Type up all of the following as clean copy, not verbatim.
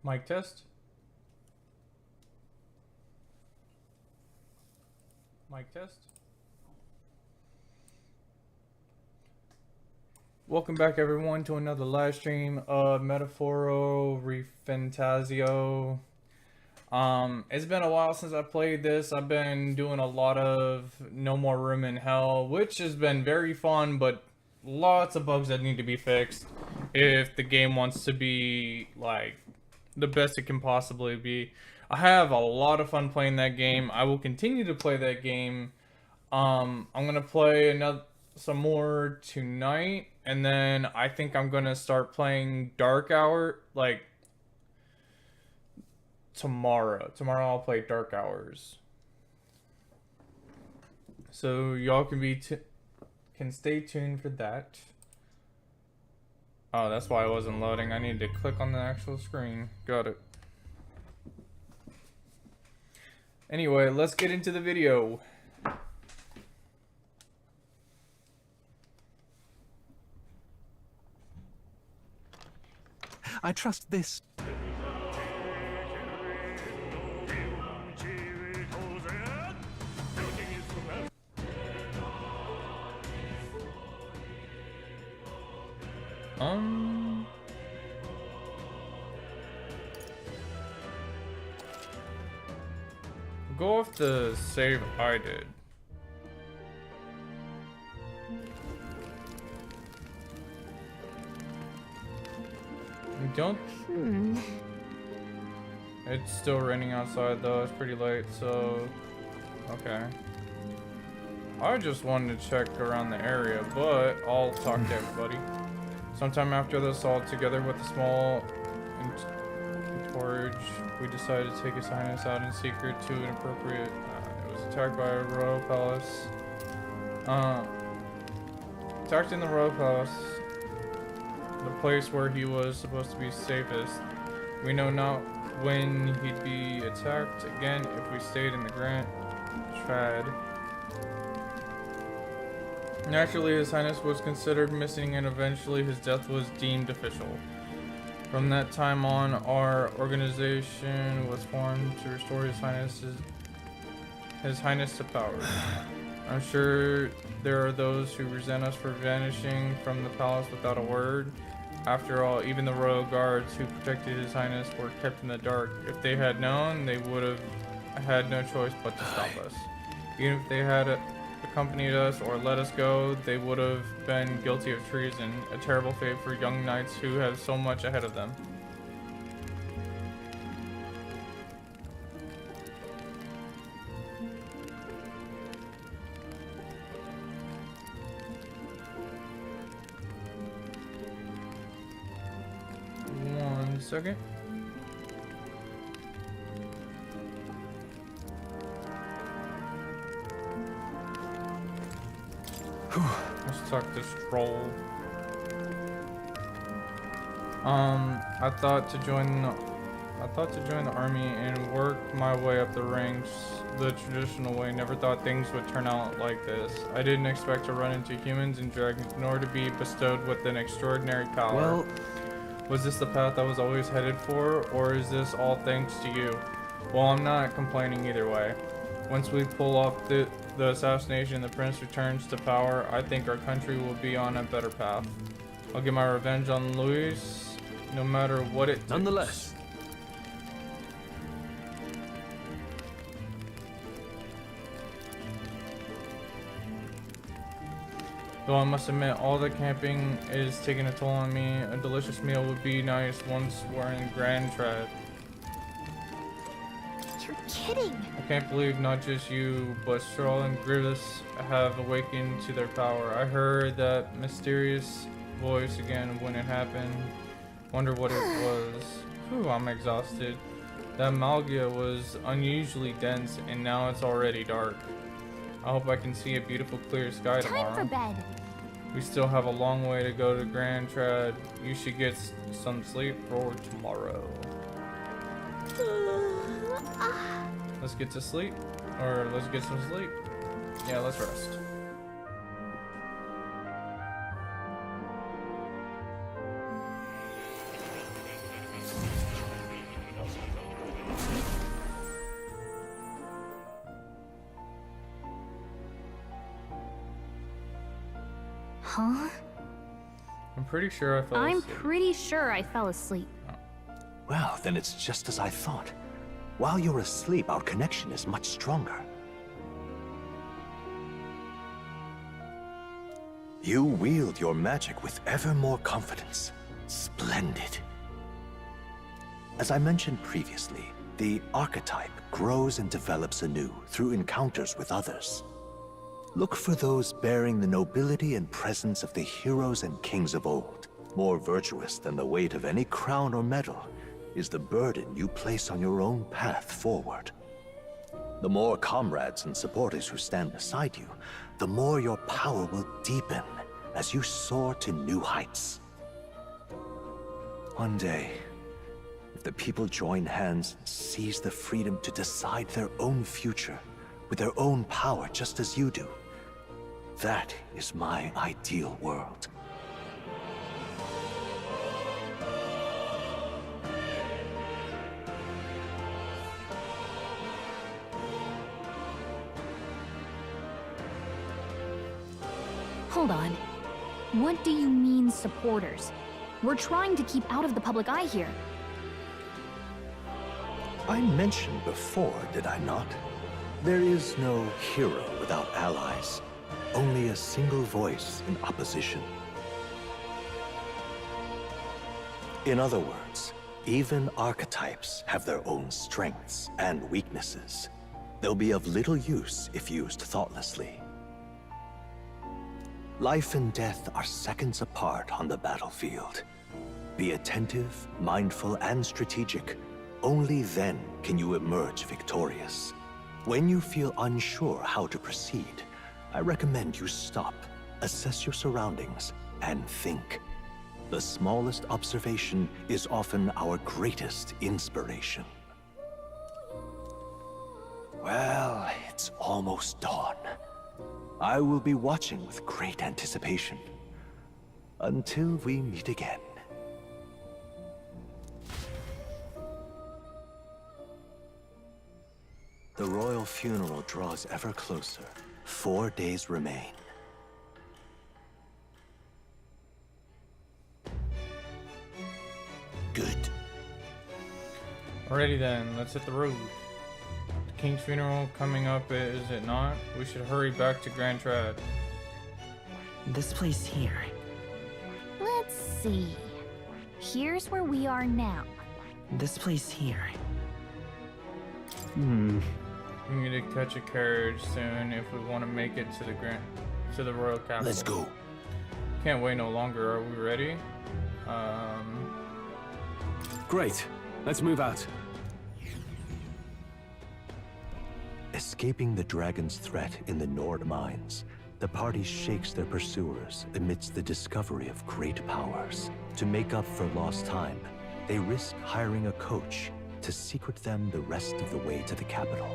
Mic test. Mic test. Welcome back, everyone, to another live stream of Metaphoro ReFantazio. It's been a while since I played this. I've been doing a lot of No More Room in Hell, which has been very fun, but lots of bugs that need to be fixed if the game wants to be like the best it can possibly be. I have a lot of fun playing that game. I will continue to play that game. I'm gonna play some more tonight, and then I think I'm gonna start playing Dark Hour like tomorrow. Tomorrow I'll play Dark Hours. So y'all can stay tuned for that. Oh, that's why it wasn't loading. I need to click on the actual screen. Got it. Anyway, let's get into the video. I trust this. Go off the save I did. Don't. It's still raining outside though. It's pretty late, so okay. I just wanted to check around the area, but I'll talk to everybody. Sometime after this, all together with a small entourage, we decided to take His Highness out in secret to an appropriate. It was attacked by a royal palace. Attacked in the royal palace. The place where he was supposed to be safest. We know not when he'd be attacked again if we stayed in the Grand Trad. Naturally, His Highness was considered missing and eventually his death was deemed official. From that time on, our organization was formed to restore His Highness to power. I'm sure there are those who resent us for vanishing from the palace without a word. After all, even the royal guards who protected His Highness were kept in the dark. If they had known, they would have had no choice but to stop us. Even if they had accompanied us or let us go, they would have been guilty of treason, a terrible fate for young knights who have so much ahead of them. One second. Let's talk this troll. I thought to join the army and work my way up the ranks the traditional way. Never thought things would turn out like this. I didn't expect to run into humans and dragons, nor to be bestowed with an extraordinary power. Well, was this the path I was always headed for, or is this all thanks to you? Well, I'm not complaining either way. Once we pull off the assassination and the prince returns to power, I think our country will be on a better path. I'll get my revenge on Louis, no matter what it takes. nonetheless. Though I must admit, all the camping is taking a toll on me. A delicious meal would be nice once we're in Grand Trad. You're kidding! I can't believe not just you, but Stroll and Grievous have awakened to their power. I heard that mysterious voice again when it happened. Wonder what it was. Whew, I'm exhausted. That Malgia was unusually dense, and now it's already dark. I hope I can see a beautiful clear sky tomorrow. Time for bed! We still have a long way to go to Grand Trad. You should get some sleep for tomorrow. Let's get to sleep. Or let's get some sleep. Yeah, let's rest. Huh? I'm pretty sure I fell I'm asleep. pretty sure I fell asleep. Well, then it's just as I thought. While you're asleep, our connection is much stronger. You wield your magic with ever more confidence. Splendid. As I mentioned previously, the archetype grows and develops anew through encounters with others. Look for those bearing the nobility and presence of the heroes and kings of old. More virtuous than the weight of any crown or medal is the burden you place on your own path forward. The more comrades and supporters who stand beside you, the more your power will deepen as you soar to new heights. One day, if the people join hands and seize the freedom to decide their own future with their own power just as you do, that is my ideal world. Hold on. What do you mean, supporters? We're trying to keep out of the public eye here. I mentioned before, did I not? There is no hero without allies. Only a single voice in opposition. In other words, even archetypes have their own strengths and weaknesses. They'll be of little use if used thoughtlessly. Life and death are seconds apart on the battlefield. Be attentive, mindful, and strategic. Only then can you emerge victorious. When you feel unsure how to proceed, I recommend you stop, assess your surroundings, and think. The smallest observation is often our greatest inspiration. Well, it's almost dawn. I will be watching with great anticipation. Until we meet again. The royal funeral draws ever closer. 4 days remain. Good. Alrighty then, let's hit the road. The king's funeral coming up, is it not? We should hurry back to Grand Trad. This place here. Let's see. Here's where we are now. This place here. We need to catch a carriage soon if we want to make it to the royal capital. Let's go. Can't wait no longer. Are we ready? Great. Let's move out. Escaping the dragon's threat in the Nord mines, the party shakes their pursuers amidst the discovery of great powers. To make up for lost time, they risk hiring a coach to secret them the rest of the way to the capital.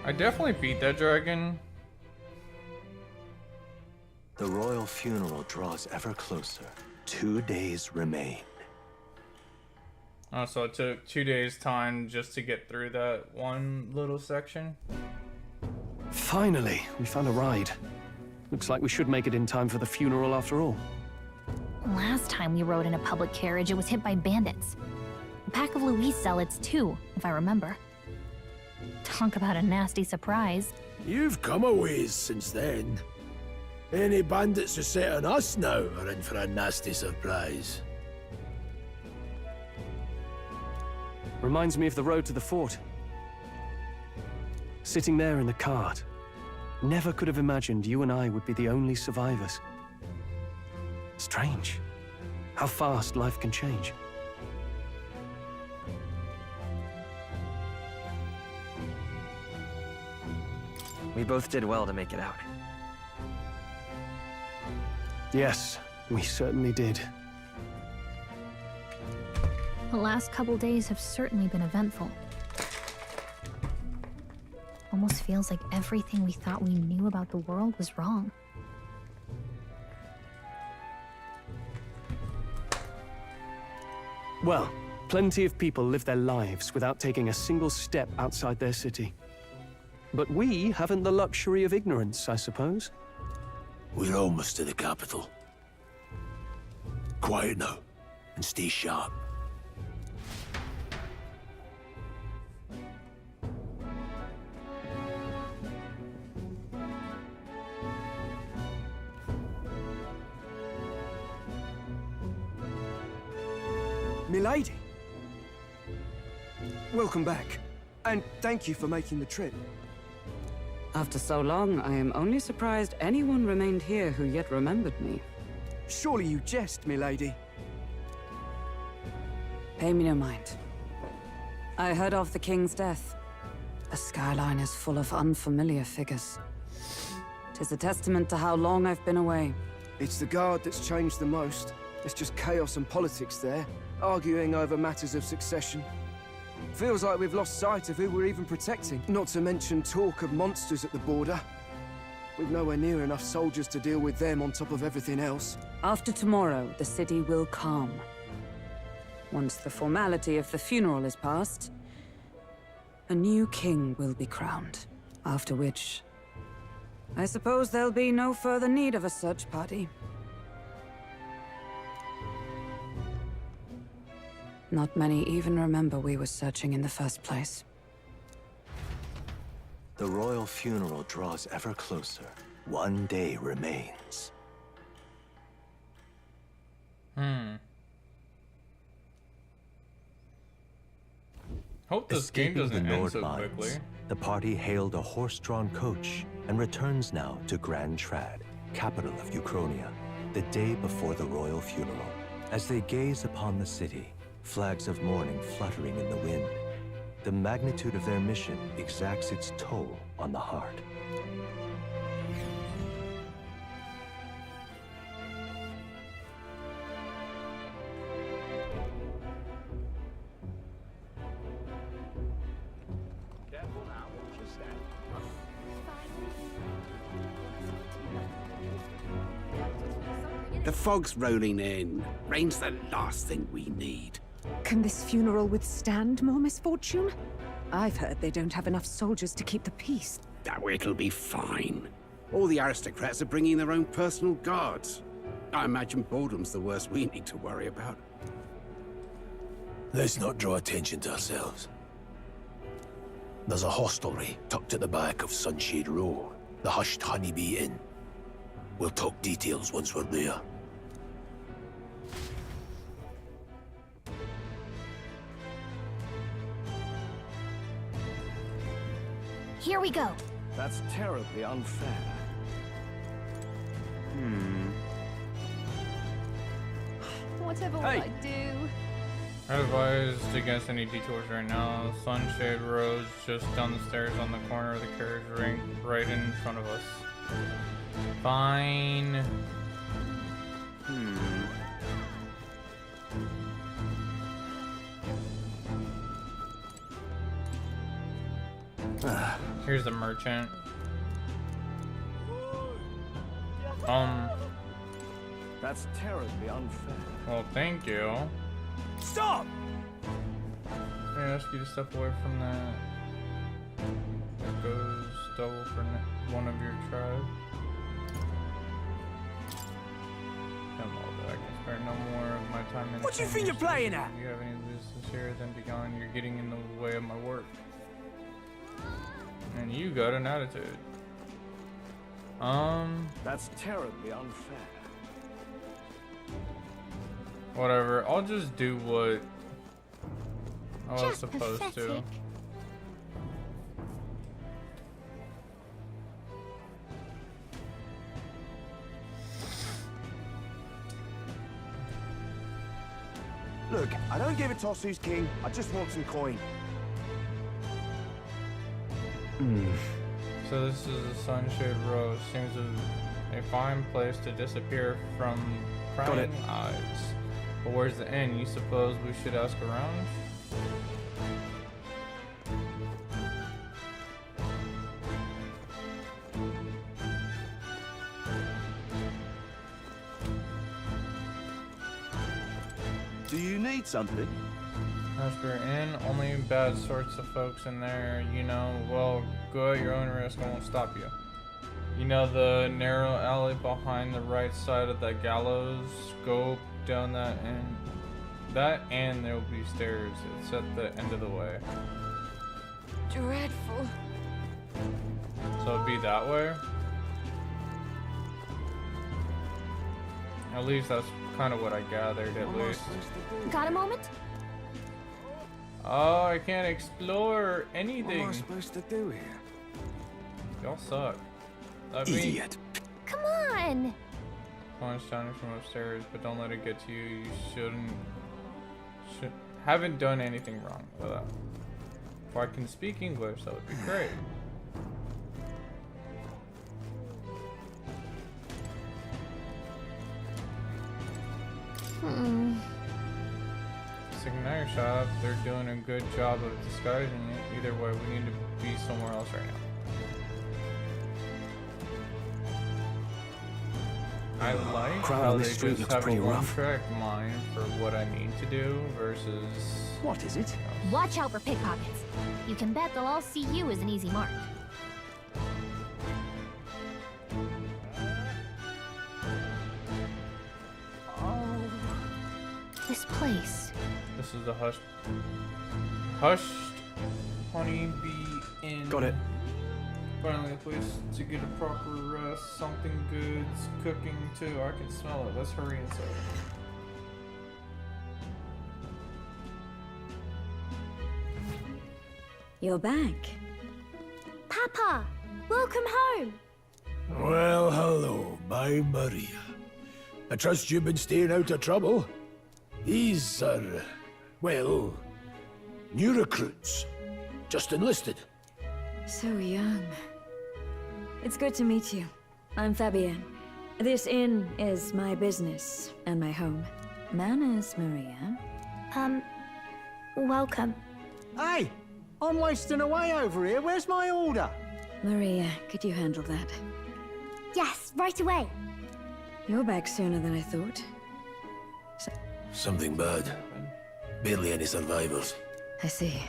I definitely beat that dragon. The royal funeral draws ever closer. 2 days remain. Oh, so it took 2 days time just to get through that one little section. Finally, we found a ride. Looks like we should make it in time for the funeral after all. Last time we rode in a public carriage, it was hit by bandits. A pack of Louise zealots, too, if I remember. Talk about a nasty surprise. You've come a ways since then. Any bandits who set on us now are in for a nasty surprise. Reminds me of the road to the fort. Sitting there in the cart. Never could have imagined you and I would be the only survivors. Strange. How fast life can change. We both did well to make it out. Yes, we certainly did. The last couple days have certainly been eventful. Almost feels like everything we thought we knew about the world was wrong. Well, plenty of people live their lives without taking a single step outside their city. But we haven't the luxury of ignorance, I suppose. We're almost to the capital. Quiet now, and stay sharp. Milady! Welcome back. And thank you for making the trip. After so long, I am only surprised anyone remained here who yet remembered me. Surely you jest, milady. Pay me no mind. I heard of the king's death. The skyline is full of unfamiliar figures. 'Tis a testament to how long I've been away. It's the guard that's changed the most. It's just chaos and politics there, arguing over matters of succession. Feels like we've lost sight of who we're even protecting. Not to mention talk of monsters at the border. We've nowhere near enough soldiers to deal with them on top of everything else. After tomorrow, the city will calm. Once the formality of the funeral is past, a new king will be crowned. After which, I suppose there'll be no further need of a search party. Not many even remember we were searching in the first place. The royal funeral draws ever closer. One day remains. Hope this game Escaping the doesn't end Nord so mines, quickly. the party hailed a horse-drawn coach and returns now to Grand Trad, capital of Uchronia, the day before the royal funeral. As they gaze upon the city, flags of mourning fluttering in the wind, the magnitude of their mission exacts its toll on the heart. The fog's rolling in. Rain's the last thing we need. Can this funeral withstand more misfortune? I've heard they don't have enough soldiers to keep the peace. Oh, it'll be fine. All the aristocrats are bringing their own personal guards. I imagine boredom's the worst we need to worry about. Let's not draw attention to ourselves. There's a hostelry tucked at the back of Sunshade Row, the Hushed Honeybee Inn. We'll talk details once we're there. Here we go. That's terribly unfair. Whatever will Hey. I do? Advised against any detours right now. Sunshade Road's just down the stairs on the corner of the carriage ring, right in front of us. Fine. Here's the merchant. That's terribly unfair. Well, thank you. Stop! I ask you to step away from that. It goes double for one of your tribe. Come on, I can spare no more of my time. What do you think you're playing at? If you have any business here, then be gone. You're getting in the way of my work. And you got an attitude. That's terribly unfair. Whatever. I'll just do what I was Just supposed to. pathetic. Look, I don't give a toss who's king. I just want some coin. So this is the Sunshade Road. Seems a fine place to disappear from Got it. prying eyes. But where's the inn? You suppose we should ask around? Do you need something? As for inn, only bad sorts of folks in there, you know. Well, go at your own risk, I won't stop you. You know the narrow alley behind the right side of that gallows? Go down that and there will be stairs. It's at the end of the way. Dreadful. So it'd be that way? At least that's kind of what I gathered, at least. Got a moment? Oh, I can't explore What anything. am I supposed to do here? Y'all suck. Idiot. Come on! Punch down from upstairs, but don't let it get to you. You haven't done anything wrong with that. If I can speak English, that would be great. Signature shop, they're doing a good job of disguising it. Either way, we need to be somewhere else right now. I like Crowd how on they this street just looks have a pretty rough. one-track mind for what I need to do versus... What is it? Watch out for pickpockets. You can bet they'll all see you as an easy mark. Oh, this place. This is the hushed honeybee inn. Got it. Finally a place to get a proper rest. Something good's cooking too. I can smell it. Let's hurry inside. You're back. Papa, welcome home. Well, hello, my Maria. I trust you've been staying out of trouble. These are, well, new recruits. Just enlisted. So young. It's good to meet you. I'm Fabienne. This inn is my business and my home. Manners, Maria. Welcome. Hey! I'm wasting away over here. Where's my order? Maria, could you handle that? Yes, right away. You're back sooner than I thought. Something bad. Barely any survivors. I see.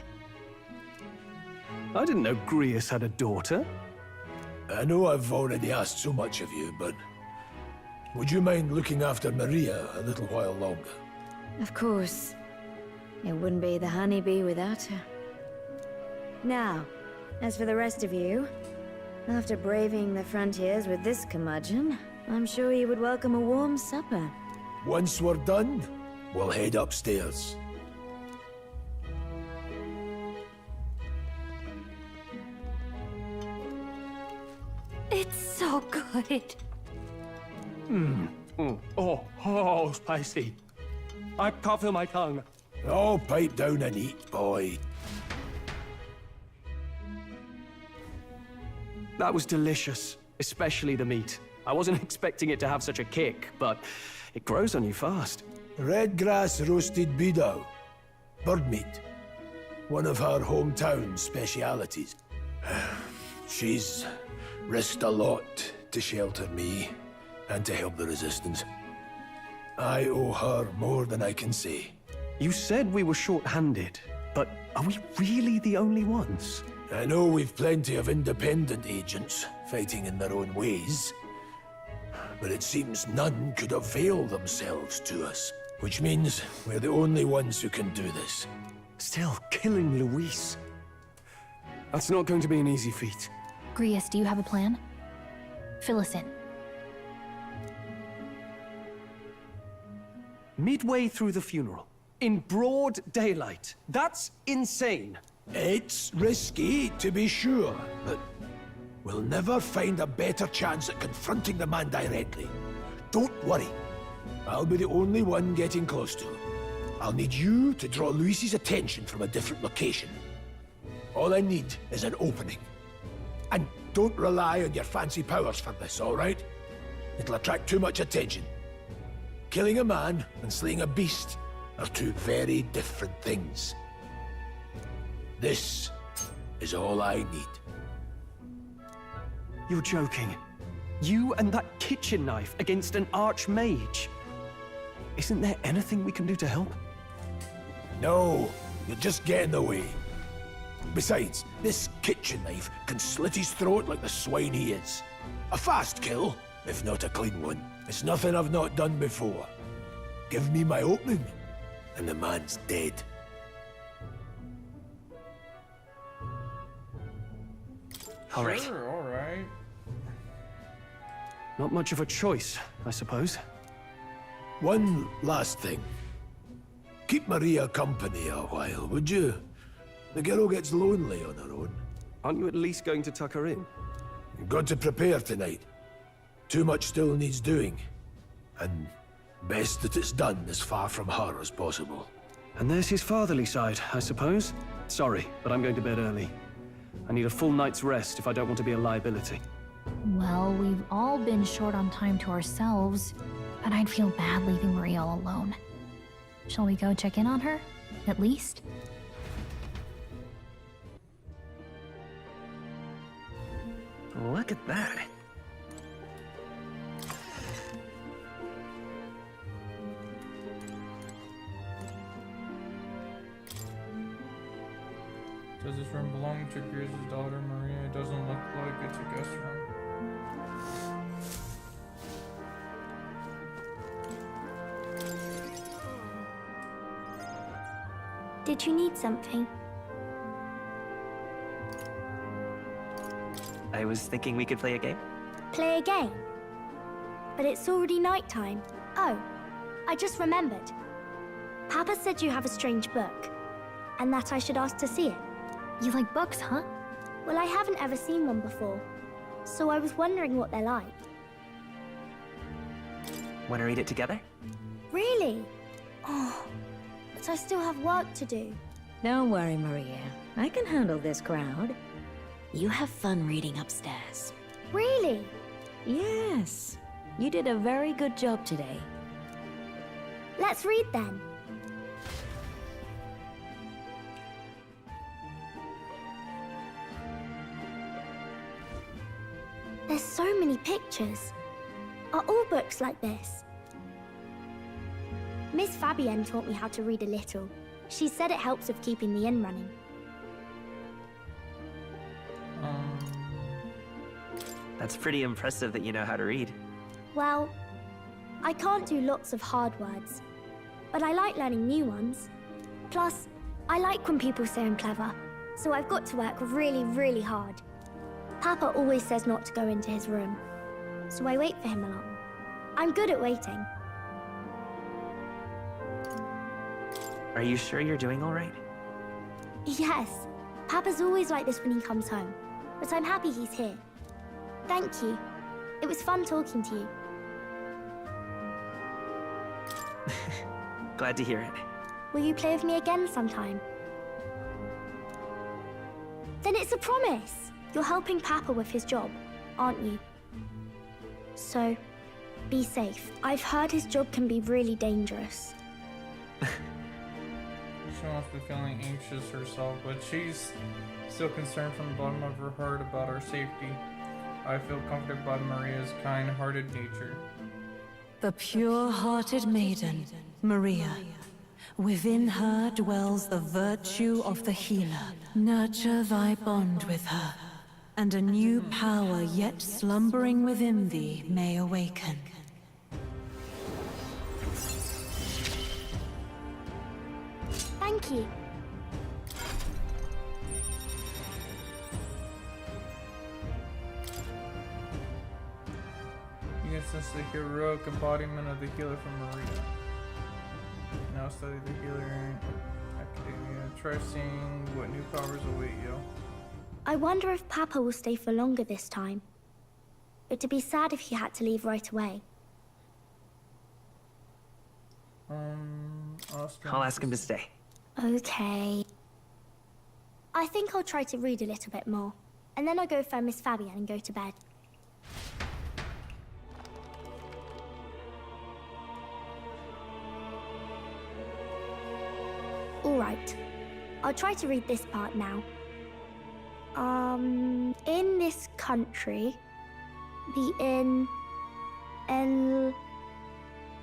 I didn't know Grius had a daughter. I know I've already asked so much of you, but would you mind looking after Maria a little while longer? Of course. It wouldn't be the honeybee without her. Now, as for the rest of you, after braving the frontiers with this curmudgeon, I'm sure you would welcome a warm supper. Once we're done, we'll head upstairs. It's so good. Oh, spicy. I can't feel my tongue. Oh, pipe down and eat, boy. That was delicious, especially the meat. I wasn't expecting it to have such a kick, but it grows on you fast. Red grass roasted beedou. Bird meat. One of her hometown specialities. She's risked a lot to shelter me and to help the resistance. I owe her more than I can say. You said we were short-handed, but are we really the only ones? I know we've plenty of independent agents fighting in their own ways, but it seems none could avail themselves to us, which means we're the only ones who can do this. Still, killing Luis. That's not going to be an easy feat. Grius, do you have a plan? Fill us in. Midway through the funeral, in broad daylight. That's insane. It's risky, to be sure, but we'll never find a better chance at confronting the man directly. Don't worry. I'll be the only one getting close to him. I'll need you to draw Luis's attention from a different location. All I need is an opening. And don't rely on your fancy powers for this, all right? It'll attract too much attention. Killing a man and slaying a beast are two very different things. This is all I need. You're joking. You and that kitchen knife against an archmage. Isn't there anything we can do to help? No, you'll just get in the way. Besides, this kitchen knife can slit his throat like the swine he is. A fast kill, if not a clean one. It's nothing I've not done before. Give me my opening, and the man's dead. All right. Sure, all right. Not much of a choice, I suppose. One last thing. Keep Maria company a while, would you? The girl gets lonely on her own. Aren't you at least going to tuck her in? You've got to prepare tonight. Too much still needs doing. And best that it's done as far from her as possible. And there's his fatherly side, I suppose. Sorry, but I'm going to bed early. I need a full night's rest if I don't want to be a liability. Well, we've all been short on time to ourselves, but I'd feel bad leaving Maria all alone. Shall we go check in on her? At least? Look at that. Does this room belong to Greer's daughter, Maria? It doesn't look like it's a guest room. Did you need something? I was thinking we could play a game. Play a game? But it's already nighttime. Oh, I just remembered. Papa said you have a strange book, and that I should ask to see it. You like books, huh? Well, I haven't ever seen one before, so I was wondering what they're like. Want to read it together? Really? Oh, but I still have work to do. Don't worry, Maria. I can handle this crowd. You have fun reading upstairs. Really? Yes. You did a very good job today. Let's read then. There's so many pictures. Are all books like this? Miss Fabienne taught me how to read a little. She said it helps with keeping the inn running. That's pretty impressive that you know how to read. Well, I can't do lots of hard words, but I like learning new ones. Plus, I like when people say I'm clever, so I've got to work really, really hard. Papa always says not to go into his room, so I wait for him a lot. I'm good at waiting. Are you sure you're doing all right? Yes, Papa's always like this when he comes home, but I'm happy he's here. Thank you. It was fun talking to you. Glad to hear it. Will you play with me again sometime? Then it's a promise! You're helping Papa with his job, aren't you? So, be safe. I've heard his job can be really dangerous. She must be feeling anxious herself, but she's still concerned from the bottom of her heart about our safety. I feel comforted by Maria's kind-hearted nature. The pure-hearted maiden, Maria. Within her dwells the virtue of the healer. Nurture thy bond with her, and a new power yet slumbering within thee may awaken. Thank you. You can sense the heroic embodiment of the healer from Maria. Now study the healer in academia. Try seeing what new powers await you. I wonder if Papa will stay for longer this time. It'd be sad if he had to leave right away. I'll ask him to stay. Okay. I think I'll try to read a little bit more, and then I'll go find Miss Fabienne and go to bed. Alright. I'll try to read this part now. In this country,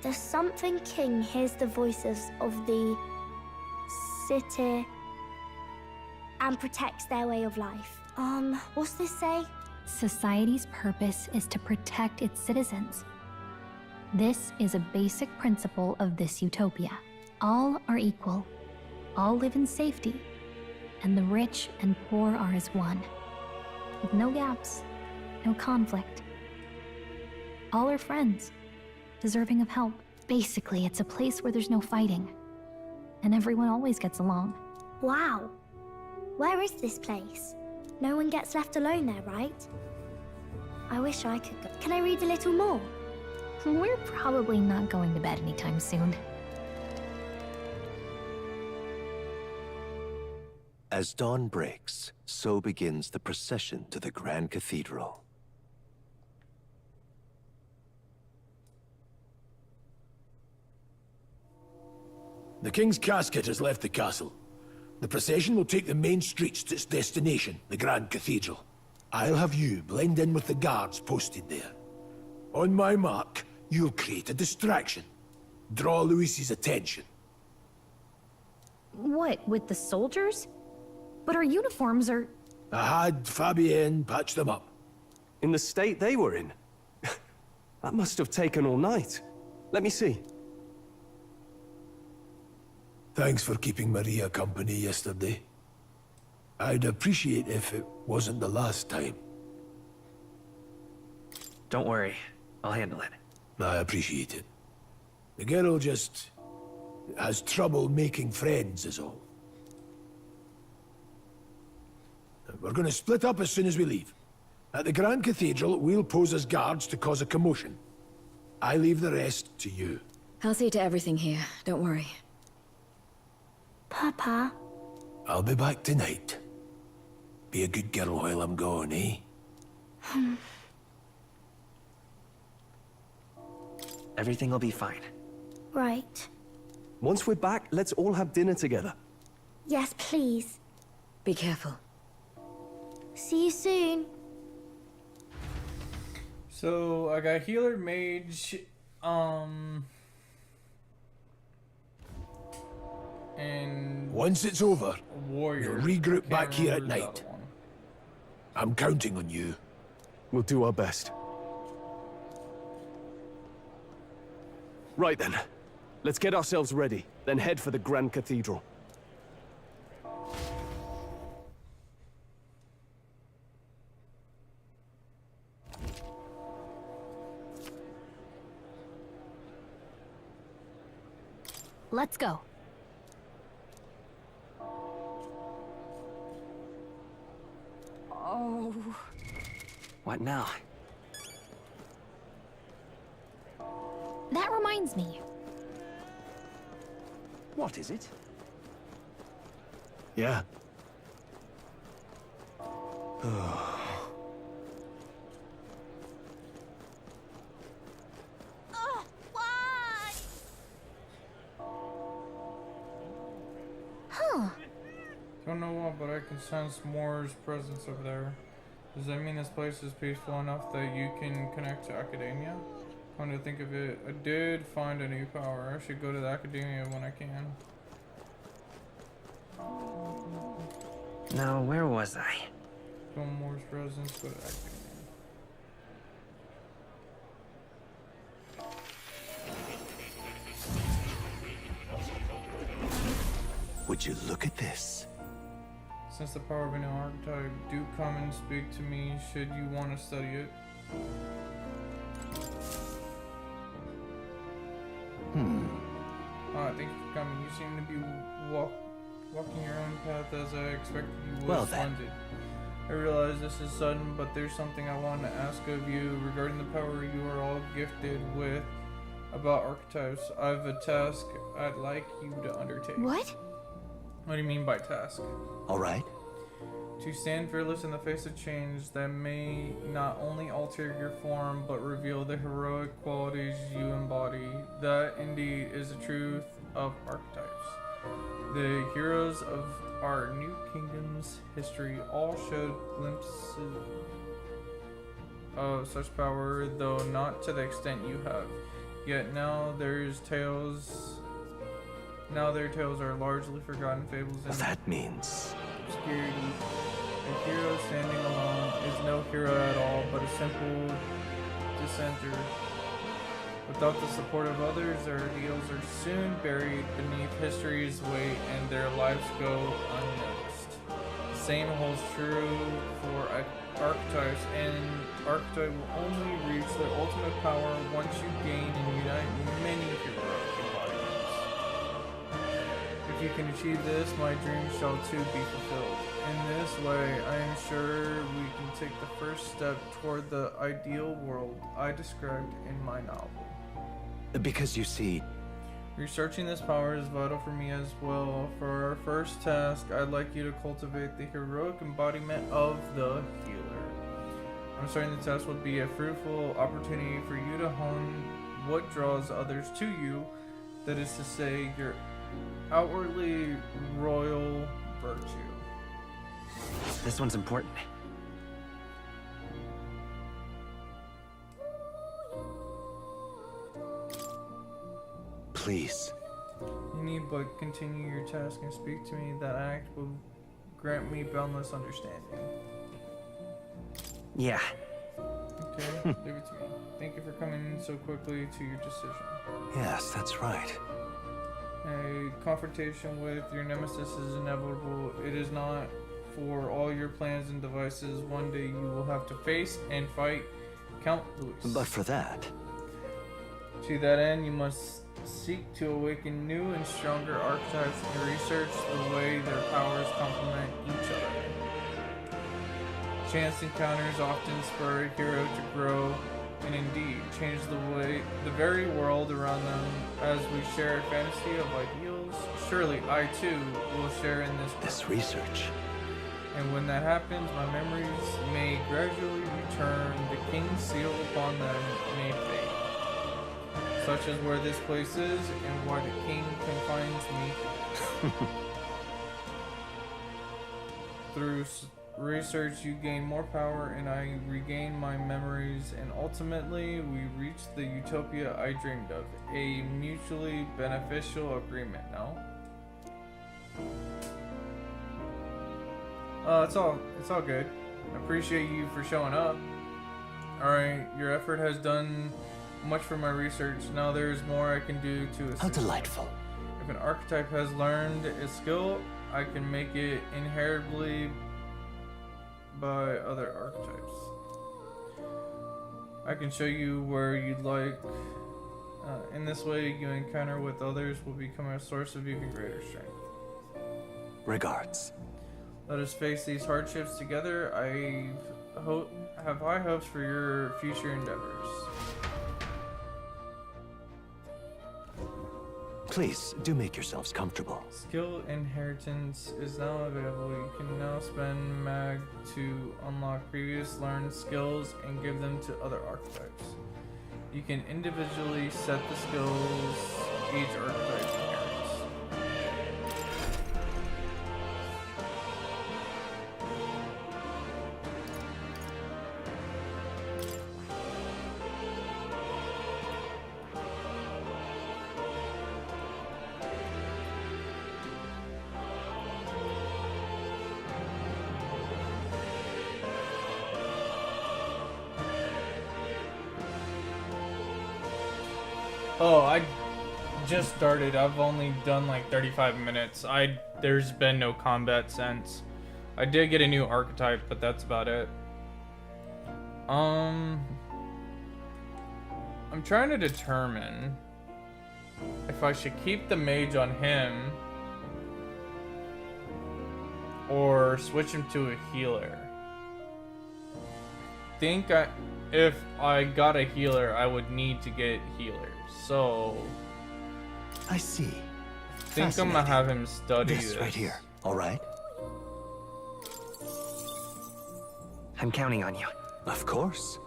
the something king hears the voices of the city. and protects their way of life. What's this say? Society's purpose is to protect its citizens. This is a basic principle of this utopia. All are equal, all live in safety, and the rich and poor are as one, with no gaps, no conflict. All are friends, deserving of help. Basically, it's a place where there's no fighting, and everyone always gets along. Wow. Where is this place? No one gets left alone there, right? I wish I could go. Can I read a little more? We're probably not going to bed anytime soon. As dawn breaks, so begins the procession to the Grand Cathedral. The King's casket has left the castle. The procession will take the main streets to its destination, the Grand Cathedral. I'll have you blend in with the guards posted there. On my mark, you'll create a distraction. Draw Luis's attention. What, with the soldiers? But our uniforms are... I had Fabienne patch them up. In the state they were in? That must have taken all night. Let me see. Thanks for keeping Maria company yesterday. I'd appreciate if it wasn't the last time. Don't worry. I'll handle it. I appreciate it. The girl just has trouble making friends is all. We're gonna split up as soon as we leave. At the Grand Cathedral, we'll pose as guards to cause a commotion. I leave the rest to you. I'll see to everything here, don't worry. Papa? I'll be back tonight. Be a good girl while I'm gone, eh? Everything will be fine. Right. Once we're back, let's all have dinner together. Yes, please. Be careful. See you soon. So I got healer, mage, and once it's over, warrior. we'll regroup back here at night. I'm counting on you. We'll do our best. Right then. Let's get ourselves ready, then head for the Grand Cathedral. Let's go. Oh. What now? That reminds me. What is it? Yeah. Huh. Don't know what, but I can sense Moore's presence over there. Does that mean this place is peaceful enough that you can connect to academia? Come to think of it, I did find a new power. I should go to the academia when I can. Now, where was I? Feel Moore's presence, go to academia. Would you look at this? Since the power of a new archetype, do come and speak to me should you want to study it. Thank you for coming. You seem to be walking your own path as I expected you would. Well then. Splendid. I realize this is sudden, but there's something I want to ask of you regarding the power you are all gifted with about archetypes. I have a task I'd like you to undertake. What? What do you mean by task? All right. To stand fearless in the face of change that may not only alter your form, but reveal the heroic qualities you embody. That indeed is the truth of archetypes. The heroes of our new kingdom's history all showed glimpses of such power, though not to the extent you have. Yet now their tales are largely forgotten fables. Well, that means obscurity. A hero standing alone is no hero at all, but a simple dissenter. Without the support of others, their ideals are soon buried beneath history's weight and their lives go unnoticed. The same holds true for archetypes, and archetype will only reach their ultimate power once you gain and unite many heroic embodiments. If you can achieve this, my dream shall too be fulfilled. In this way, I am sure we can take the first step toward the ideal world I described in my novel. Because you see, researching this power is vital for me as well. For our first task, I'd like you to cultivate the heroic embodiment of the healer. I'm certain the test would be a fruitful opportunity for you to hone what draws others to you, that is to say, your outwardly royal virtue. This one's important. please. You need but continue your task and speak to me. That act will grant me boundless understanding. Yeah. Okay, leave it to me. Thank you for coming so quickly to your decision. Yes, that's right. A confrontation with your nemesis is inevitable. It is not for all your plans and devices. One day you will have to face and fight Count Louis. But for that... To that end, you must seek to awaken new and stronger archetypes and research the way their powers complement each other. Chance encounters often spur a hero to grow and indeed change the very world around them. As we share a fantasy of ideals, surely I too will share in this research. And when that happens, my memories may gradually return. The king's seal upon them may fade. Such as where this place is and why the king confines me. Through research, you gain more power and I regain my memories, and ultimately we reach the utopia I dreamed of. A mutually beneficial agreement, no? It's all good. I appreciate you for showing up. Alright, your effort has done much for my research. Now there's more I can do to assist. How delightful. If an archetype has learned a skill, I can make it inheritably by other archetypes. I can show you where you'd like. In this way, you encounter with others will become a source of even greater strength. Regards. Let us face these hardships together. I have high hopes for your future endeavors. Please, do make yourselves comfortable. Skill inheritance is now available. You can now spend mag to unlock previous learned skills and give them to other archetypes. You can individually set the skills each archetype inherits. Oh, I just started. I've only done like 35 minutes. There's been no combat since. I did get a new archetype, but that's about it. I'm trying to determine if I should keep the mage on him or switch him to a healer. If I got a healer, I would need to get healers. So I see. I think I'm gonna have him study this right here. All right. I'm counting on you. Of course.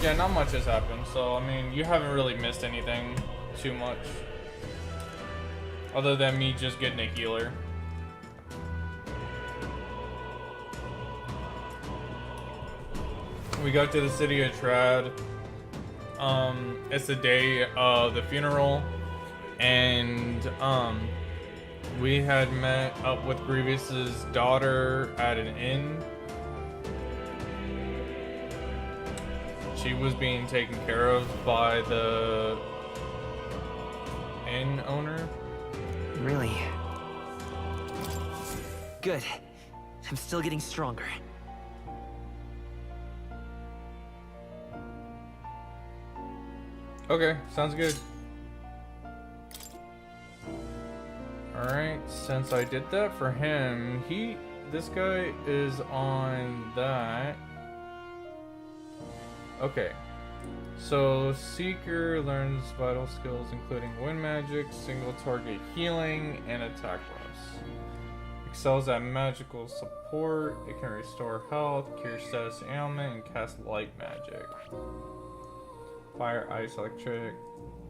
Yeah, not much has happened, so I mean, you haven't really missed anything too much, other than me just getting a healer. We got to the city of Trad. It's the day of the funeral. and we had met up with Grievous's daughter at an inn. She was being taken care of by the inn owner. Really? Good. I'm still getting stronger. Okay, sounds good. Alright, since I did that for him, this guy is on that. Okay. So, Seeker learns vital skills including wind magic, single target healing, and attack buffs. Excels at magical support. It can restore health, cure status ailment, and cast light magic. Fire, ice, electric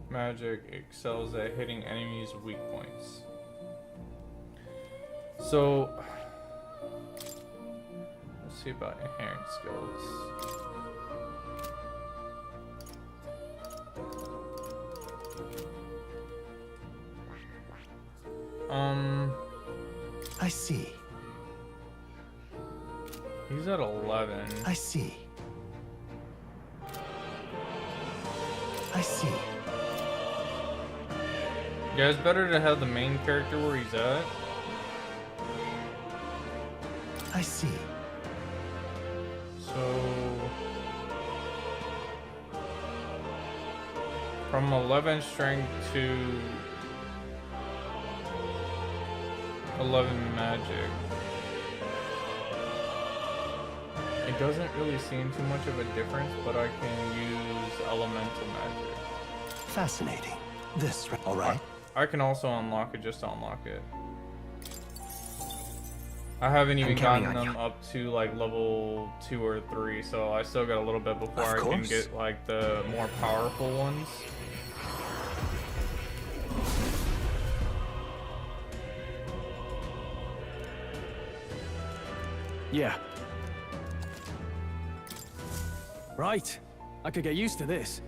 magic. Excels at hitting enemies' weak points. So, let's see about inherent skills. I see. He's at 11. I see. I see. Yeah, it's better to have the main character where he's at. I see. So, from 11 strength to 11 magic. It doesn't really seem too much of a difference, but I can use elemental magic. Fascinating. This, all right? I can also unlock it just to unlock it. I haven't even gotten them up to like level 2 or 3, so I still got a little bit before I can get like the more powerful ones. Yeah. Right. I could get used to this.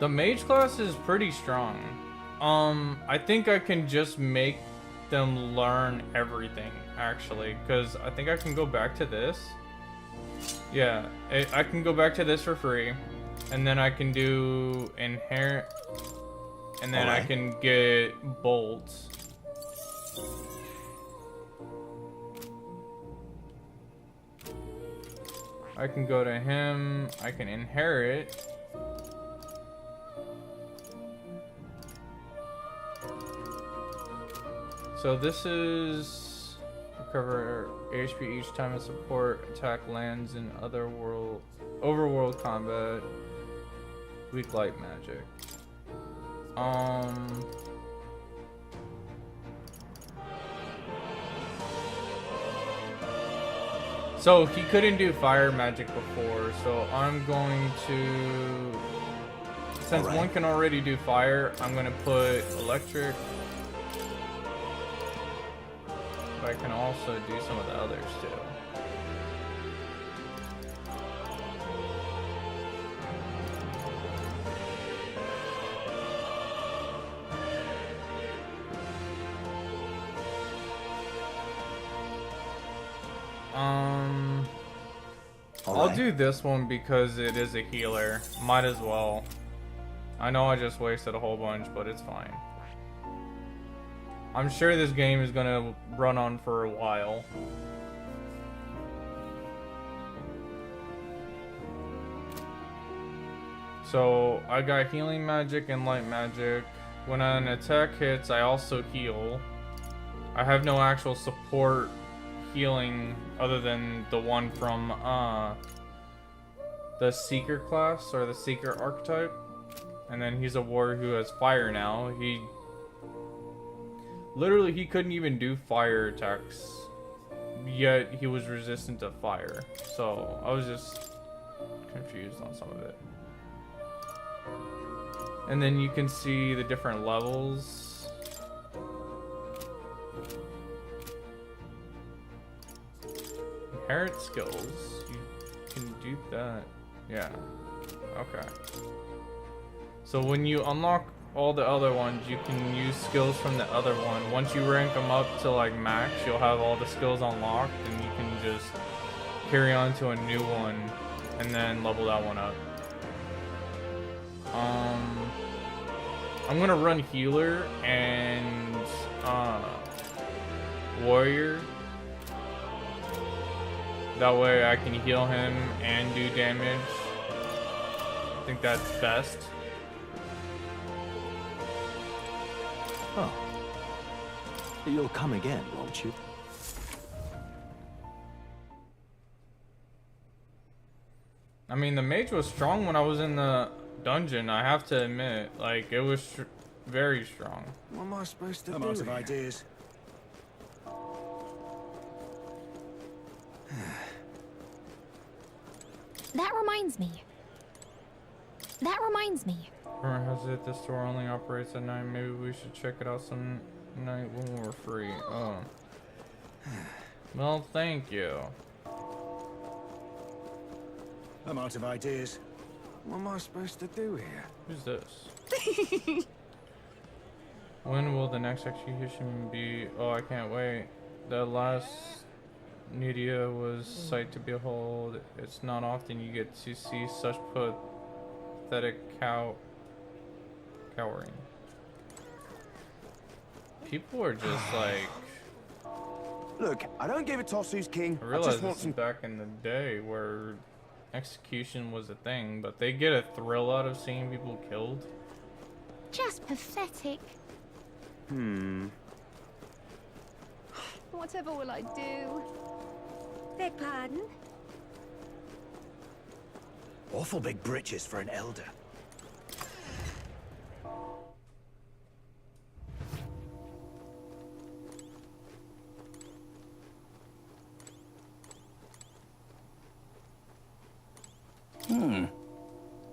The mage class is pretty strong. I think I can just make them learn everything, actually, because I think I can go back to this. Yeah, I can go back to this for free, and then I can do inherent, and then I can get bolts. I can go to him, I can inherit. So this is recover HP each time a support attack lands in overworld combat. Weak light magic. So he couldn't do fire magic before, so I'm going to, since one can already do fire, I'm gonna put electric. But I can also do some of the others too. I'll do this one because it is a healer. Might as well. I know I just wasted a whole bunch, but it's fine. I'm sure this game is gonna run on for a while. So I got healing magic and light magic. When an attack hits, I also heal. I have no actual support healing other than the one from the Seeker class or the Seeker archetype. And then he's a warrior who has fire now. Literally, he couldn't even do fire attacks, yet he was resistant to fire. So I was just confused on some of it. And then you can see the different levels. Inherit skills. You can do that. Yeah. Okay. So when you unlock all the other ones, you can use skills from the other one. Once you rank them up to like max, you'll have all the skills unlocked, and you can just carry on to a new one and then level that one up. I'm gonna run healer and warrior. That way I can heal him and do damage. I think that's best. Oh. You'll come again, won't you? I mean, the mage was strong when I was in the dungeon, I have to admit. Like, it was very strong. What am I supposed to do? I'm out of ideas. That reminds me. Rumor has it this store only operates at night. Maybe we should check it out some night when we're free. Oh. Well, thank you. I'm out of ideas. What am I supposed to do here? Who's this? When will the next execution be? Oh, I can't wait. The last Nidia was sight to behold. It's not often you get to see such pathetic cowering. People are just like... Look, I don't give a toss who's king. I realize this is back in the day where execution was a thing, but they get a thrill out of seeing people killed. Just pathetic. Whatever will I do? Beg pardon? Awful big britches for an elder.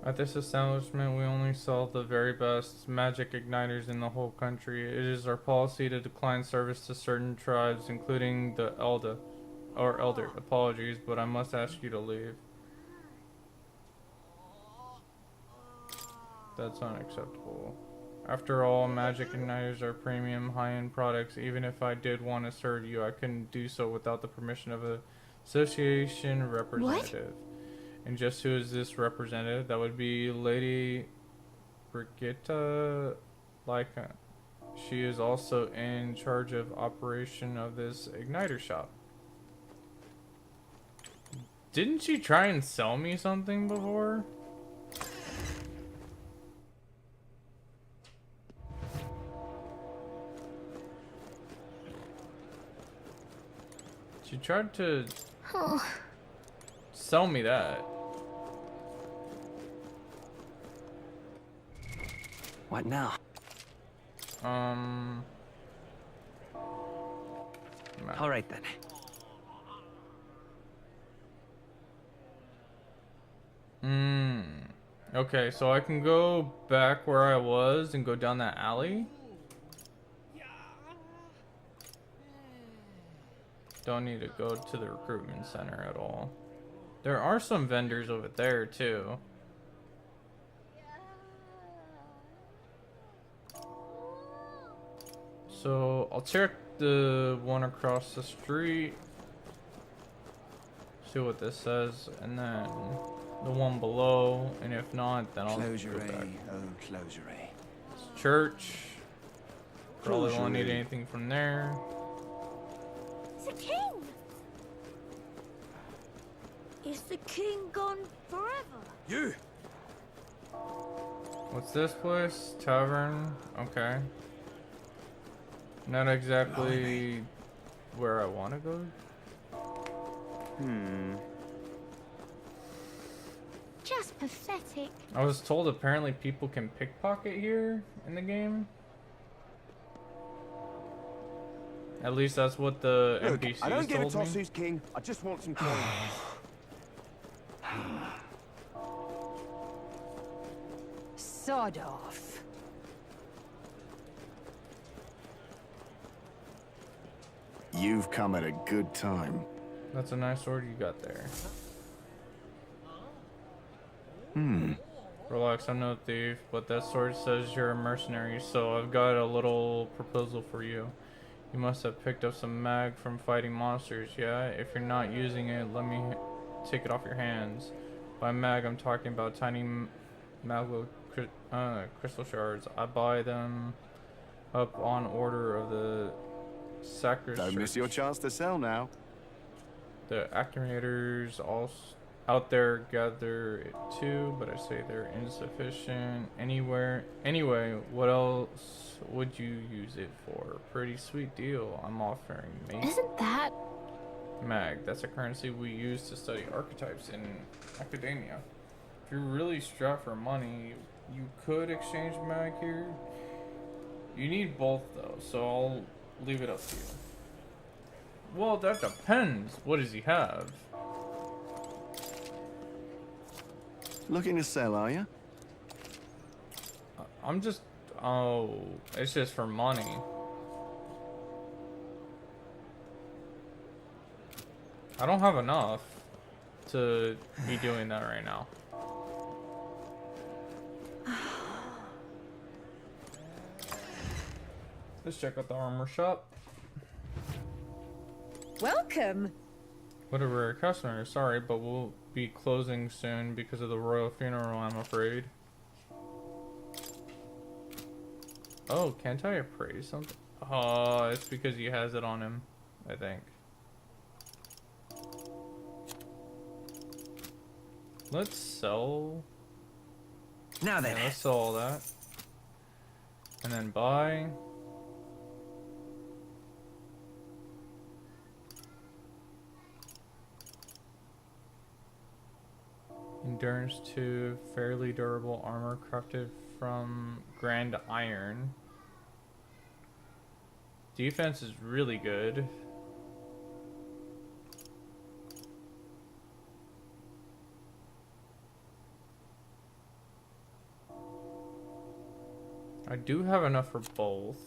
At this establishment, we only sell the very best magic igniters in the whole country. It is our policy to decline service to certain tribes, including the Elder. Apologies, but I must ask you to leave. That's unacceptable. After all, magic igniters are premium, high-end products. Even if I did want to serve you, I couldn't do so without the permission of an association representative. What? And just who is this representative? That would be Lady Brigitta Lycan. She is also in charge of operation of this igniter shop. Didn't she try and sell me something before? She tried to sell me that. What now? All right then. Okay, so I can go back where I was and go down that alley. Don't need to go to the recruitment center at all. There are some vendors over there too. So I'll check the one across the street, see what this says, and then the one below, and if not, then I'll go back. Oh, closery. It's church. Probably won't need anything from there. It's a king! Is the king gone forever? You! What's this place? Tavern? Okay. Not exactly where I want to go. Just pathetic. I was told apparently people can pickpocket here in the game. At least that's what the NPCs I don't give a told toss me. who's king. I just want some coin. Sod off. You've come at a good time. That's a nice sword you got there. Relax, I'm no thief, but that sword says you're a mercenary, so I've got a little proposal for you. You must have picked up some mag from fighting monsters, yeah? If you're not using it, let me take it off your hands. By mag, I'm talking about tiny maglo crystal shards. I buy them up on order of the Sacred Don't miss your chance to sell now. The accumulators all out there gather it too, but I say they're insufficient anyway. What else would you use it for? Pretty sweet deal I'm offering, mate. Isn't that... Mag, that's a currency we use to study archetypes in academia. If you're really strapped for money, you could exchange mag here. You need both though, so I'll leave it up to you. Well, that depends. What does he have? Looking to sell, are you? I'm just... Oh, it's just for money. I don't have enough to be doing that right now. Let's check out the armor shop. Welcome! What a rare customer. Sorry, but we'll be closing soon because of the royal funeral, I'm afraid. Oh, can't I appraise something? Oh, it's because he has it on him, I think. Let's sell. Now then. Yeah, let's sell all that. And then buy. Endurance 2, fairly durable armor crafted from grand iron. Defense is really good. I do have enough for both.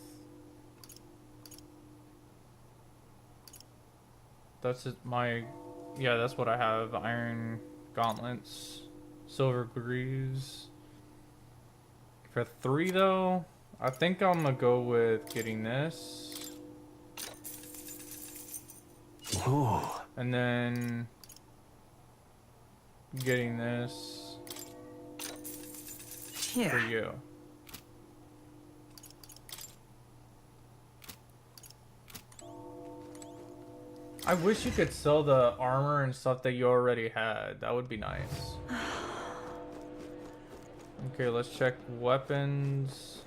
That's it, my... Yeah, that's what I have. Iron gauntlets, silver greaves. For 3 though, I think I'm gonna go with getting this. Ooh. And then getting this for you. I wish you could sell the armor and stuff that you already had. That would be nice. Okay, let's check weapons.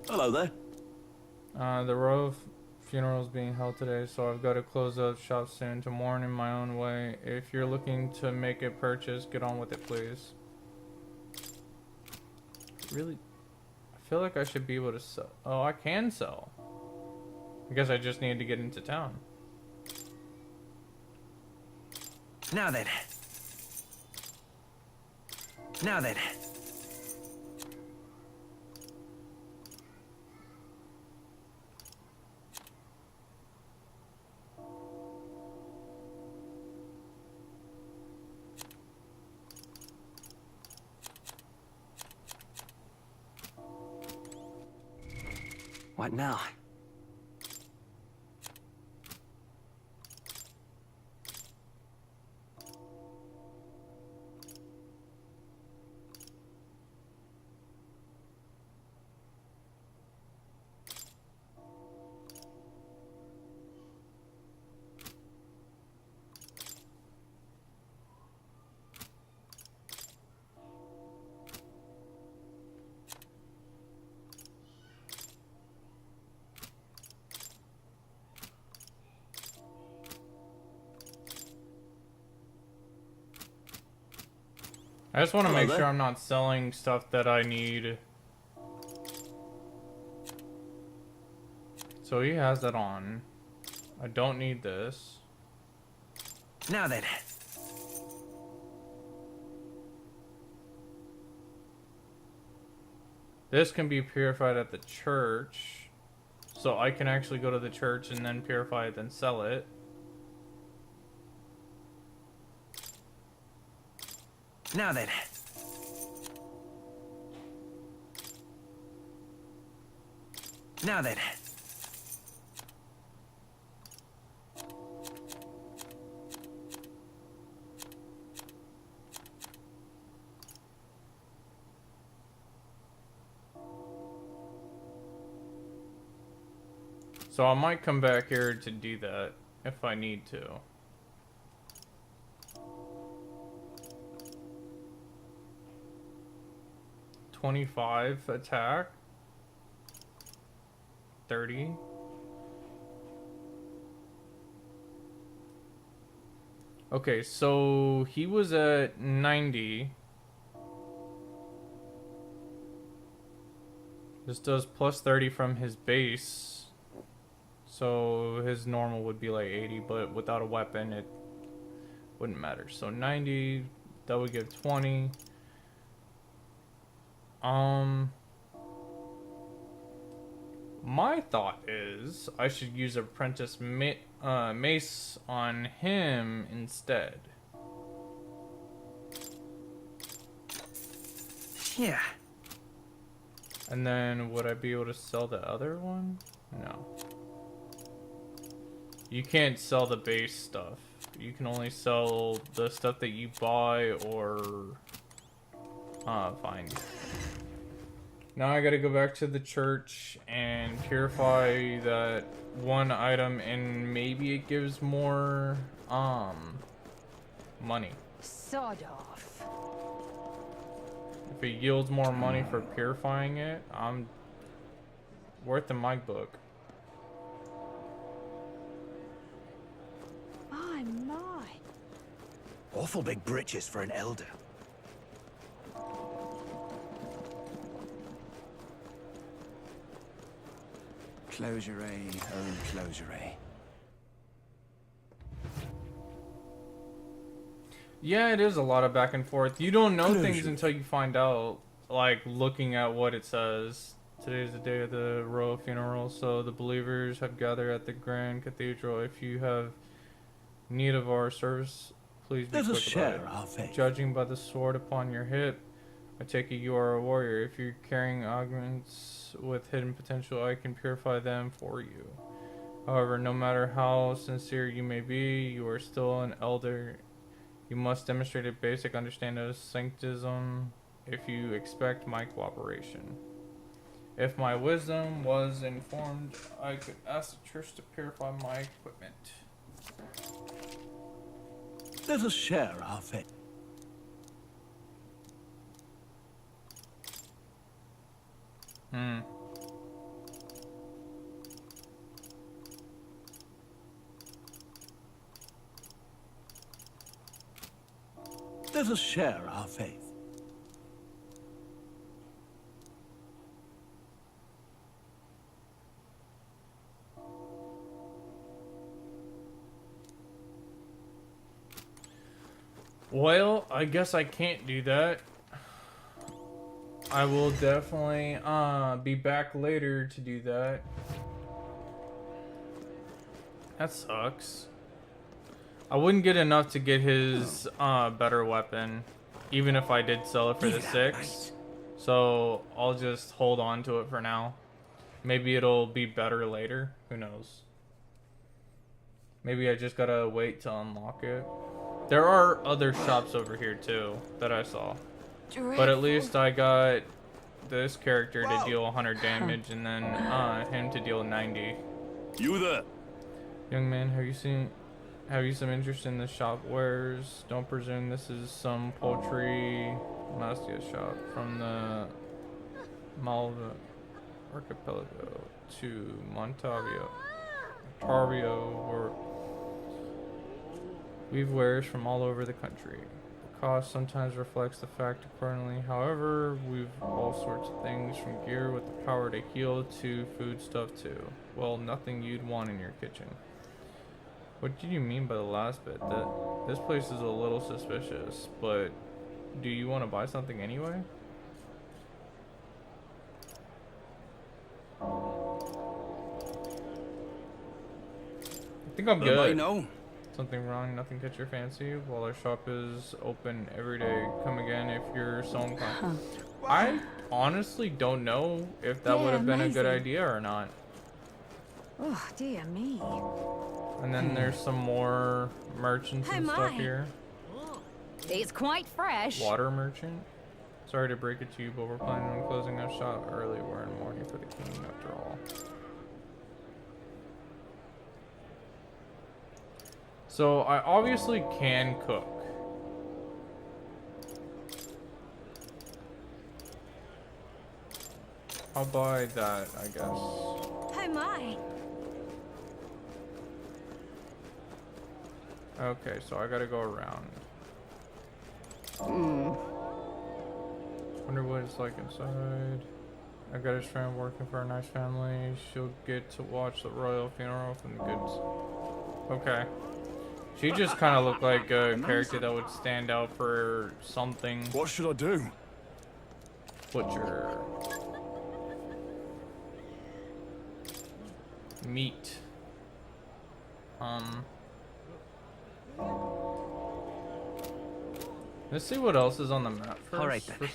Hello there. The royal funeral is being held today, so I've got to close up shop soon to mourn in my own way. If you're looking to make a purchase, get on with it, please. Really? I feel like I should be able to sell. Oh, I can sell. I guess I just need to get into town. Now then. Now then. What now? I just want to make sure I'm not selling stuff that I need. So he has that on. I don't need this. Now then. This can be purified at the church. So I can actually go to the church and then purify it, then sell it. Now then. Now then. So I might come back here to do that if I need to. $25 attack. 30. Okay, so he was at 90. This does plus 30 from his base. So his normal would be like 80, but without a weapon it wouldn't matter. So 90, that would give 20. My thought is I should use Apprentice Mace on him instead. Yeah. And then would I be able to sell the other one? No. You can't sell the base stuff. You can only sell the stuff that you buy or find. Now I gotta go back to the church and purify that one item, and maybe it gives more money. Sod off. If it yields more money for purifying it, I'm worth in my book. My. Awful big britches for an elder. Closure, oh closure. Yeah, it is a lot of back and forth. You don't know Closure. things until you find out, like looking at what it says. Today is the day of the royal funeral, so the believers have gathered at the Grand Cathedral. If you have need of our service, please be Let us quick share about our it. faith. Judging by the sword upon your hip, I take it you are a warrior. If you're carrying augments with hidden potential, I can purify them for you. However, no matter how sincere you may be, you are still an elder. You must demonstrate a basic understanding of sanctism if you expect my cooperation. If my wisdom was informed, I could ask the church to purify my equipment. Let us share our faith. Let us share our faith. Well, I guess I can't do that. I will definitely be back later to do that. That sucks. I wouldn't get enough to get his better weapon, even if I did sell it for the 6. So I'll just hold on to it for now. Maybe it'll be better later. Who knows? Maybe I just gotta wait to unlock it. There are other shops over here too that I saw. But at least I got this character to deal 100 damage and then him to deal 90. You there? Young man, have you some interest in the shop wares? Don't presume this is some poultry Mastia shop from the Malva Archipelago to Montalvo, or we've wares from all over the country. The cost sometimes reflects the fact accordingly. However, we've all sorts of things from gear with the power to heal to food stuff too. Well, nothing you'd want in your kitchen. What did you mean by the last bit? That this place is a little suspicious, but do you want to buy something anyway? I think I'm good. No. Something wrong, nothing catch your fancy. While our shop is open every day, come again if you're so inclined. I honestly don't know if that would have been a good idea or not. Oh, dear me. And then there's some more merchants and stuff here. It's quite fresh. Water merchant. Sorry to break it to you, but we're planning on closing our shop early. We're in mourning for the king after all. So I obviously can cook. I'll buy that, I guess. Oh my. Okay, so I gotta go around. Wonder what it's like inside. I got a friend working for a nice family. She'll get to watch the royal funeral from the goods. Okay. She just kind of looked like a character that would stand out for something. What should I do? Butcher. Meat. Let's see what else is on the map first. All right, then.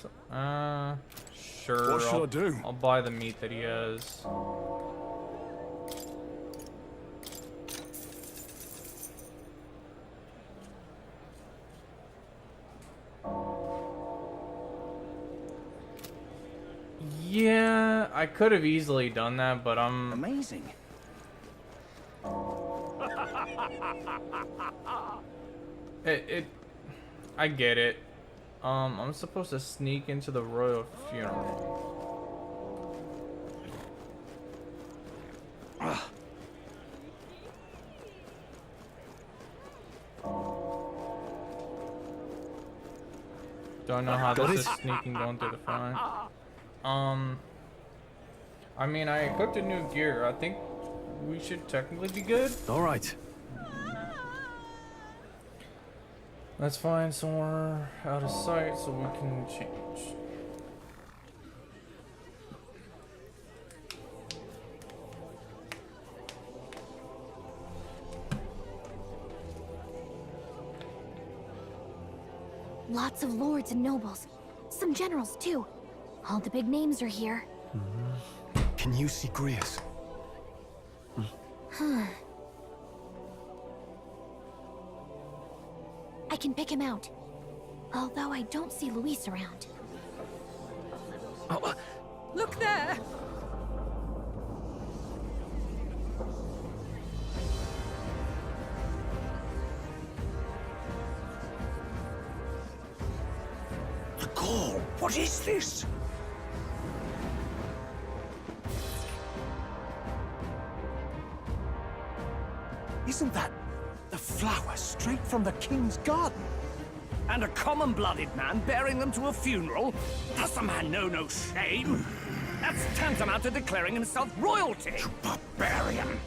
Sure. What should I do? I'll buy the meat that he has. Yeah, I could have easily done that, but I'm amazing. I get it. I'm supposed to sneak into the royal funeral. Don't know how this is sneaking going through the front. I mean, I equipped a new gear. I think we should technically be good. All right. Let's find somewhere out of sight so we can change. Lots of lords and nobles. Some generals, too. All the big names are here. Can you see Grius? I can pick him out. Although I don't see Luis around. Look there! The call! What is this? Isn't that the flower straight from the king's garden? And a common-blooded man bearing them to a funeral? Does the man know no shame? That's tantamount to declaring himself royalty! You barbarian!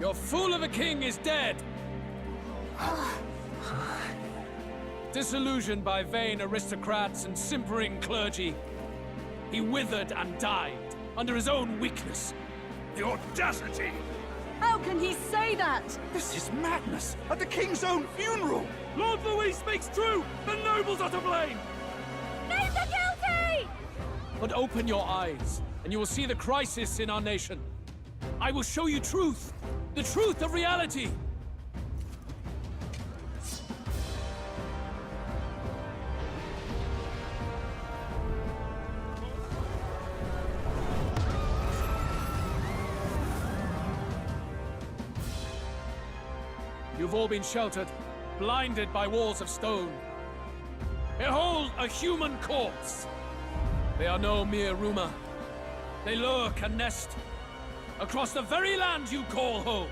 Your fool of a king is dead! Disillusioned by vain aristocrats and simpering clergy, he withered and died under his own weakness. The audacity! How can he say that? This is madness! At the king's own funeral! Lord Louis speaks true! The nobles are to blame! Name the guilty! But open your eyes, and you will see the crisis in our nation. I will show you truth! The truth of reality! You've all been sheltered, blinded by walls of stone. Behold a human corpse! They are no mere rumor. They lurk and nest across the very land you call home.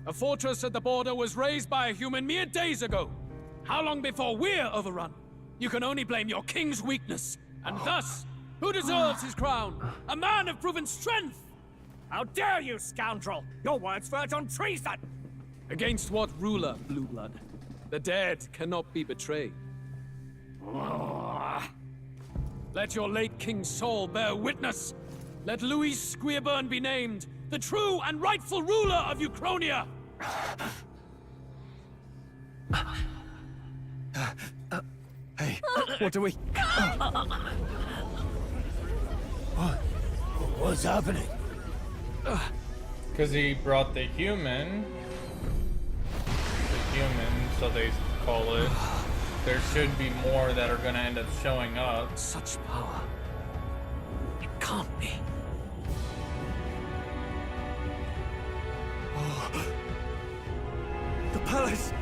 A fortress at the border was raised by a human mere days ago. How long before we're overrun? You can only blame your king's weakness. And thus, who deserves his crown? A man of proven strength! How dare you, scoundrel! Your words verge on treason! Against what ruler, Blue Blood? The dead cannot be betrayed. Let your late King's soul bear witness. Let Louis Squeerburn be named the true and rightful ruler of Uchronia. Hey, what do we... What's happening? Because he brought the human, so they call it. There should be more that are gonna end up showing up. Such power. It can't be. The palace!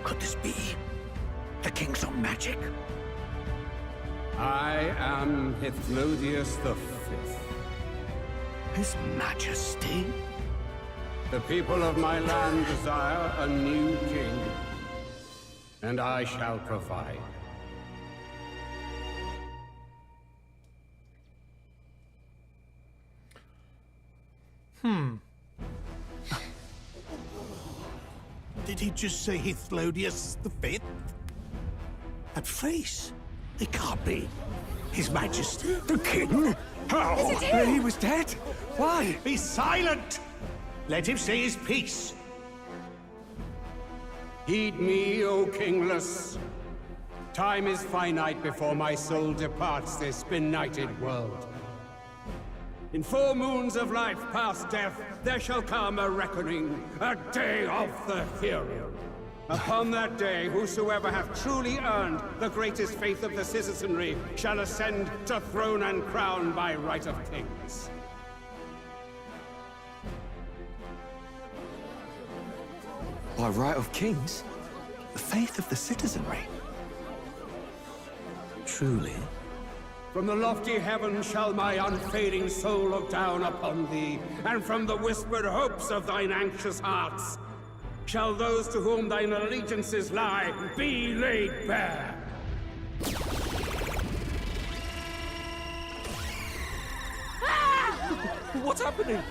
Could this be the king's own magic? I am Hithlodius V. His Majesty? The people of my land desire a new king, and I shall provide. Did he just say Hithlodius V? That face? It can't be. His Majesty? The King? How? He was dead? Why? Be silent! Let him say his piece. Heed me, O kingless. Time is finite before my soul departs this benighted world. In 4 moons of life past death, there shall come a reckoning, a day of the hero. Upon that day, whosoever hath truly earned the greatest faith of the citizenry shall ascend to throne and crown by right of kings. By right of kings? The faith of the citizenry? Truly? From the lofty heaven shall my unfading soul look down upon thee, and from the whispered hopes of thine anxious hearts shall those to whom thine allegiances lie be laid bare. What's happening?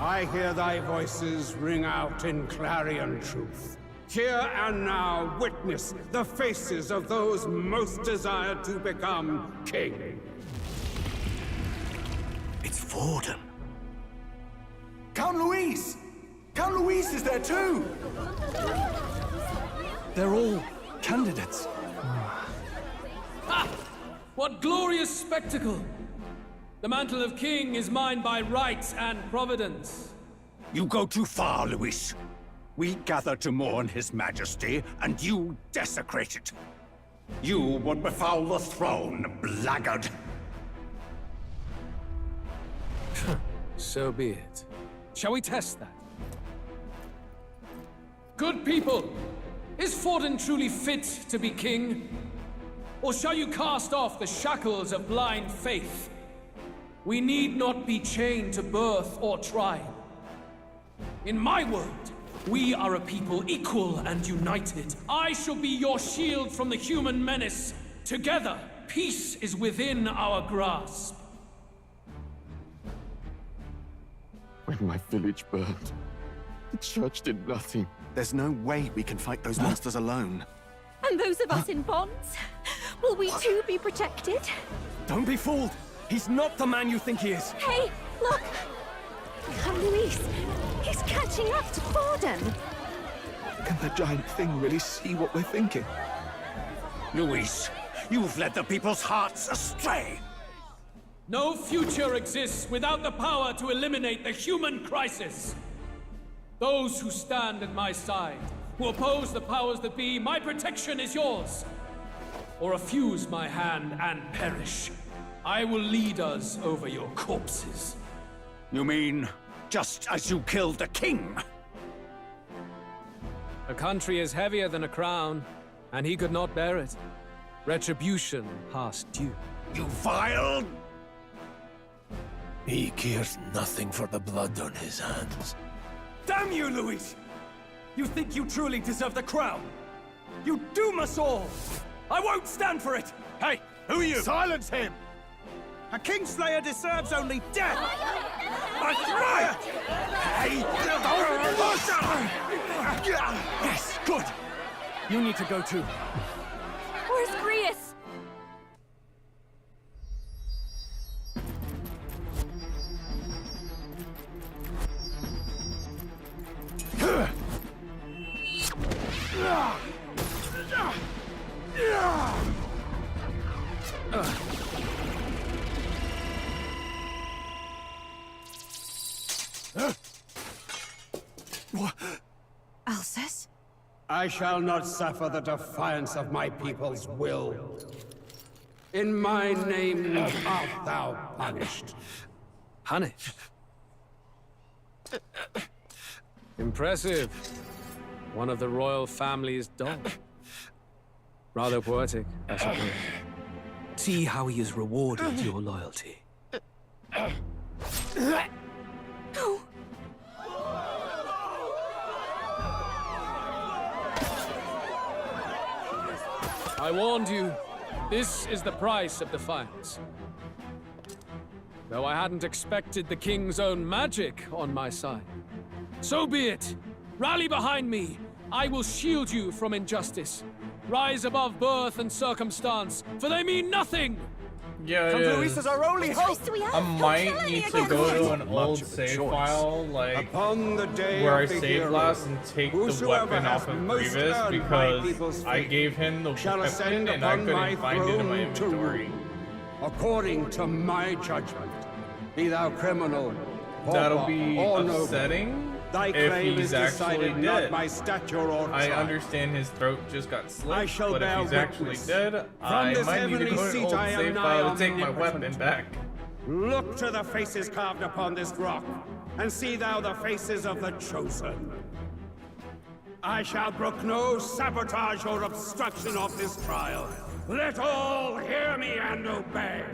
I hear thy voices ring out in clarion truth. Here and now, witness the faces of those most desired to become king. It's Forden. Count Louise! Count Louise is there too! They're all candidates. Ha! What glorious spectacle! The mantle of king is mine by right and providence. You go too far, Louis. We gather to mourn his majesty, and you desecrate it. You would befoul the throne, blackguard. So be it. Shall we test that? Good people, is Forden truly fit to be king? Or shall you cast off the shackles of blind faith? We need not be chained to birth or tribe. In my world, we are a people equal and united. I shall be your shield from the human menace. Together, peace is within our grasp. When my village burned, the church did nothing. There's no way we can fight those monsters alone. And those of us in bonds? Will we too be protected? Don't be fooled! He's not the man you think he is! Hey, look! Come, Luis. He's catching up to Forden. Can the giant thing really see what we're thinking? Louis, you've led the people's hearts astray. No future exists without the power to eliminate the human crisis. Those who stand at my side, who oppose the powers that be, my protection is yours. Or refuse my hand and perish. I will lead us over your corpses. You mean, just as you killed the king? A country is heavier than a crown, and he could not bear it. Retribution past due. You vile! He cares nothing for the blood on his hands. Damn you, Luis! You think you truly deserve the crown? You doom us all! I won't stand for it! Hey, who are you? Silence him! A Kingslayer deserves only death! That's right! Hey! Yes, good! You need to go too. Where's Grius? Alcest? I shall not suffer the defiance of my people's will. In my name art thou punished. Punished? Impressive. One of the royal family's dog. Rather poetic, I suppose. See how he has rewarded your loyalty. No. I warned you. This is the price of defiance. Though I hadn't expected the king's own magic on my side. So be it. Rally behind me. I will shield you from injustice. Rise above birth and circumstance, for they mean nothing. Yeah, it is. our only hope. I might need to go to an old save file, like Upon the day where I of the saved hero, last, and take the whosoever weapon hath off of most Grievous earned my because people's I faith gave him the shall weapon ascend and I upon my couldn't find it in my throne to inventory. rule, according to my judgment. Be thou criminal, That'll pauper, be or noble. upsetting Thy if claim he's is actually decided not dead. by stature or I tribe. understand his throat just got slit, shall but if bear he's actually witness. dead, I this might need to heavenly go to an seat old I am save nigh file to take my omnipotent. weapon back. Look to the faces carved upon this rock, and see thou the faces of the chosen. I shall brook no sabotage or obstruction of this trial. Let all hear me and obey.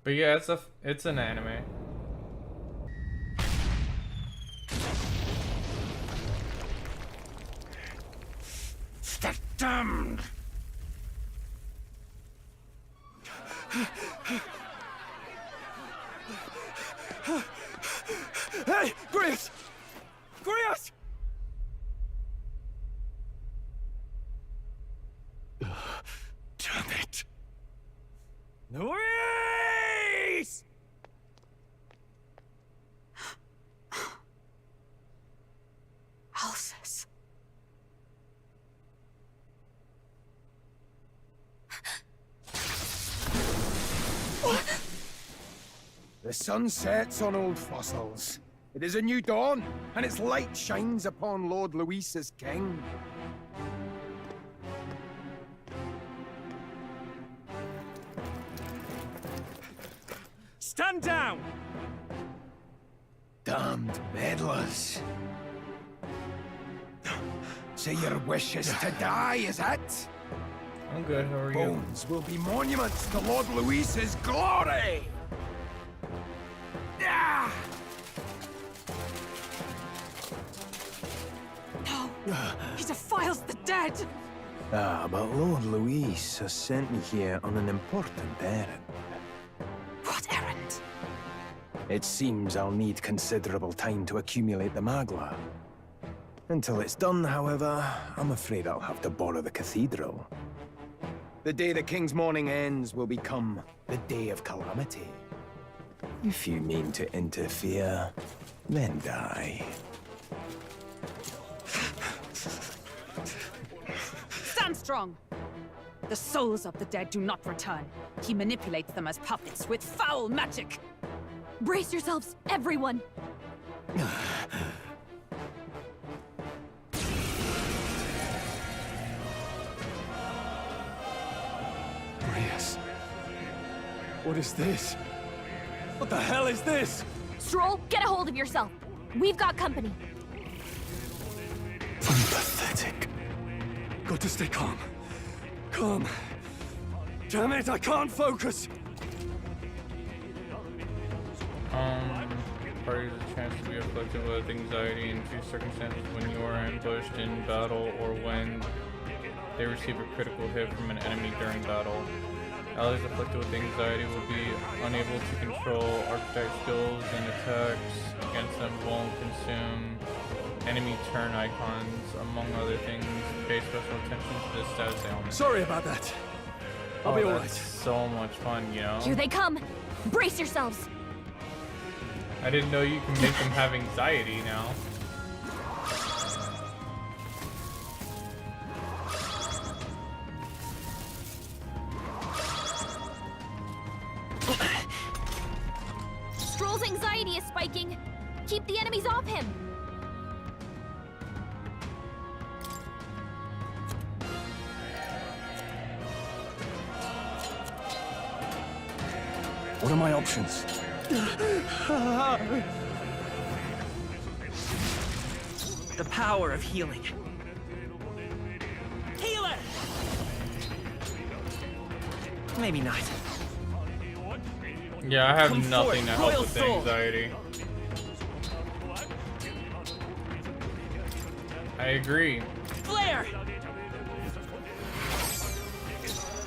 But yeah, it's an anime. The damned! Hey, Grius! Grius! Damn it! Luis! Alcest. The sun sets on old fossils. It is a new dawn, and its light shines upon Lord Luis as king. Stand down! Damned meddlers. So your wish is to die, is it? I'm good, how are you? Bones will be monuments to Lord Luis's glory! Ah! No! He defiles the dead! Ah, but Lord Luis has sent me here on an important errand. What errand? It seems I'll need considerable time to accumulate the Magla. Until it's done, however, I'm afraid I'll have to borrow the cathedral. The day the King's morning ends will become the day of calamity. If you mean to interfere, then die. Stand strong! The souls of the dead do not return. He manipulates them as puppets with foul magic! Brace yourselves, everyone! Grius. What is this? What the hell is this? Stroll, get a hold of yourself. We've got company. Pathetic. Got to stay calm. Calm. Damn it, I can't focus. Parties a chance to be afflicted with anxiety in two circumstances: when you are ambushed in battle or when they receive a critical hit from an enemy during battle. Allies afflicted with anxiety will be unable to control archetype skills, and attacks against them won't consume enemy turn icons. Among other things, pay special attention to this status ailment. Sorry about that. I'll be alright. So much fun, you know? Here they come! Brace yourselves! I didn't know you can make them have anxiety now. Stroll's anxiety is spiking! Keep the enemies off him! What are my options? The power of healing. Healer! Maybe not. Yeah, I have Come nothing forth, to help Royal with the Soul. anxiety. I agree. Flare!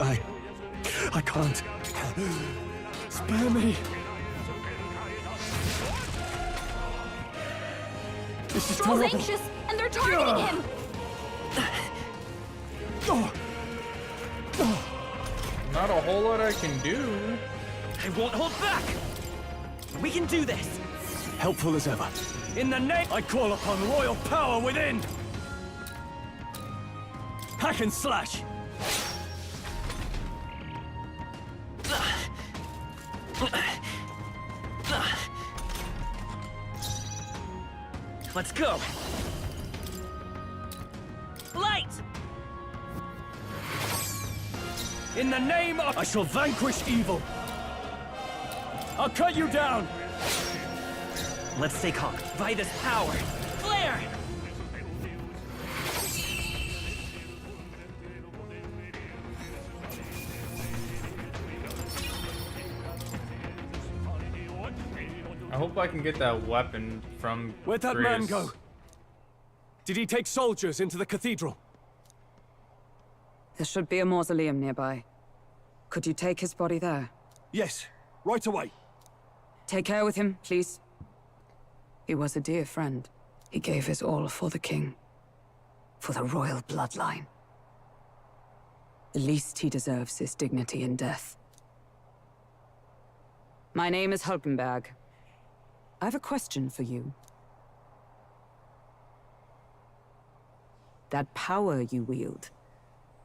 I can't. Spare me. This is Stroll's terrible. anxious, and they're targeting him! Not a whole lot I can do. I won't hold back. We can do this. Helpful as ever. In the name, I call upon royal power within. Hack and slash. Let's go. Light! In the name of... I shall vanquish evil. I'll cut you down. Let's stay calm. By this power. Flare! I hope I can get that weapon from Where'd that Chris. man go? Did he take soldiers into the cathedral? There should be a mausoleum nearby. Could you take his body there? Yes, right away. Take care with him, please. He was a dear friend. He gave his all for the king. For the royal bloodline. The least he deserves is dignity in death. My name is Hulkenberg. I have a question for you. That power you wield,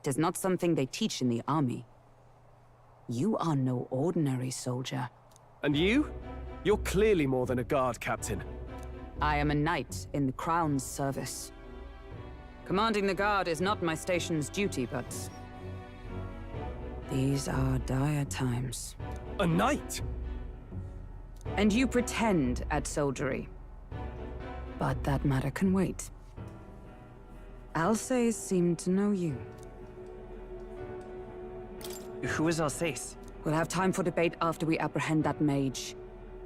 it is not something they teach in the army. You are no ordinary soldier. And you? You're clearly more than a guard captain. I am a knight in the Crown's service. Commanding the guard is not my station's duty, but... these are dire times. A knight? And you pretend at soldiery. But that matter can wait. Alsace seemed to know you. Who is Alsace? We'll have time for debate after we apprehend that mage.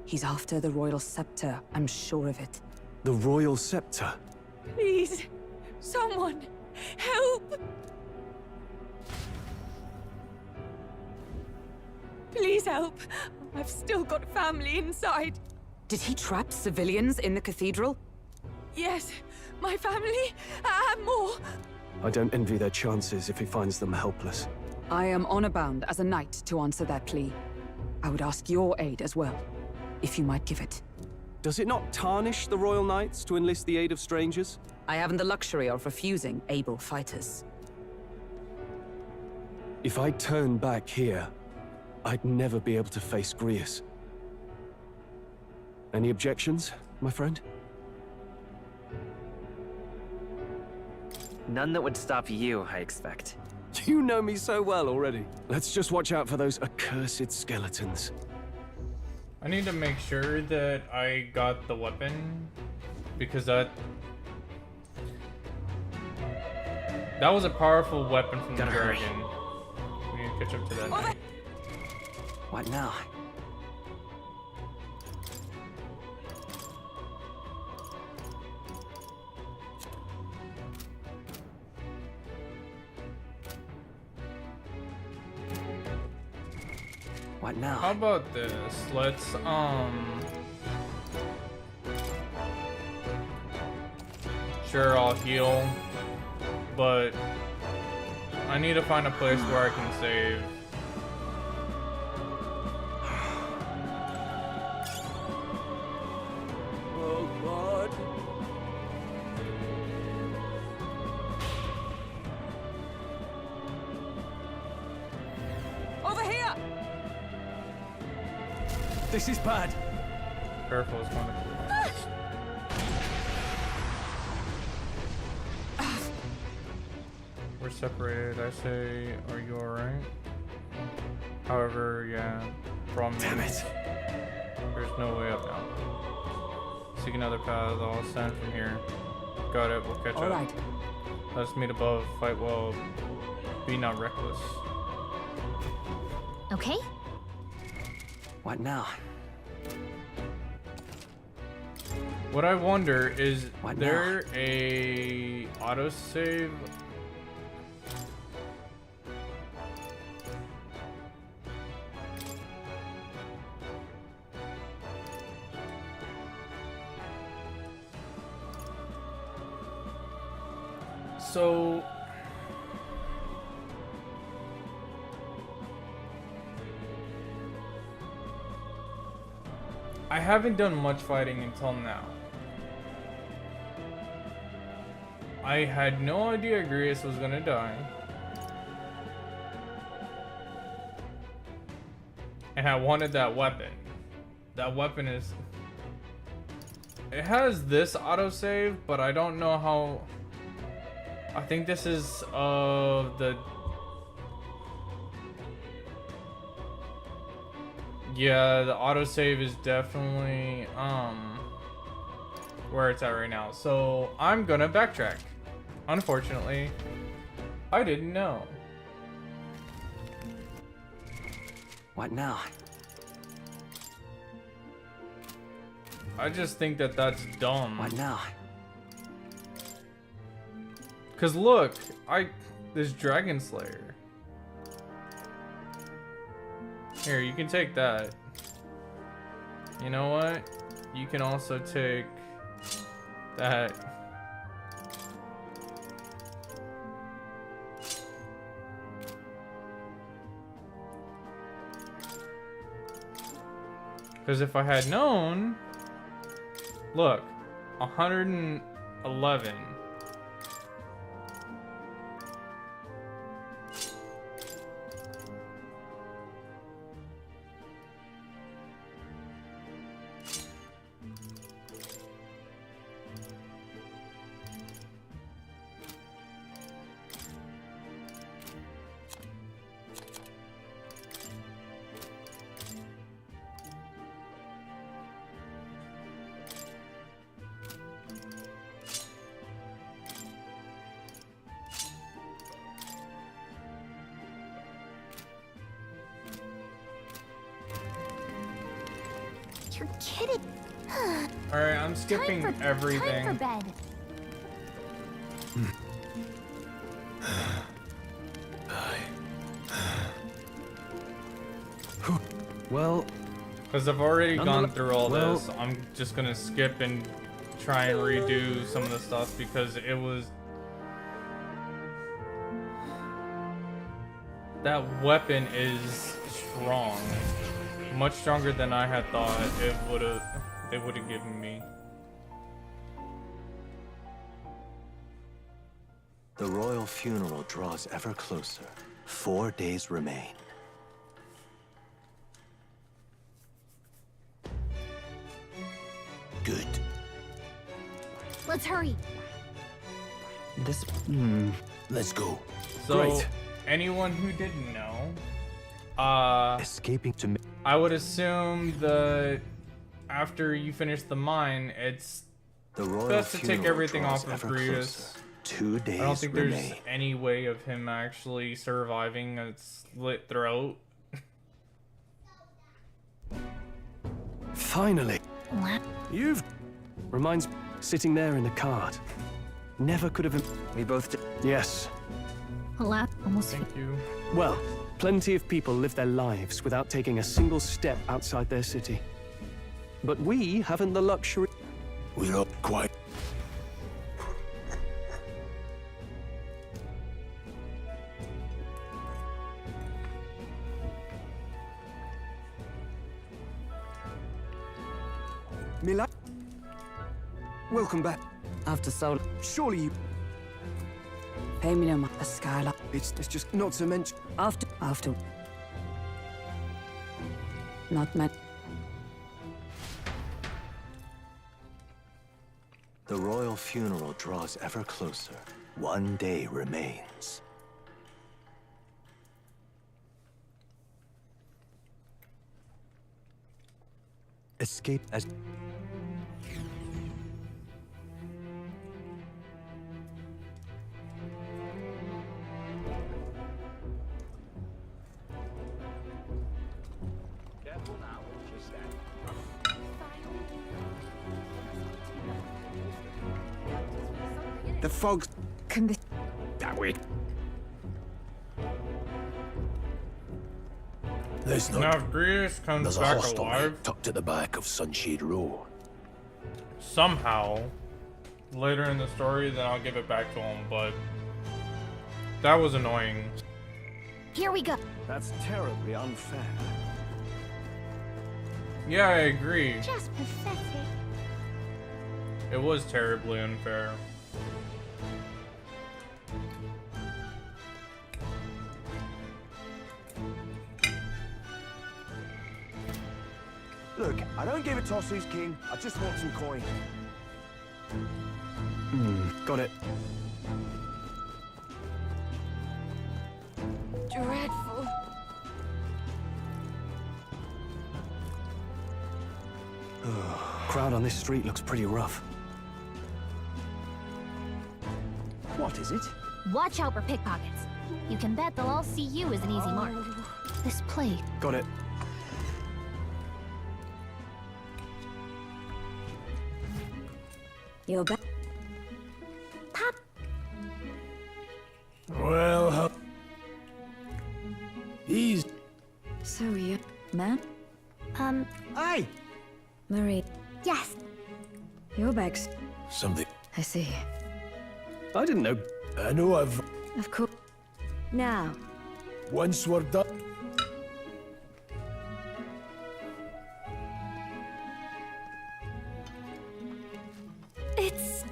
He's after the royal scepter, I'm sure of it. The royal scepter? Please, someone, help! Please help. I've still got family inside. Did he trap civilians in the cathedral? Yes, my family, and more. I don't envy their chances if he finds them helpless. I am honor-bound as a knight to answer that plea. I would ask your aid as well, if you might give it. Does it not tarnish the Royal Knights to enlist the aid of strangers? I haven't the luxury of refusing able fighters. If I turn back here, I'd never be able to face Grius. Any objections, my friend? None that would stop you, I expect. You know me so well already. Let's just watch out for those accursed skeletons. I I need to make sure that I got the weapon, because that was a powerful weapon from the dragon. We need to catch up to that knight. What now? What now? How about this? Let's sure, I'll heal, but I need to find a place where I can save. Oh God. Over here! This is bad. Careful, it's going to. We're separated. I say, are you alright? However, yeah. Problem is, there's no way up now. Seek another path. I'll ascend from here. Got it. We'll catch up. Alright. Let's meet above. Fight well. Be not reckless. Okay? What now? What I wonder is, What there a autosave? So I haven't done much fighting until now. I had no idea Grievous was gonna die. And I wanted that weapon. That weapon is... It has this autosave, but I don't know how... I think this is the... Yeah, the autosave is definitely where it's at right now. So I'm gonna backtrack. Unfortunately, I didn't know. What now? I just think that that's dumb. What now? Cause look, this Dragon Slayer. Here, you can take that. You know what? You can also take that. Because if I had known, look, 111. You're kidding. Alright, I'm skipping everything. Time for bed. Well, because I've already gone through all this, I'm just gonna skip and try and redo some of the stuff because it was... That weapon is strong. Much stronger than I had thought it would have given me. The royal funeral draws ever closer. 4 days remain. Good. Let's hurry. This... Let's go. So, Great. anyone who didn't know, Escaping to... I would assume that after you finish the mine, it's The royal best to take funeral everything draws off of ever Grievous. closer. 2 days I don't think remain. there's any way of him actually surviving a slit throat. Finally. You've... Reminds... Sitting there in the cart. Never could have... We both did. Yes. Almost. Thank you. Well, plenty of people live their lives without taking a single step outside their city. But we haven't the luxury... We're not quite... Mila? Welcome back. After so... Surely you... Pay me no mind. A skyline. It's just not to mention... After... Not meant... The royal funeral draws ever closer. 1 day remains. Escape as... The fog's... Can this... That way. There's no... Now if Grievous comes There's a back hostel alive, tucked at the back of Sunshade Row. somehow, later in the story, then I'll give it back to him, but that was annoying. Here we go. That's terribly unfair. Yeah, I agree. Just pathetic. It was terribly unfair. Look, I don't give a toss who's king. I just want some coin. Got it. Dreadful. Crowd on this street looks pretty rough. What is it? Watch out for pickpockets. You can bet they'll all see you as an easy mark. This plate. Got it. You're back. Pop. Well, he's... So you... Man? Hey! Marie. Yes. Your bag's... Something... I see. I didn't know... I know I've... Of course. Now. Once we're done... It's...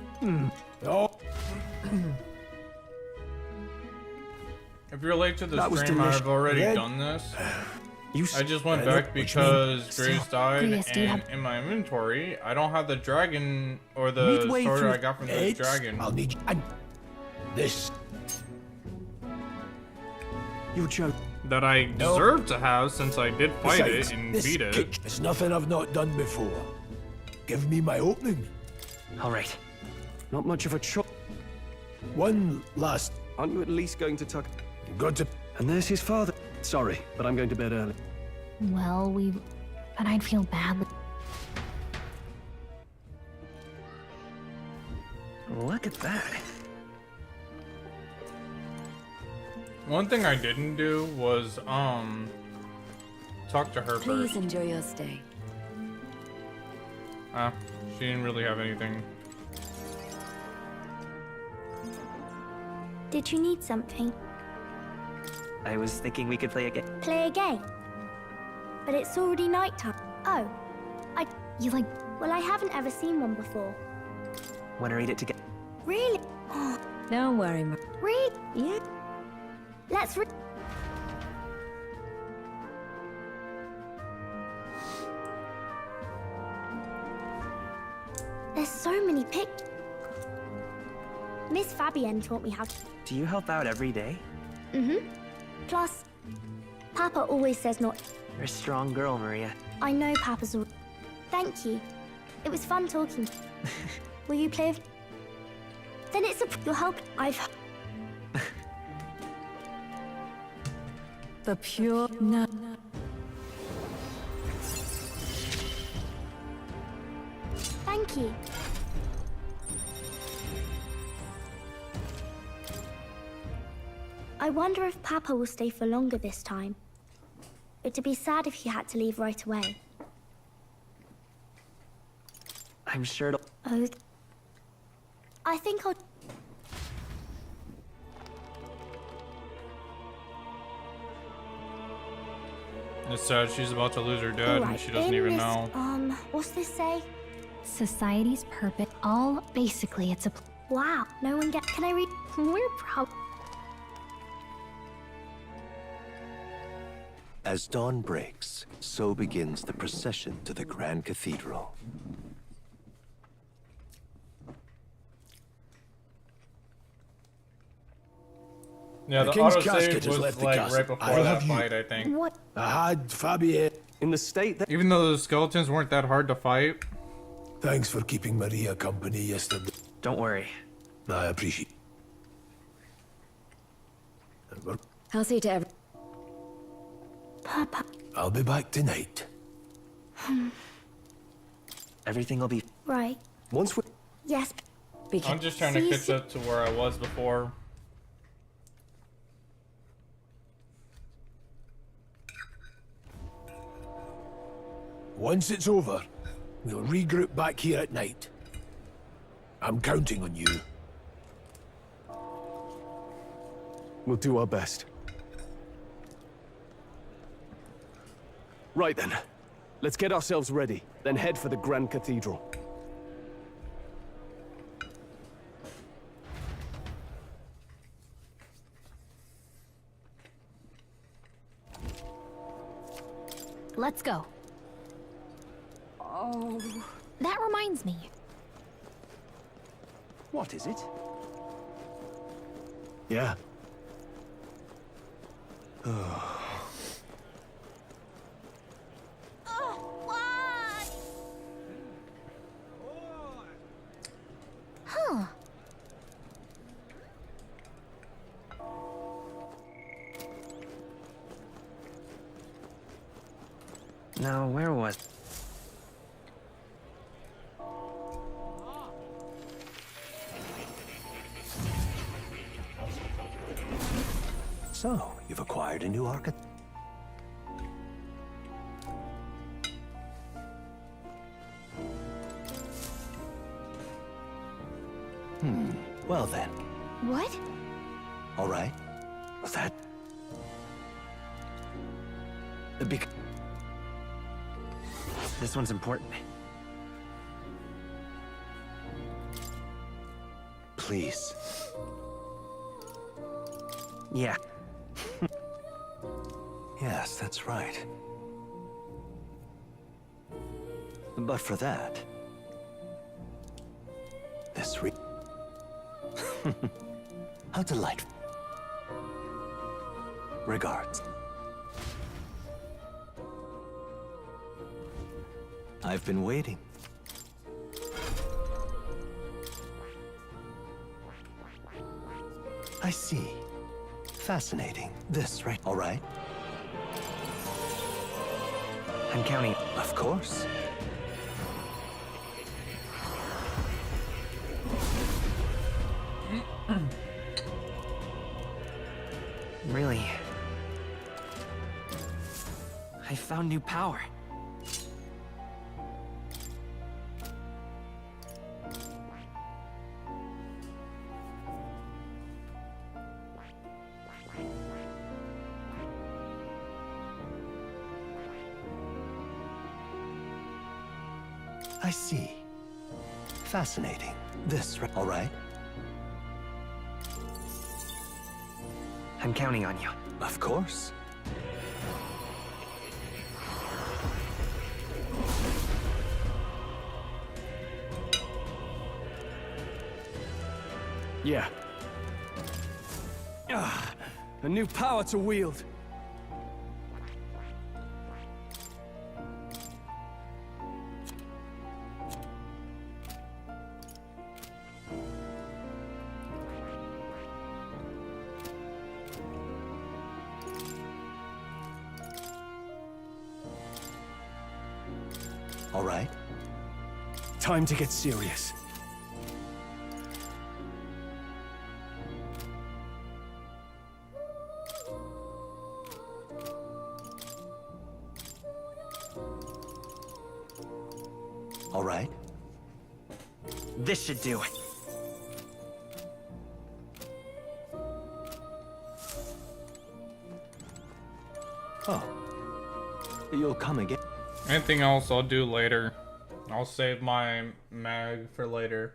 Oh, If you're late to the That was stream, delicious. I've already Red. done this. You... I just went I know back what you because mean. Graves died, Grievous, do you and have- in my inventory, I don't have the dragon or the midway sword through... I got from the It's- dragon. I'll need... And this... You joke. That I deserve to have since I did fight Besides, it and this beat it. kitchen is nothing I've not done before. Give me my opening. All right. Not much of a chop. One last... Aren't you at least going to tuck... Got to... And there's his father. Sorry, but I'm going to bed early. Well, but I'd feel badly. Look at that. One thing I didn't do was talk to her Please first. enjoy your stay. She didn't really have anything. Did you need something? I was thinking we could play a game. Play a game? But it's already nighttime. Oh, You like... well, I haven't ever seen one before. Want to read it together? Really? Don't worry, Read? Yeah. Let's read. There's so many pictures. Miss Fabienne taught me how to. Do you help out every day? Mm-hmm. Plus, Papa always says not. You're a strong girl, Maria. I know Papa's all... Thank you. It was fun talking. Will you play with... Then it's a... You'll help... I've... The pure... No. Thank you. I wonder if Papa will stay for longer this time. It'd be sad if he had to leave right away. I'm sure it'll... Oh... I think I'll... It's sad she's about to lose her dad and she doesn't in even this, know. What's this say? Society's purpose. All basically, it's a. Wow, no one get. Can I read? We're proud. As dawn breaks, so begins the procession to the Grand Cathedral. Yeah, the King's autosave casket has was left the like castle. right before I'll that have you. fight, I think. What? I had Fabienne. In the state that... Even though the skeletons weren't that hard to fight. Thanks for keeping Maria company yesterday. Don't worry. I appreciate it. I'll see to every... Papa. I'll be back tonight. Everything will be... Right. Once we... Yes. I'm just trying to catch up to where I was before. Once it's over, we'll regroup back here at night. I'm counting on you. We'll do our best. Right then. Let's get ourselves ready, then head for the Grand Cathedral. Let's go. Oh. That reminds me. What is it? Yeah. Huh. Now, where was... So, you've acquired a new archetype. Well then. What? All right. Was that? This one's important. Please. Yeah. Yes, that's right. But for that... This How delightful. Regards. I've been waiting. I see. Fascinating. This, right? All right. I'm counting. Of course. Really? I found new power. I see. Fascinating. This, all right? I'm counting on you. Of course. Yeah. A new power to wield. All right. Time to get serious. All right. This should do it. Oh. You'll come again. Anything else I'll do later. I'll save my mag for later.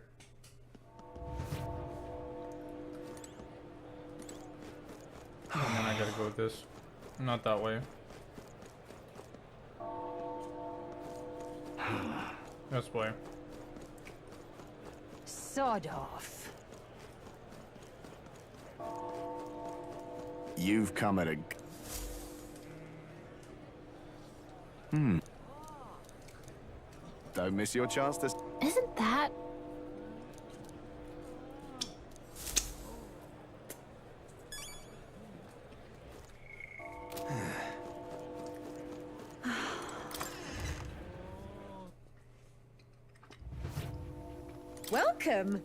And then I gotta go with this. Not that way. This way. Sod off. You've come at a... Don't miss your chance to... Isn't that... Welcome.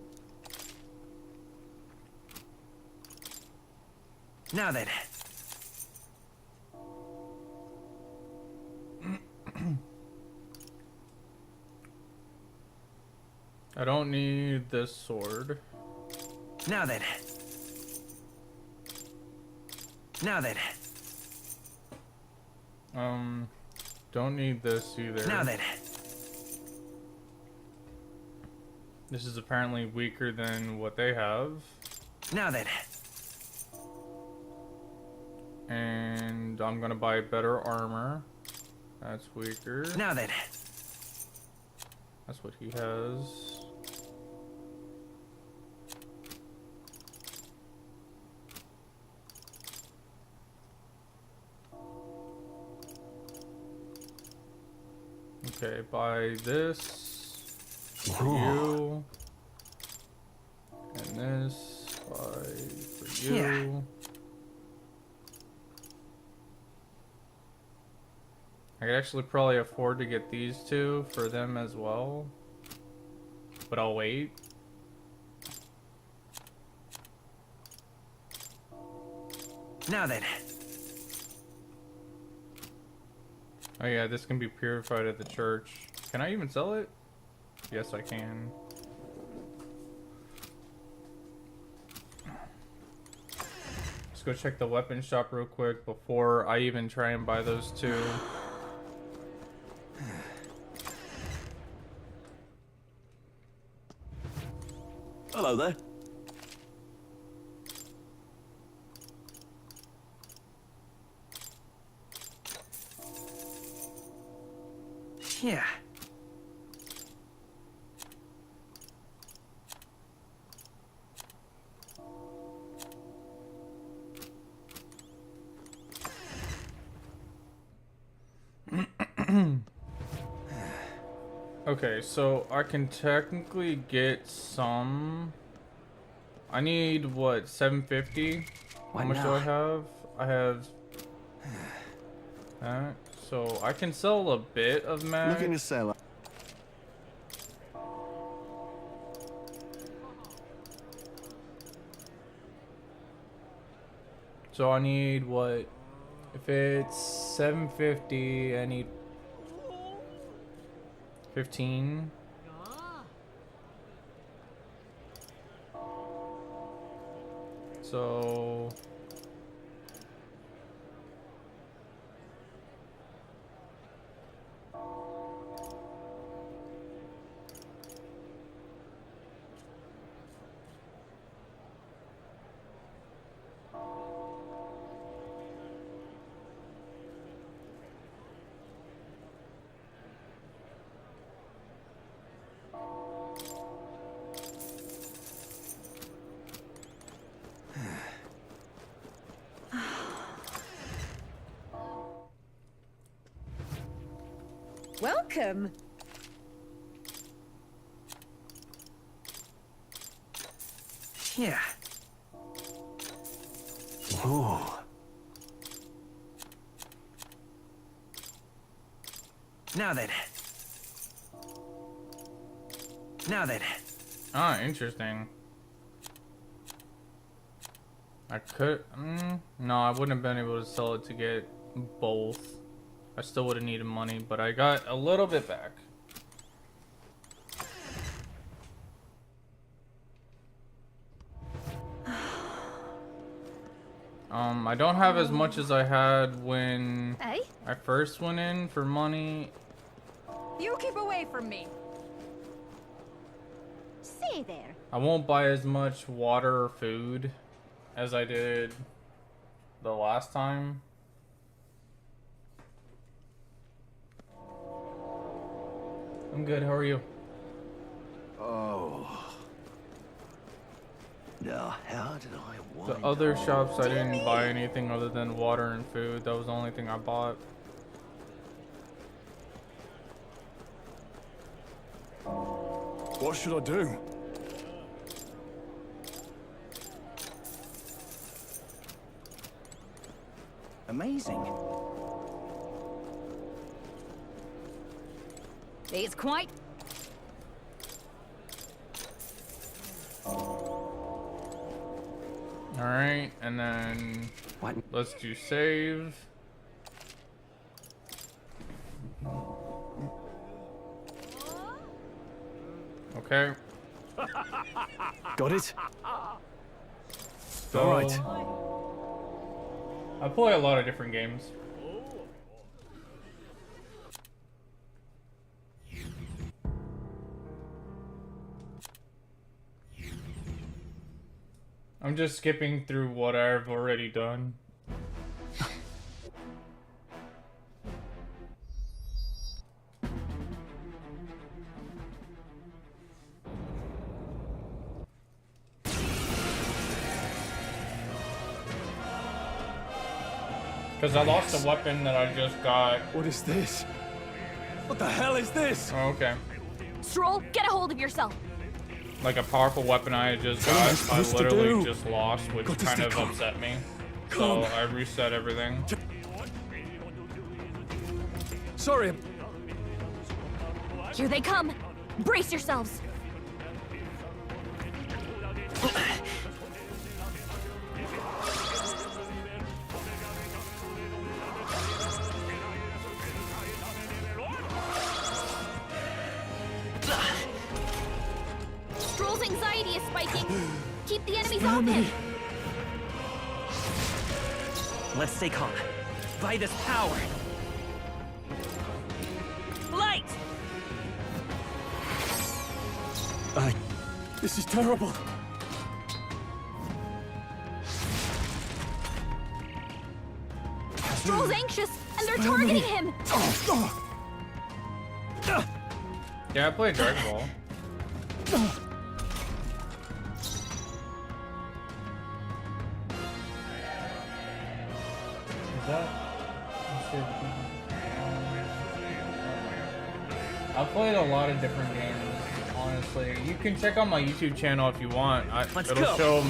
Now then. I don't need this sword. Now then. Now then. Don't need this either. Now then. This is apparently weaker than what they have. Now then. And I'm gonna buy better armor. That's weaker. Now then. That's what he has. Okay, buy this for you. And this buy for you. Yeah. I could actually probably afford to get these two for them as well. But I'll wait. Now then. Oh yeah, this can be purified at the church. Can I even sell it? Yes, I can. Let's go check the weapon shop real quick before I even try and buy those two. Hello there. Yeah. Okay, so I can technically get some. I need what, 750? How much do I have? I have that. So I can sell a bit of mag. Looking to sell. So I need what? If it's 750, I need 15. So Welcome. Yeah. Ooh. Now then. Now then. Ah, interesting. I could... no, I wouldn't have been able to sell it to get both. I still would have needed money, but I got a little bit back. I don't have as much as I had when I first went in for money. You keep away from me. Stay there. I won't buy as much water or food as I did the last time. I'm good, how are you? Oh. Now, how did I The other shops, I didn't buy anything other than water and food. That was the only thing I bought. What should I do? Amazing. It's quite... Alright, and then let's do save. Okay. Got it? So, alright. I play a lot of different games. I'm just skipping through what I've already done. Because I lost a weapon that I just got. What is this? What the hell is this? Oh, okay. Stroll, get a hold of yourself. Like a powerful weapon I had just What am I got, I supposed to literally do? just lost, which Got to kind stay of calm. upset me. Calm. So I reset everything. Sorry. Here they come. Brace yourselves. Stroll's anxiety is spiking. Keep the enemies Spare off me. him. Let's stay calm. By this power. Light! This is terrible. Stroll's anxious, and they're Spare me. targeting him. Yeah, I played Dragon Ball. Is that? I've played a lot of different games, honestly. You can check out my YouTube channel if you want. Let's it'll go. show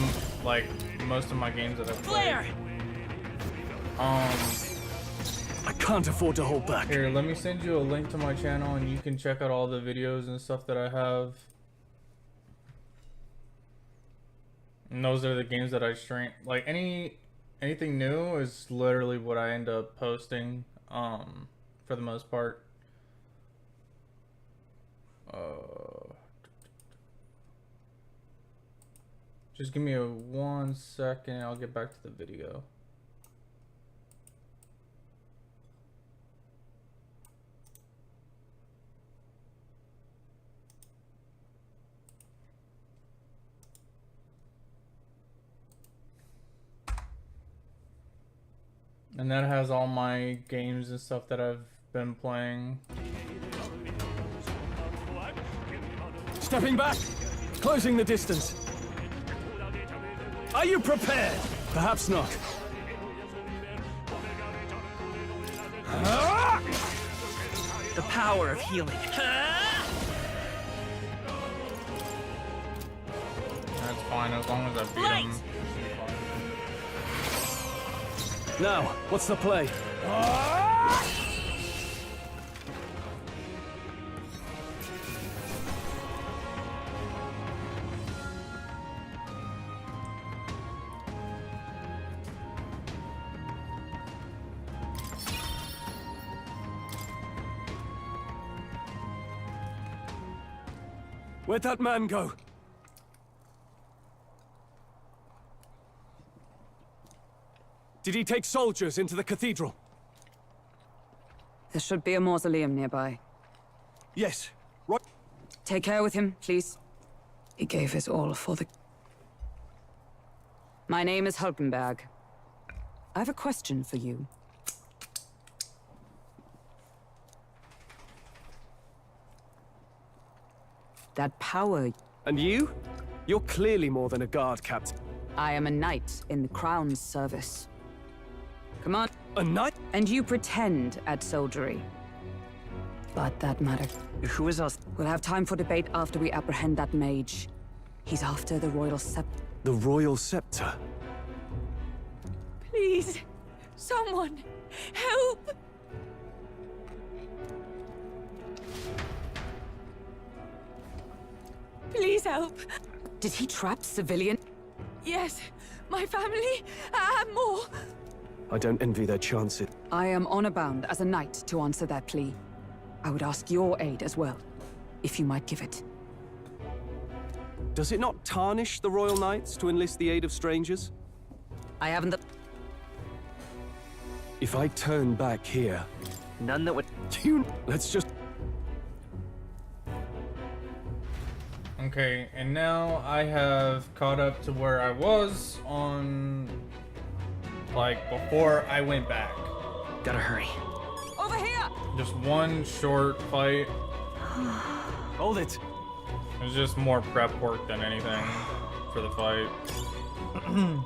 like most of my games that I've played. Flare! I can't afford to hold back. Here, let me send you a link to my channel and you can check out all the videos and stuff that I have. And those are the games that I stream. Like anything new is literally what I end up posting for the most part. Just give me 1 second, I'll get back to the video. And that has all my games and stuff that I've been playing. Stepping back! Closing the distance. Are you prepared? Perhaps not. The power of healing. That's fine as long as I beat him. Now, what's the play? Where'd that man go? Did he take soldiers into the cathedral? There should be a mausoleum nearby. Yes, right. Take care with him, please. He gave his all for the... My name is Hulkenberg. I have a question for you. That power... And you? You're clearly more than a guard captain. I am a knight in the Crown's service. Come on. A knight? And you pretend at soldiery. But that matter. Who is us? We'll have time for debate after we apprehend that mage. He's after the royal scepter. The royal scepter? Please, someone, help! Please help. Did he trap civilian? Yes, my family, and more. I don't envy their chances. I am honor-bound as a knight to answer that plea. I would ask your aid as well, if you might give it. Does it not tarnish the Royal Knights to enlist the aid of strangers? I haven't the... If I turn back here... None that would... Let's just... Okay, and now I have caught up to where I was on... like, before I went back. Gotta hurry. Over here! Just one short fight. Hold it! It's just more prep work than anything for the fight.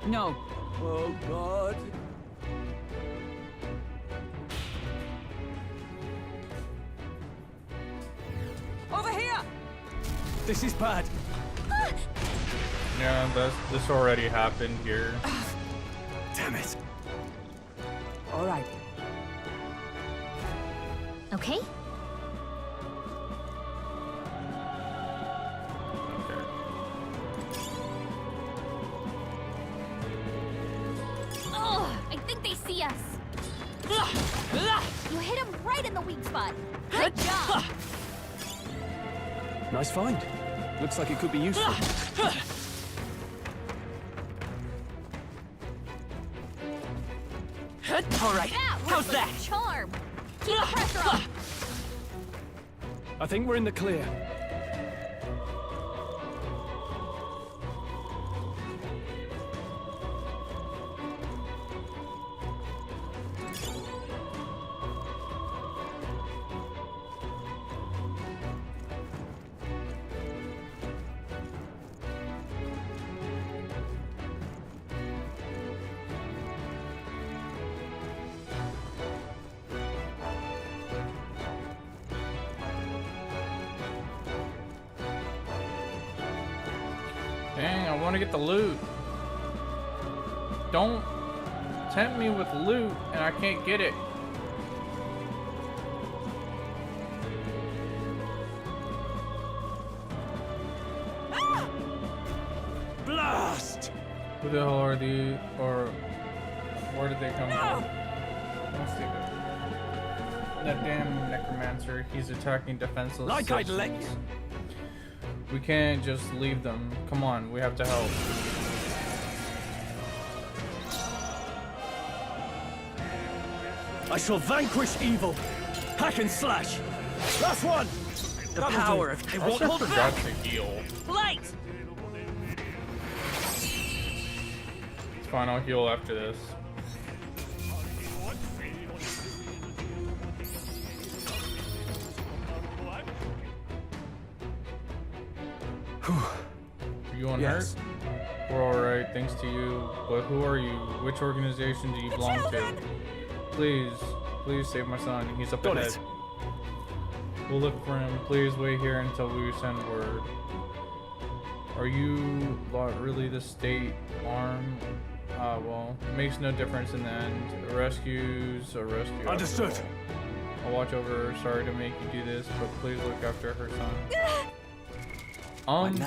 No. Oh, God. Over here! This is bad. Yeah, this already happened here. Damn it. All right. Okay? Oh, I think they see us. You hit him right in the weak spot. Good job. Nice find. Looks like it could be useful. All right, how's that? Charm. Keep the pressure on. I think we're in the clear. Dang, I want to get the loot. Don't tempt me with loot and I can't get it. Blast! Who the hell are these? Or where did they come from? Don't stupid. That damn necromancer, he's attacking defenseless Like I'd let citizens. you. We can't just leave them. Come on, we have to help. I shall vanquish evil. Hack and slash. Last one. The power of... I won't also hold forgot back. to heal. Light! It's fine, I'll heal after this. Are you unhurt? We're alright, thanks to you. But who are you? Which organization do you belong to? Please, please save my son. He's up ahead. We'll look for him. Please wait here until we send word. Are you really the state arm? Well, it makes no difference in the end. A rescue's a rescue. Understood. I'll watch over her. Sorry to make you do this, but please look after her son.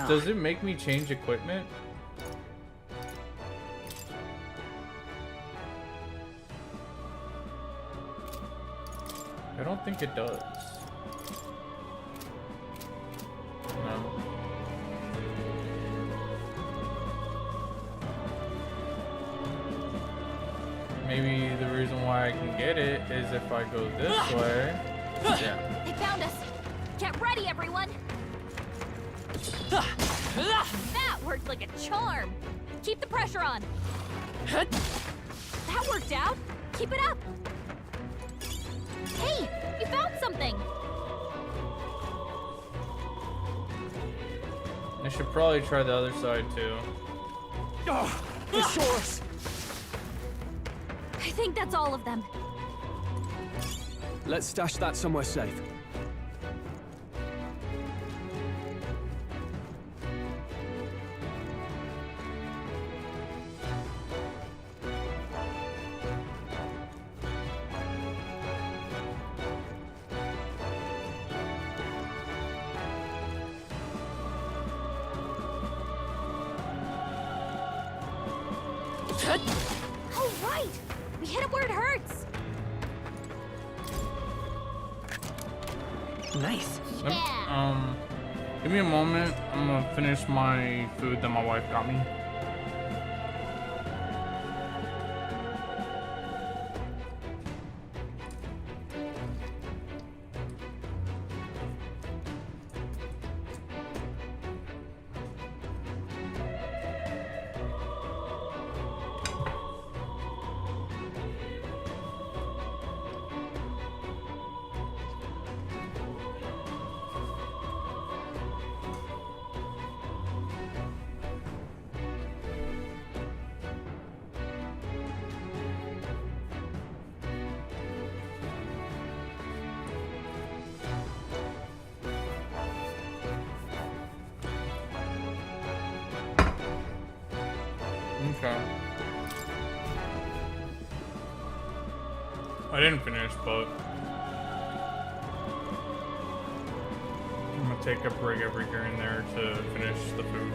Does it make me change equipment? I don't think it does. No. maybe the reason why I can get it is if I go this way. Yeah. They found us. Get ready, everyone. That worked like a charm. Keep the pressure on. That worked out. Keep it up. Hey, you found something. I should probably try the other side too. Oh, they saw us. I think that's all of them. Let's stash that somewhere safe. Oh, right! We hit it where it hurts! Nice. Yeah. Give me a moment. I'm gonna finish my food that my wife got me. Okay. I didn't finish, but I'm gonna take a break every here and there to finish the food.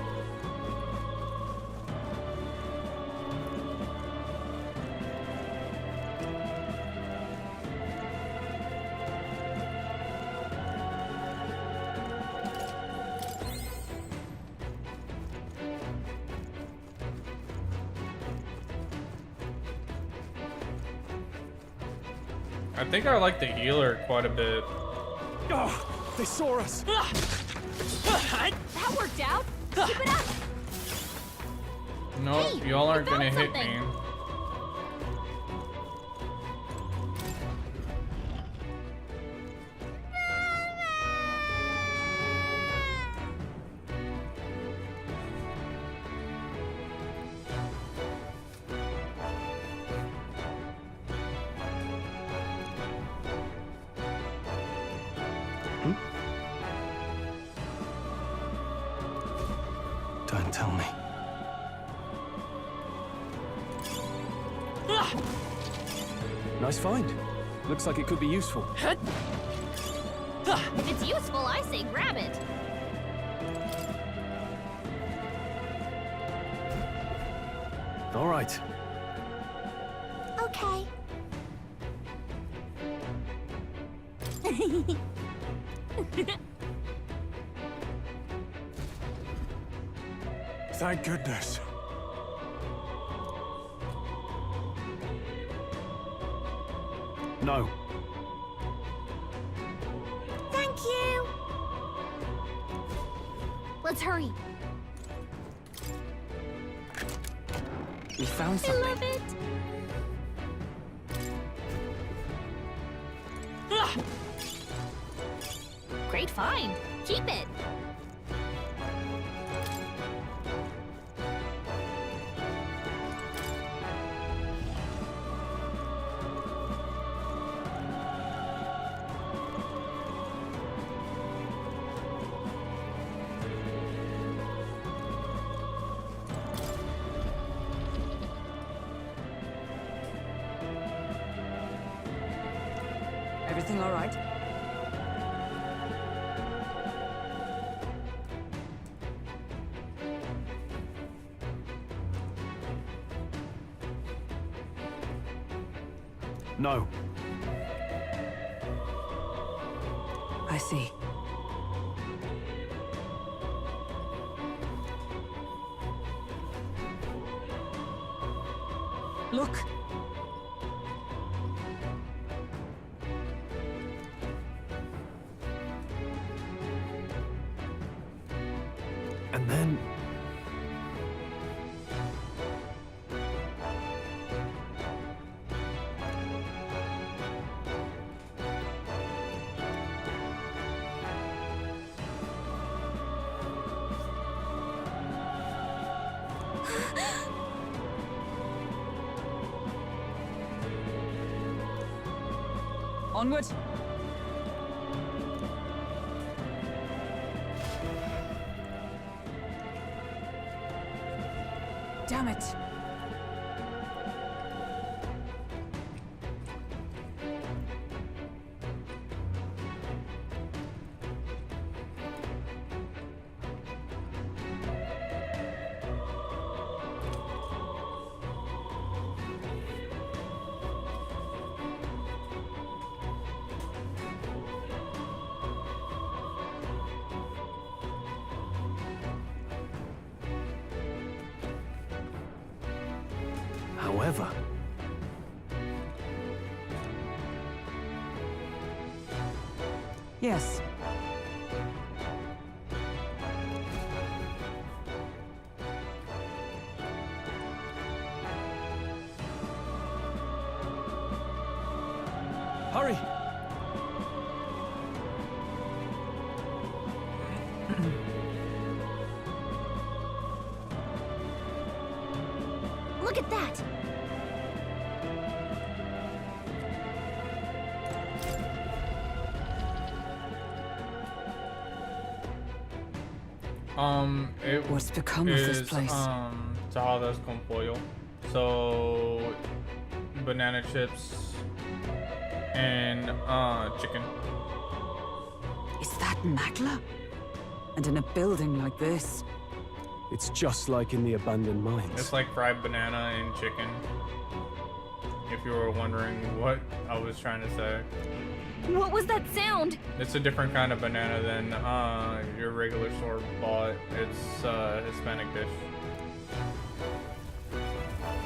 I think I like the healer quite a bit. Oh, they saw us. That worked out. Keep it up. No, Hey, y'all aren't we found gonna hit something. me. Don't tell me. Nice find. Looks like it could be useful. If it's useful, I say grab it. All right. Okay. Thank goodness. No. Thank you. Let's hurry. We found I something. love it. Great find. Keep it. Everything all right? No. I see. Look! Onward. Damn it. However... Yes. Hurry! Look at that! What's become of this place? Tajadas con pollo. So, banana chips and chicken. Is that Magla? And in a building like this? It's just like in the abandoned mines. It's like fried banana and chicken. If you were wondering what I was trying to say. What was that sound? It's a different kind of banana than your regular store bought. It's a Hispanic dish.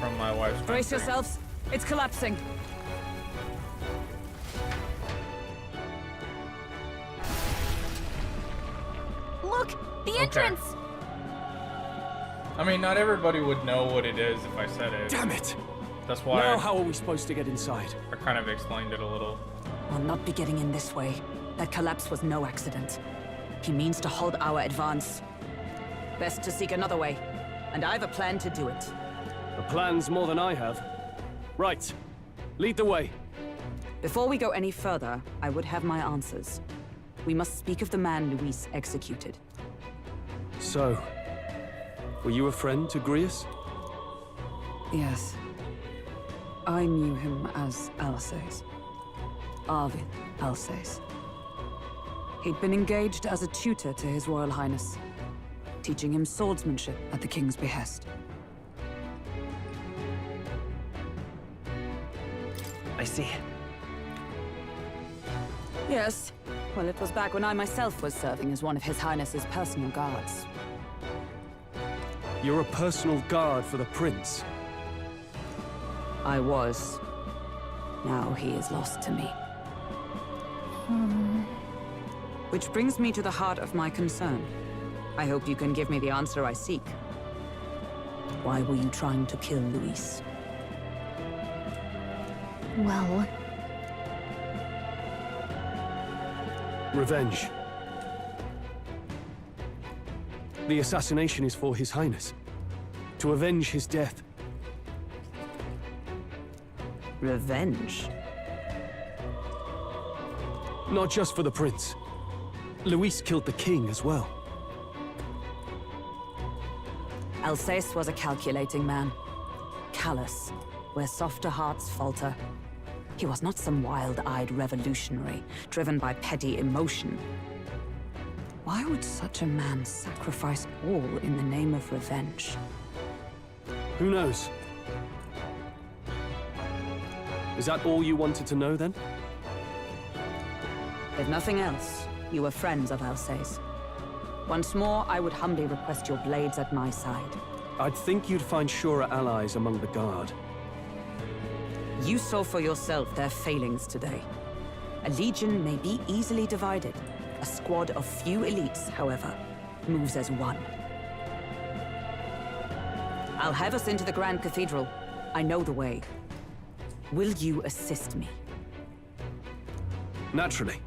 From my wife's country. Brace yourselves. It's collapsing. Look! The entrance! I mean, not everybody would know what it is if I said it. Damn it! That's why Now how are we supposed to get inside? I kind of explained it a little. We'll not be getting in this way. That collapse was no accident. He means to halt our advance. Best to seek another way. And I've a plan to do it. A plan's more than I have. Right. Lead the way. Before we go any further, I would have my answers. We must speak of the man Luis executed. So, were you a friend to Grius? Yes. I knew him as Alsace. Arvid Alsace. He'd been engaged as a tutor to His Royal Highness, teaching him swordsmanship at the King's behest. I see. Yes. Well, it was back when I myself was serving as one of His Highness's personal guards. You're a personal guard for the Prince? I was. Now he is lost to me. Which brings me to the heart of my concern. I hope you can give me the answer I seek. Why were you trying to kill Luis? Well... Revenge. The assassination is for His Highness. To avenge his death. Revenge? Not just for the Prince. Luis killed the King as well. Alsace was a calculating man. Callous, where softer hearts falter. He was not some wild-eyed revolutionary, driven by petty emotion. Why would such a man sacrifice all in the name of revenge? Who knows? Is that all you wanted to know, then? If nothing else, you were friends of Alsace. Once more, I would humbly request your blades at my side. I'd think you'd find surer allies among the Guard. You saw for yourself their failings today. A legion may be easily divided. A squad of few elites, however, moves as one. I'll have us into the Grand Cathedral. I know the way. Will you assist me? Naturally.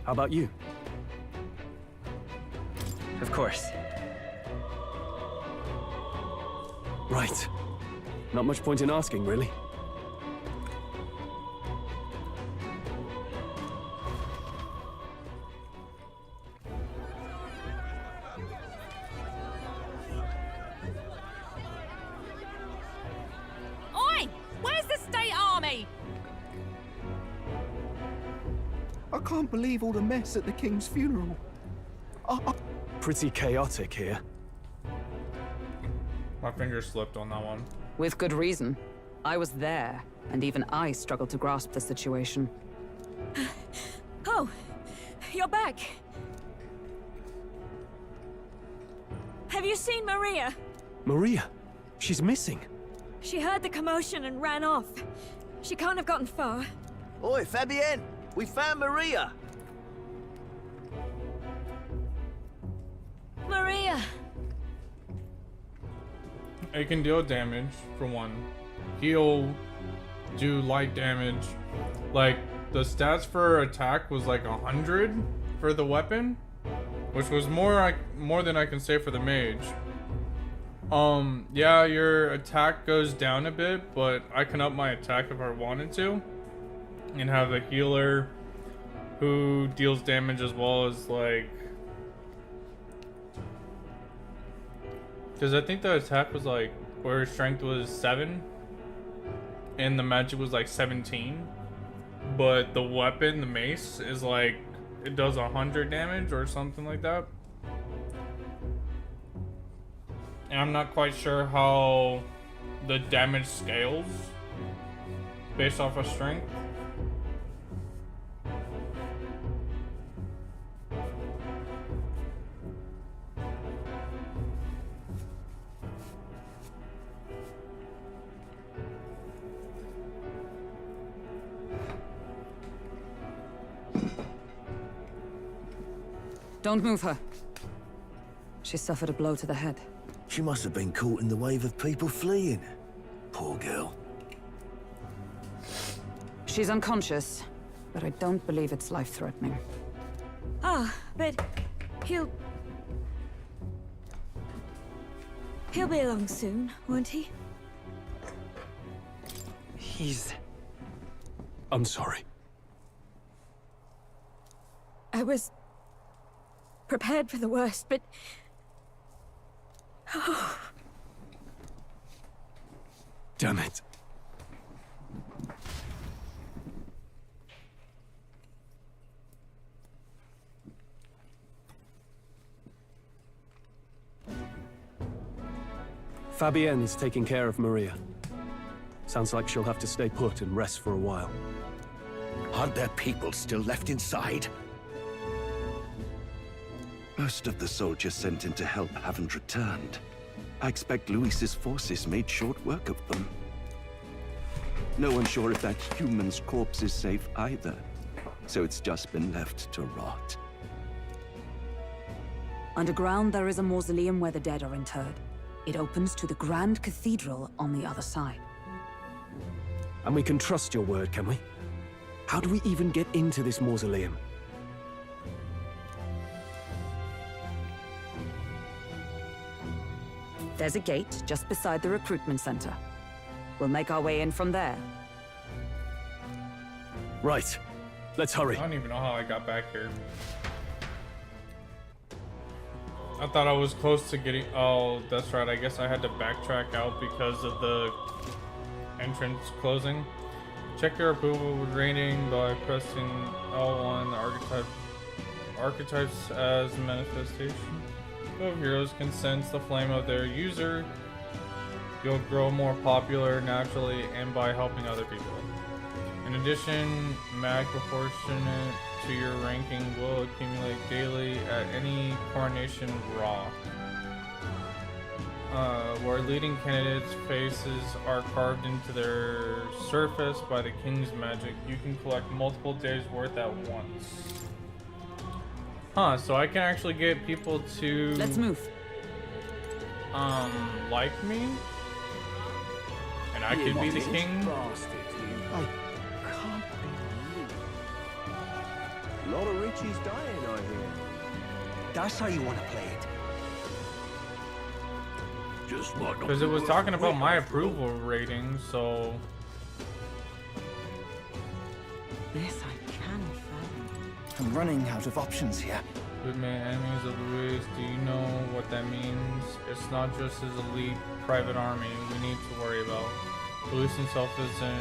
How about you? Of course. Right. Not much point in asking, really. Oi! Where's the state army? I can't believe all the mess at the king's funeral. Pretty chaotic here. My finger slipped on that one. With good reason. I was there, and even I struggled to grasp the situation. Oh, you're back. Have you seen Maria? Maria? She's missing. She heard the commotion and ran off. She can't have gotten far. Oi, Fabienne! We found Maria! Maria! It can deal damage, for one. Heal, do light damage. Like, the stats for attack was like 100 for the weapon, which was more than I can say for the mage. Yeah, your attack goes down a bit, but I can up my attack if I wanted to, and have a healer who deals damage as well as like, because I think the attack was like, where strength was 7 and the magic was like 17, but the weapon, the mace, is like, it does 100 damage or something like that. And I'm not quite sure how the damage scales based off of strength. Don't move her. She suffered a blow to the head. She must have been caught in the wave of people fleeing. Poor girl. She's unconscious, but I don't believe it's life-threatening. Ah, but he'll be along soon, won't he? I'm sorry. I was prepared for the worst, but... Oh. Damn it. Fabienne is taking care of Maria. Sounds like she'll have to stay put and rest for a while. Aren't there people still left inside? Most of the soldiers sent in to help haven't returned. I expect Luis's forces made short work of them. No one's sure if that human's corpse is safe either, so it's just been left to rot. Underground, there is a mausoleum where the dead are interred. It opens to the Grand Cathedral on the other side. And we can trust your word, can we? How do we even get into this mausoleum? There's a gate just beside the recruitment center. We'll make our way in from there. Right. Let's hurry. I don't even know how I got back here. I thought I was close to getting... Oh, that's right. I guess I had to backtrack out because of the entrance closing. Check your approval with rating by pressing L1. Archetypes as manifestation. If heroes can sense the flame of their user, you'll grow more popular naturally and by helping other people. In addition, mag proportionate to your ranking will accumulate daily at any coronation raw. Where leading candidates' faces are carved into their surface by the king's magic, you can collect multiple days worth at once. Huh, so I can actually get people to... Let's move. Like me? And I could be the king? I can't believe. A lot of Richie's dying, I hear. That's how you want to play it. Just what? Because it was talking about my approval rating, so... This I can fathom. I'm running out of options here. Good man, enemies of Luis, do you know what that means? It's not just his elite private army we need to worry about. Luis himself is an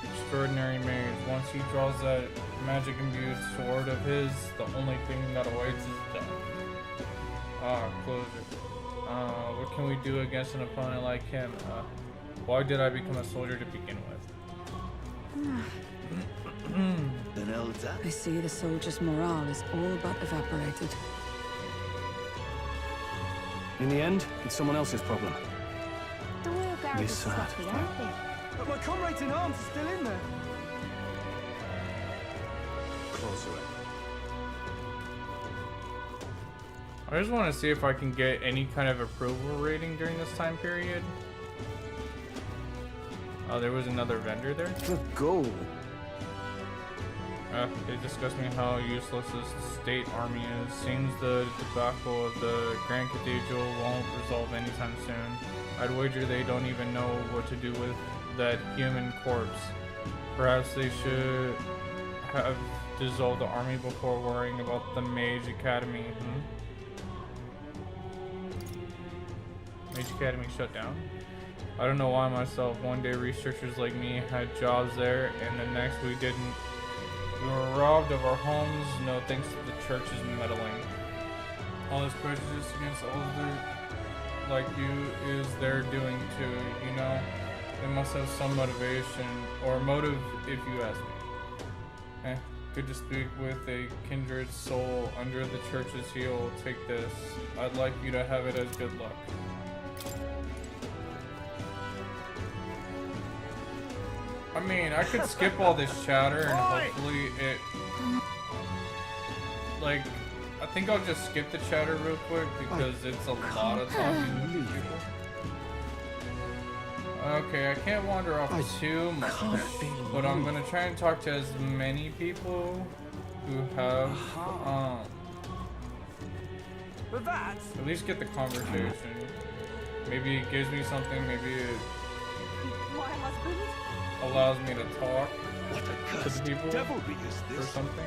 extraordinary mage. Once he draws that magic imbued sword of his, the only thing that awaits is death. Ah, close it. What can we do against an opponent like him? Why did I become a soldier to begin with? I see the soldiers' morale is all but evaporated. In the end, it's someone else's problem. The Royal Guard is sad. sloppy, aren't they? But my comrades in arms are still in there. Closer. I just want to see if I can get any kind of approval rating during this time period. Oh, there was another vendor there? The goal. They discussed me how useless this state army is. Seems the debacle of the Grand Cathedral won't resolve anytime soon. I'd wager they don't even know what to do with that human corpse. Perhaps they should have dissolved the army before worrying about the Mage Academy. Mage Academy shut down? I don't know why myself. One day researchers like me had jobs there, and the next we didn't. We were robbed of our homes, no thanks to the church's meddling. All this prejudice against others like you is their doing too, you know? They must have some motivation, or motive if you ask me. Good to speak with a kindred soul under the church's heel. Take this. I'd like you to have it as good luck. I mean, I could skip all this chatter and hopefully it... Like, I think I'll just skip the chatter real quick because it's a lot of talking with people. Okay, I can't wander off too much, but I'm gonna try and talk to as many people who have, at least get the conversation. Maybe it gives me something, maybe it allows me to talk to the people or something.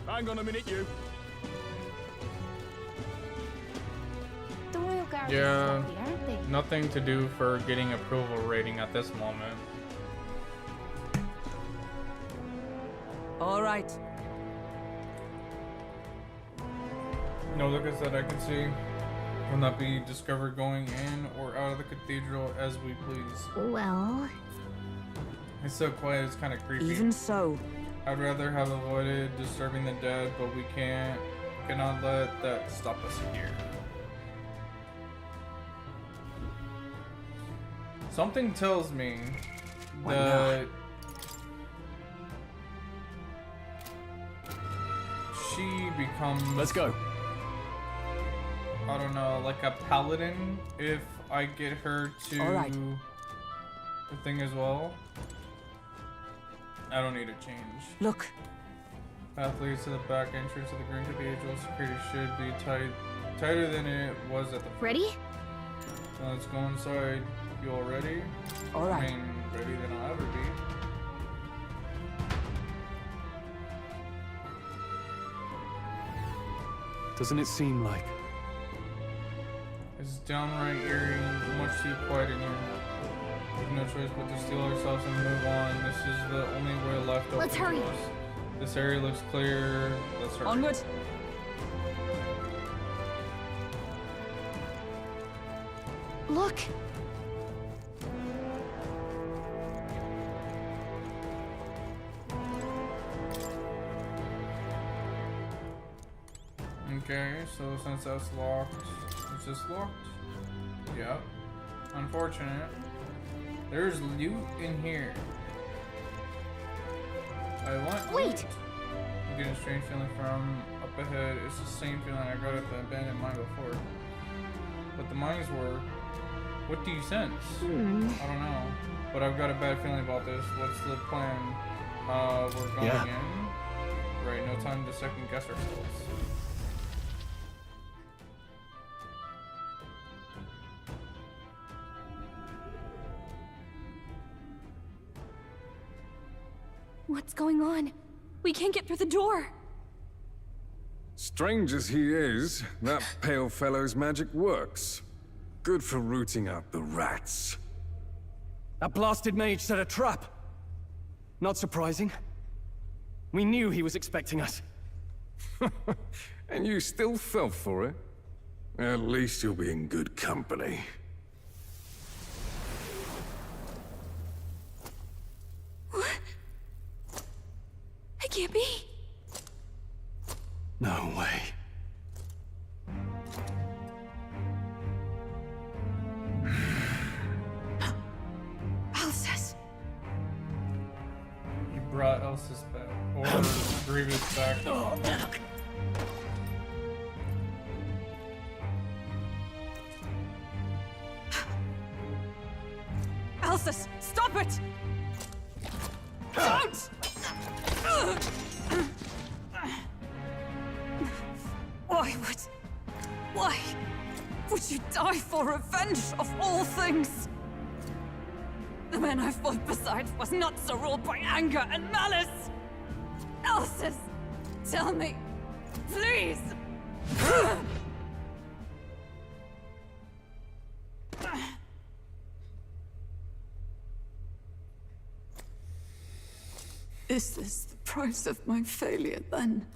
Hang on a minute, you. The Royal Guard Yeah, is sloppy, aren't they? nothing to do for getting approval rating at this moment. All right. No lookers that I can see will not be discovered going in or out of the cathedral as we please. Well... It's so quiet, it's kind of creepy. Even so. I'd rather have avoided disturbing the dead, but we cannot let that stop us here. Something tells me that she becomes... Let's go. I don't know, like a paladin if I get her to the thing as well. I don't need to change. Look. Path leads to the back entrance of the Grand Cathedral. Security should be tighter than it was at the front. Ready? So let's go inside. You all ready? All right. I mean, ready than I'll ever be. Doesn't it seem like? It's downright eerie, much too quiet in here. There's no choice but to steel ourselves and move on. This is the only way left open Let's hurry. to us. This area looks clear. Let's hurry. Onward. Look! Okay, so since that's locked, is this locked? Yep. Unfortunate. There's loot in here. I want Wait! loot. I'm getting a strange feeling from up ahead. It's the same feeling I got at the abandoned mine before. But the mines were What do you sense? I don't know. But I've got a bad feeling about this. What's the plan? We're going in. Right, no time to second guess ourselves. What's going on? We can't get through the door. Strange as he is, that pale fellow's magic works. Good for rooting out the rats. That blasted mage set a trap. Not surprising. We knew he was expecting us. And you still fell for it? At least you'll be in good company. It can't be. No way. Alcest. You brought Elsa's back. Or Grievous back. Alcest, stop it! Don't! Why would you die for revenge of all things? The man I fought beside was not so ruled by anger and malice. Alcest, tell me, please. Is this the price of my failure, then?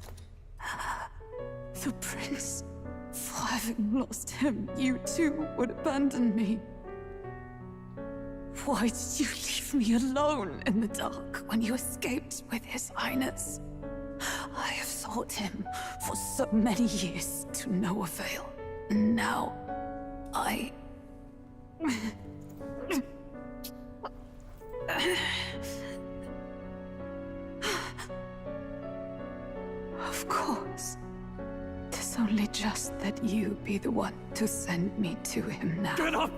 The prince? For having lost him, you too would abandon me. Why did you leave me alone in the dark when you escaped with his highness? I have sought him for so many years to no avail. And now, I... Of course. 'Tis only just that you be the one to send me to him now. Get up!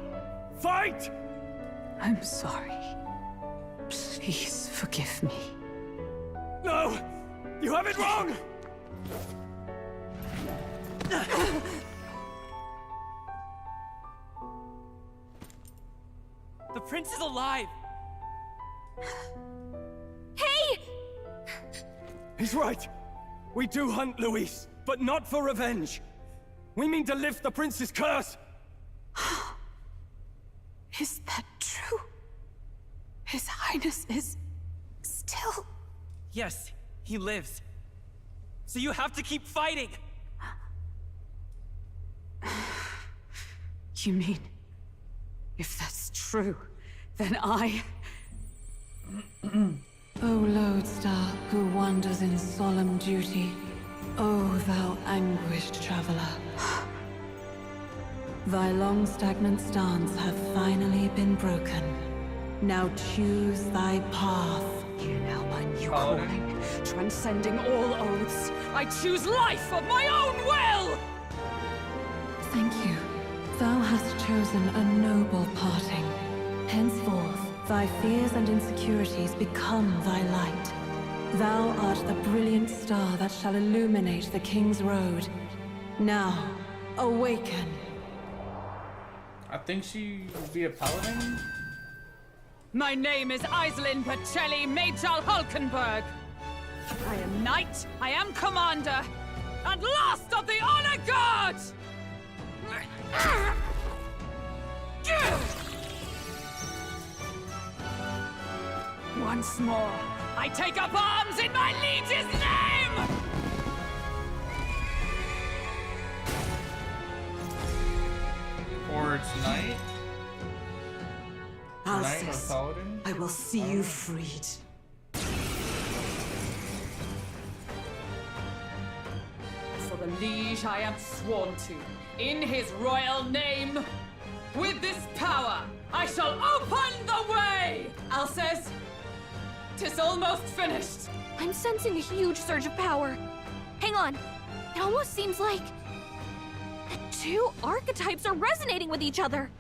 Fight! I'm sorry. Please forgive me. No! You have it wrong! The prince is alive! Hey! He's right. We do hunt Luis, but not for revenge. We mean to lift the prince's curse. Is that true? His highness is... still... Yes, he lives. So you have to keep fighting! You mean... if that's true, then I... O lodestar who wanders in solemn duty, O thou anguished traveler. Thy long stagnant stance hath finally been broken. Now choose thy path. You know my new calling, transcending all oaths. I choose life of my own will! Thank you. Thou hast chosen a noble parting. Henceforth, thy fears and insecurities become thy light. Thou art the brilliant star that shall illuminate the King's Road. Now, awaken. I think she will be a paladin. My name is Iselin Pacelli Majal Hulkenberg. I am knight, I am commander, and last of the Honor Guard! Once more, I take up arms in my liege's name! Or it's knight. Knight or Alcest, paladin. I will see you freed. For the liege I am sworn to, in his royal name, with this power, I shall open the way! Alcest, 'tis almost finished. I'm sensing a huge surge of power. Hang on. It almost seems like... the two archetypes are resonating with each other.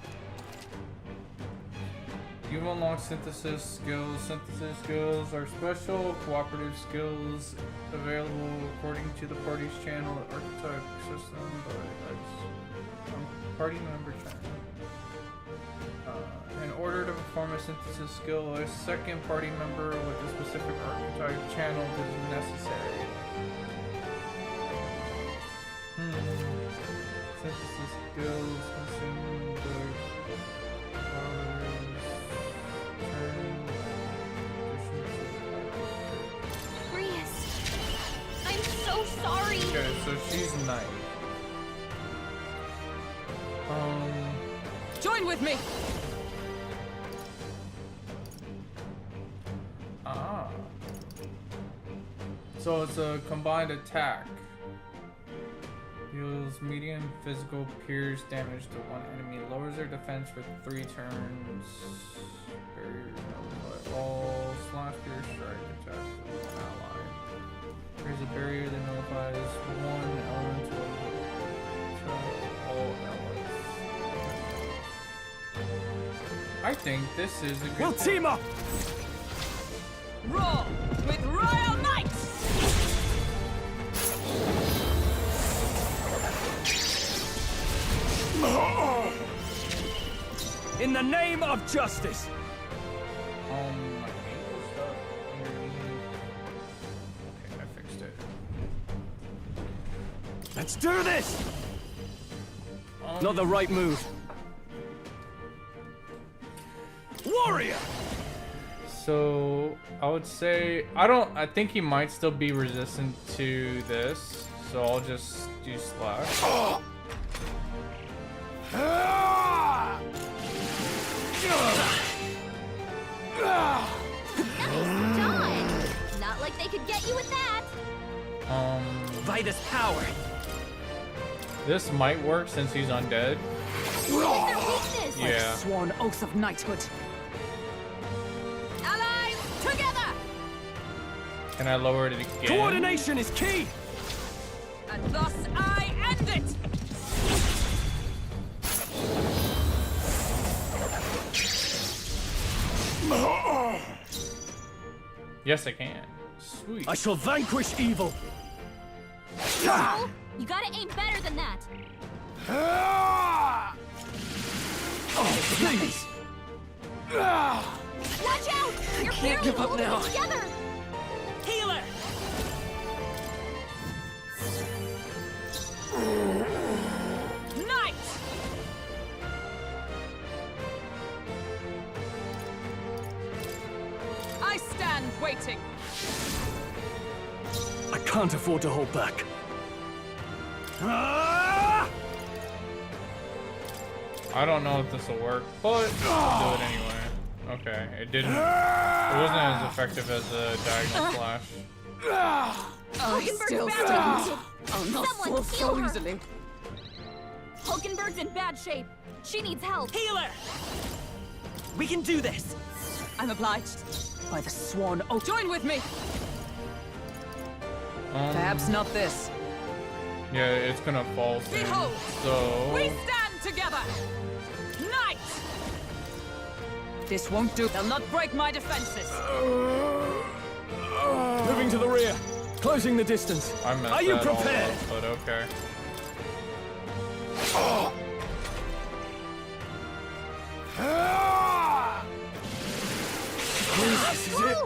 You've unlocked synthesis skills. Synthesis skills are special cooperative skills available according to the party's channel archetype system by party member channel. In order to perform a synthesis skill, a second party member with a specific archetype channel is necessary. Synthesis skills consume the Rias, I'm so sorry. Okay, so she's knight. Join with me. So it's a combined attack. Deals medium physical pierce damage to one enemy. Lowers their defense for 3 turns. Barrier nullified all slash pierce strike attacks to one ally. There's a barrier that nullifies one elemental to all allies. I think this is a good We'll thing. team up! Roar with Royal Knights! In the name of justice! My ankle stuck underneath. Okay, I fixed it. Let's do this! Not the right move. Warrior! So I would say I think he might still be resistant to this, so I'll just do slash. Done. Not like they could get you with that. By this power. This might work since he's undead. What is their weakness? Yeah. Sworn oath of knighthood. Allies, together! Can I lower it again? Coordination is key! And thus I end it! Yes, I can. Sweet. I shall vanquish evil! No, you gotta aim better than that. Oh, please! Watch out! You're barely give up holding now. it together. Healer! Knight! I stand waiting. I can't afford to hold back. I don't know if this will work, but I'll do it anyway. Okay, it didn't. It wasn't as effective as the diagonal slash. I still stand. I'll not fall so easily. Hulkenberg's in bad shape. She needs help. Healer! We can do this! I'm obliged. By the sworn oath. Join with me! Perhaps not this. Yeah, it's gonna fall soon. Behold! So We stand together! Knight! This won't do. They'll not break my defenses. Moving to the rear. Closing the distance. I messed Are you that all prepared? up, but okay. This is it.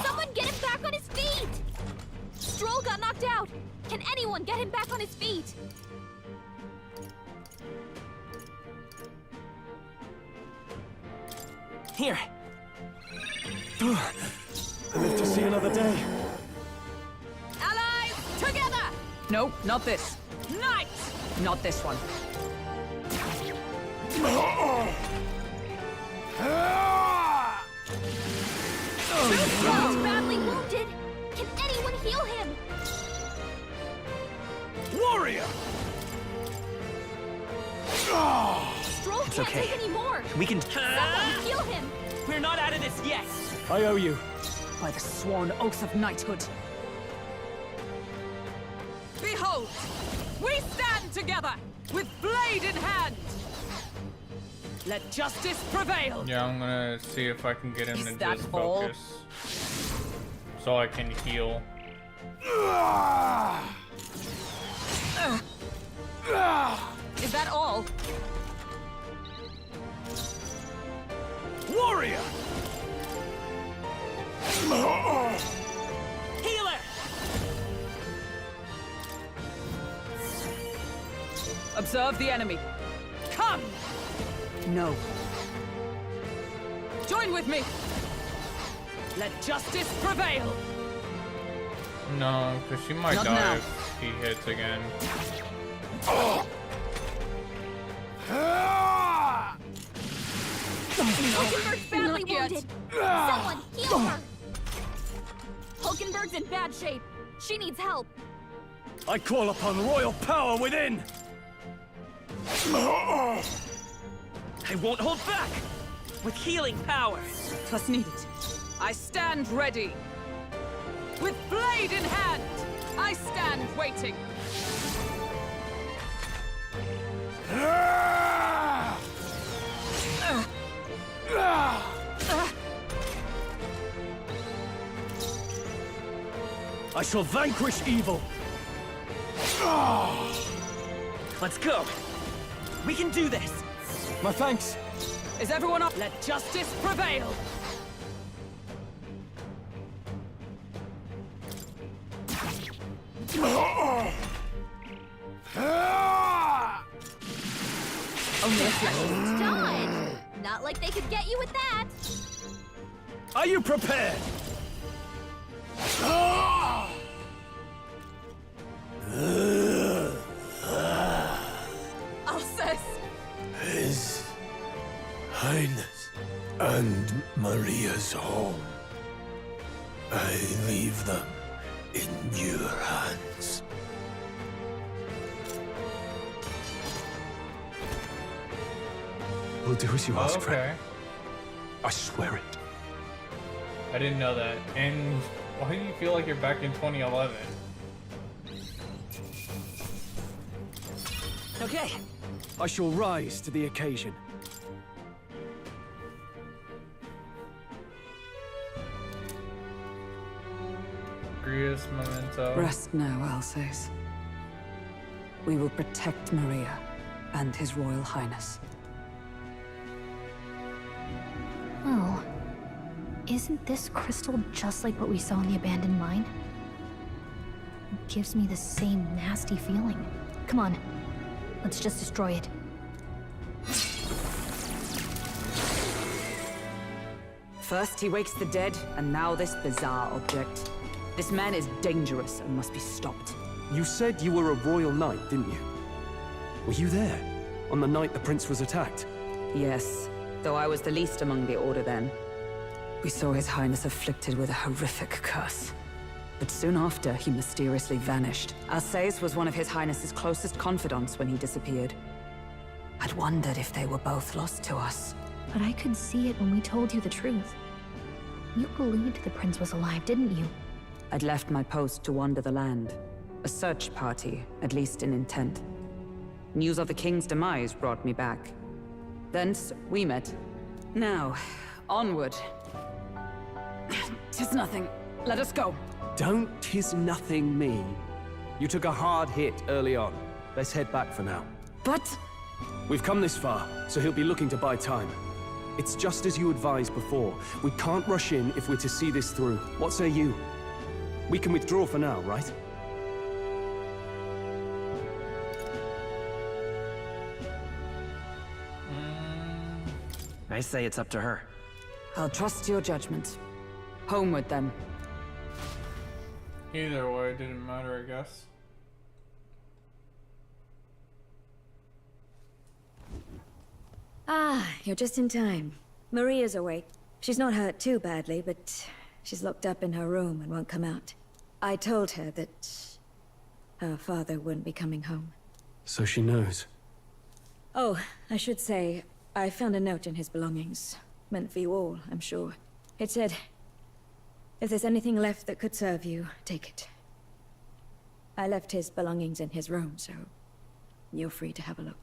Someone get him back on his feet! Stroll got knocked out. Can anyone get him back on his feet? Here. I live to see another day. Allies, together! No, not this. Knight! Not this one. He's badly wounded. Can anyone heal him? Warrior! Stroll It's can't okay. take any more. We can... Someone heal him. We're not out of this yet! I owe you. By the sworn oath of knighthood. Behold! We stand together, with blade in hand! Let justice prevail. Yeah, I'm gonna see if I can get him to that just all? focus. So I can heal. Is that all? Warrior! Healer! Observe the enemy. Come! No. Join with me! Let justice prevail! No, because she might Not die now. if he hits again. Hulkenberg's badly Not yet. wounded. Someone heal her. Hulkenberg's in bad shape. She needs help. I call upon royal power within! I won't hold back! With healing power! 'Twas needed. I stand ready. With blade in hand, I stand waiting. I shall vanquish evil! Let's go! We can do this! My thanks! Is everyone up? Let justice prevail! Only a flash. Dodge! Not like they could get you with that. Are you prepared? A.F.S. His Highness and Maria's home. I leave them in your hands. We'll do as you ask, Okay. Fred. I swear it. I didn't know that. And why do you feel like you're back in 2011? Okay. I shall rise to the occasion. Grius Memento. Rest now, Alsace. We will protect Maria and His Royal Highness. Oh, isn't this crystal just like what we saw in the abandoned mine? It gives me the same nasty feeling. Come on, let's just destroy it. First he wakes the dead, and now this bizarre object. This man is dangerous and must be stopped. You said you were a royal knight, didn't you? Were you there on the night the prince was attacked? Yes, though I was the least among the Order then. We saw His Highness afflicted with a horrific curse. But soon after, he mysteriously vanished. Alsace was one of His Highness's closest confidants when he disappeared. I'd wondered if they were both lost to us. But I could see it when we told you the truth. You believed the prince was alive, didn't you? I'd left my post to wander the land. A search party, at least in intent. News of the king's demise brought me back. Thence, we met. Now, onward. 'Tis nothing. Let us go. Don't tis nothing me. You took a hard hit early on. Let's head back for now. But... We've come this far, so he'll be looking to buy time. It's just as you advised before. We can't rush in if we're to see this through. What say you? We can withdraw for now, right? I say it's up to her. I'll trust your judgment. Homeward, then. Either way, it didn't matter, I guess. Ah, you're just in time. Maria's awake. She's not hurt too badly, but she's locked up in her room and won't come out. I told her that her father wouldn't be coming home. So she knows. Oh, I should say, I found a note in his belongings. Meant for you all, I'm sure. It said, if there's anything left that could serve you, take it. I left his belongings in his room, so you're free to have a look.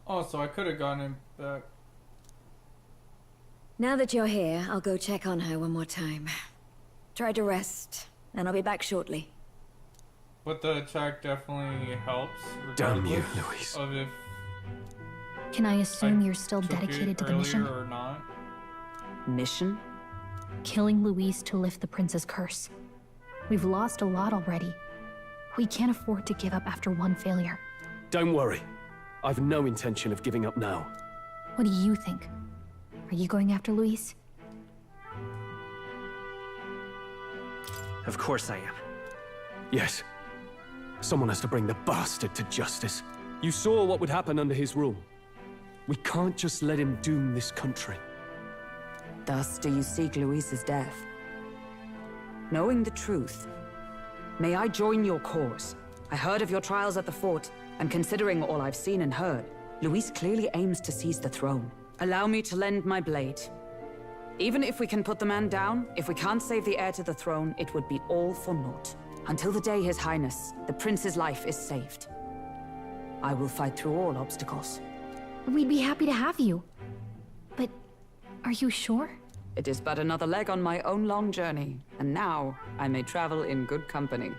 Oh, so I could have gotten it back. Now that you're here, I'll go check on her one more time. Try to rest, and I'll be back shortly. But the attack definitely helps. Damn you, regardless Louise. Of if Can I assume you're still took it dedicated to the earlier mission? or not. Mission? Killing Louise to lift the prince's curse. We've lost a lot already. We can't afford to give up after one failure. Don't worry. I've no intention of giving up now. What do you think? Are you going after Louise? Of course I am. Yes. Someone has to bring the bastard to justice. You saw what would happen under his rule. We can't just let him doom this country. Thus do you seek Louise's death. Knowing the truth, may I join your cause? I heard of your trials at the fort, and considering all I've seen and heard, Louise clearly aims to seize the throne. Allow me to lend my blade. Even if we can put the man down, if we can't save the heir to the throne, it would be all for naught. Until the day His Highness, the prince's life is saved. I will fight through all obstacles. We'd be happy to have you. But are you sure? It is but another leg on my own long journey, and now I may travel in good company.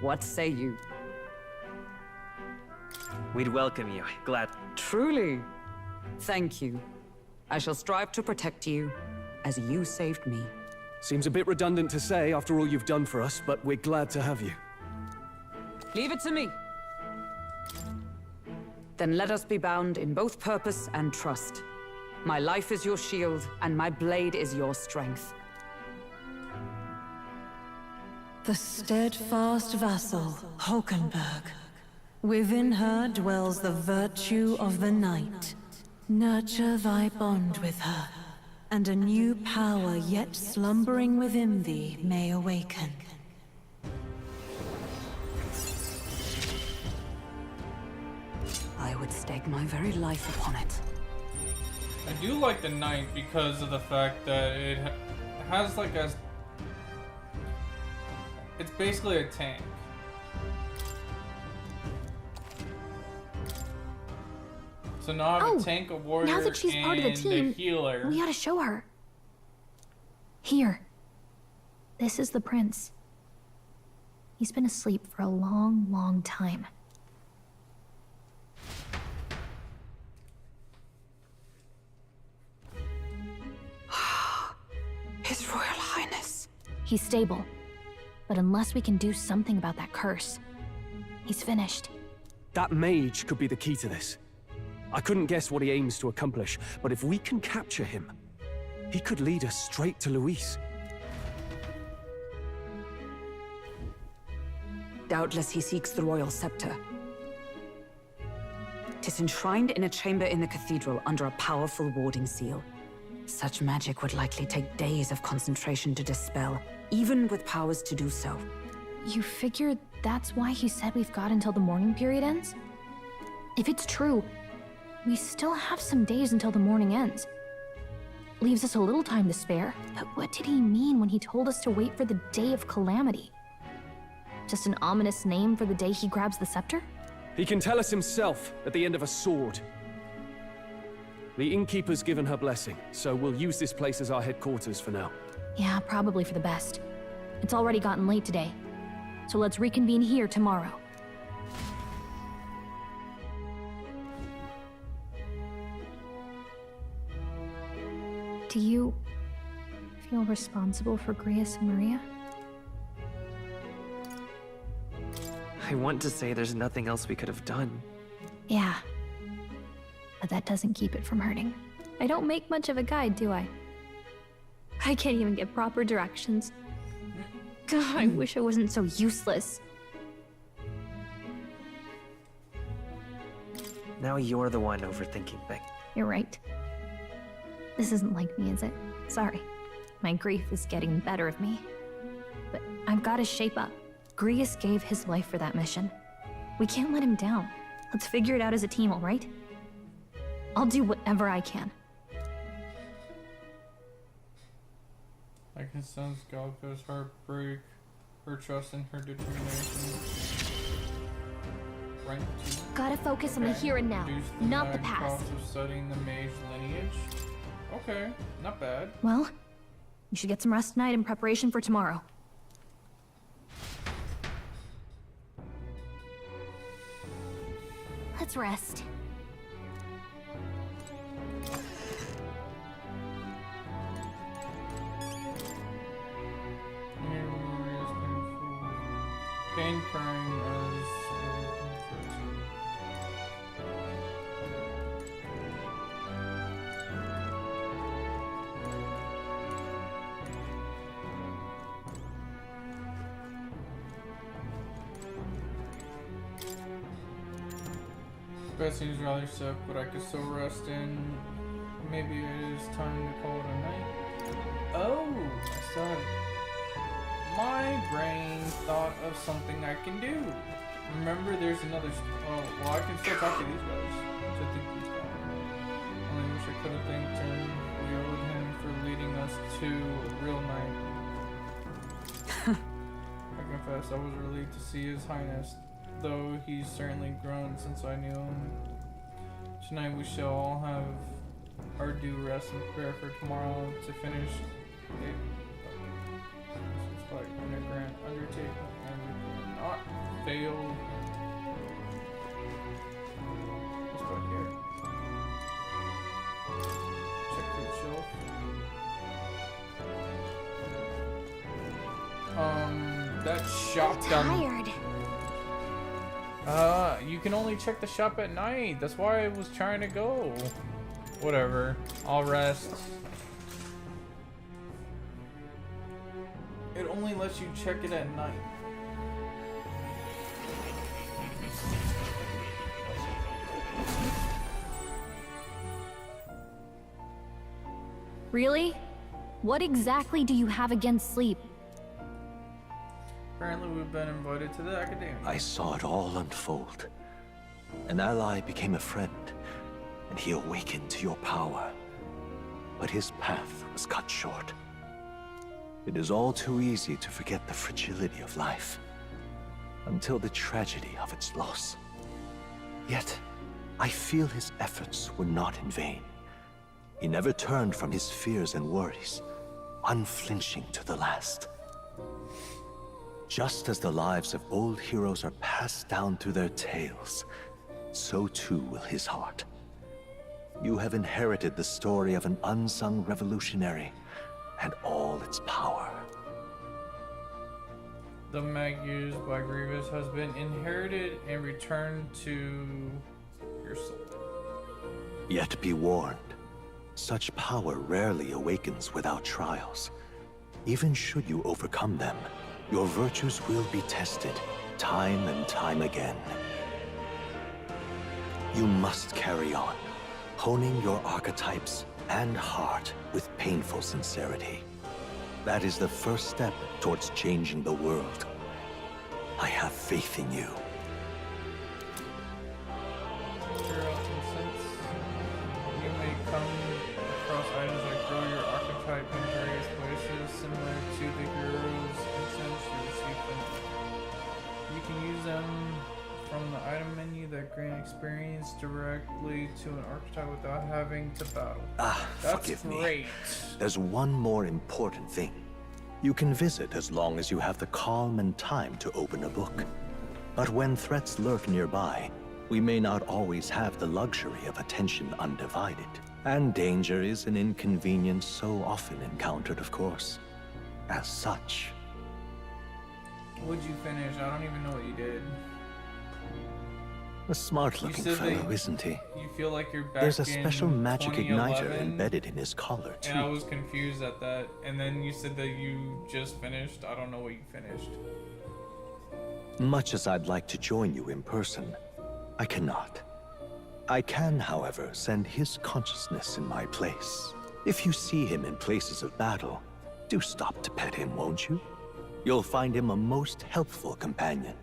What say you? We'd welcome you. Glad. Truly. Thank you. I shall strive to protect you, as you saved me. Seems a bit redundant to say after all you've done for us, but we're glad to have you. Leave it to me. Then let us be bound in both purpose and trust. My life is your shield, and my blade is your strength. The steadfast vassal, Hulkenberg. Within her dwells the virtue of the knight. Nurture thy bond with her, and a new power yet slumbering within thee may awaken. I would stake my very life upon it. I do like the knight because of the fact that it has like a... It's basically a tank. So now I have a tank, a warrior, now that she's and part of the team, healer. we ought to show her. Here. This is the prince. He's been asleep for a long, long time. His Royal Highness. He's stable. But unless we can do something about that curse, he's finished. That mage could be the key to this. I couldn't guess what he aims to accomplish, but if we can capture him, he could lead us straight to Louise. Doubtless he seeks the royal scepter. 'Tis enshrined in a chamber in the cathedral under a powerful warding seal. Such magic would likely take days of concentration to dispel, even with powers to do so. You figure that's why he said we've got until the mourning period ends? If it's true, we still have some days until the mourning ends. Leaves us a little time to spare, but what did he mean when he told us to wait for the day of calamity? Just an ominous name for the day he grabs the scepter? He can tell us himself at the end of a sword. The innkeeper's given her blessing, so we'll use this place as our headquarters for now. Yeah, probably for the best. It's already gotten late today, so let's reconvene here tomorrow. Do you feel responsible for Grius and Maria? I want to say there's nothing else we could have done. Yeah. But that doesn't keep it from hurting. I don't make much of a guide, do I? I can't even get proper directions. God, I wish I wasn't so useless. Now you're the one overthinking things. You're right. This isn't like me, is it? Sorry. My grief is getting the better of me. But I've got to shape up. Grius gave his life for that mission. We can't let him down. Let's figure it out as a team, all right? I'll do whatever I can. I can sense Galka's heartbreak, her trust in her determination. Rank 2. Gotta focus on the here and now, Reduce not the lag past. cost of studying the mage lineage. Okay, not bad. Well, you should get some rest tonight in preparation for tomorrow. Let's rest. Pain crying as Bed seems rather sick, but I could still rest in. Maybe it is time to call it a night. Oh, I thought my brain thought of something I can do. Remember, there's another. Oh, well, I can still talk to these guys. To think these guys. Only wish I could have thanked him. We owed him for leading us to a real night. I confess, I was relieved to see His Highness, though he's certainly grown since I knew him. Tonight we shall all have our due rest and prepare for tomorrow to finish it. This is like a grand undertaking and we will not fail. What's back here? Check the shelf. That shotgun. You can only check the shop at night. That's why I was trying to go. Whatever. I'll rest. It only lets you check it at night. Really? What exactly do you have against sleep? Apparently we've been invited to the academia. I saw it all unfold. An ally became a friend, and he awakened to your power. But his path was cut short. It is all too easy to forget the fragility of life, until the tragedy of its loss. Yet, I feel his efforts were not in vain. He never turned from his fears and worries, unflinching to the last. Just as the lives of old heroes are passed down through their tales, so too will his heart. You have inherited the story of an unsung revolutionary and all its power. The mag used by Grievous has been inherited and returned to your soul. Yet be warned, such power rarely awakens without trials. Even should you overcome them, your virtues will be tested, time and time again. You must carry on, honing your archetypes and heart with painful sincerity. That is the first step towards changing the world. I have faith in you. You may come across items that grow your archetype in various places, similar to the heroes incense you receive them. You can use them from the item menu that grant experience directly to an archetype without having to battle. Forgive great. me. There's one more important thing. You can visit as long as you have the calm and time to open a book. But when threats lurk nearby, we may not always have the luxury of attention undivided. And danger is an inconvenience so often encountered, of course. As such. What'd you finish? I don't even know what you did. A smart-looking fellow, isn't he? You feel like you're back. There's a special magic igniter 2011, embedded in his collar, too. And I was confused at that. And then you said that you just finished. I don't know what you finished. Much as I'd like to join you in person, I cannot. I can, however, send his consciousness in my place. If you see him in places of battle, do stop to pet him, won't you? You'll find him a most helpful companion.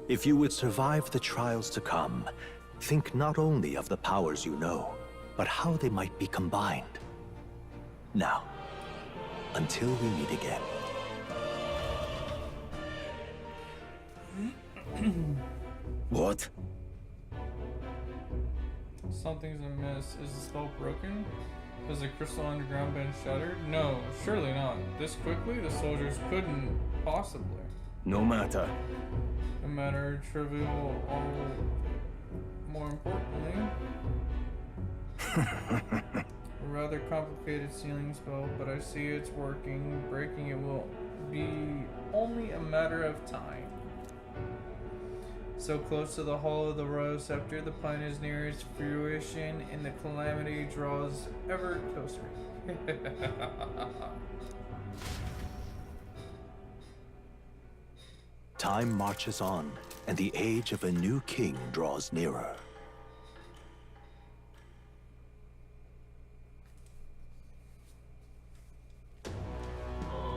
If you would survive the trials to come, think not only of the powers you know, but how they might be combined. Now, until we meet again. What? Something's amiss. Is the spell broken? Has the crystal underground been shattered? No, surely not. This quickly, the soldiers couldn't possibly. No matter. No matter, trivial, all more importantly. A rather complicated sealing spell, but I see it's working. Breaking it will be only a matter of time. So close to the Hall of the Royal Scepter, the plan is near its fruition, and the calamity draws ever closer. Time marches on, and the age of a new king draws nearer.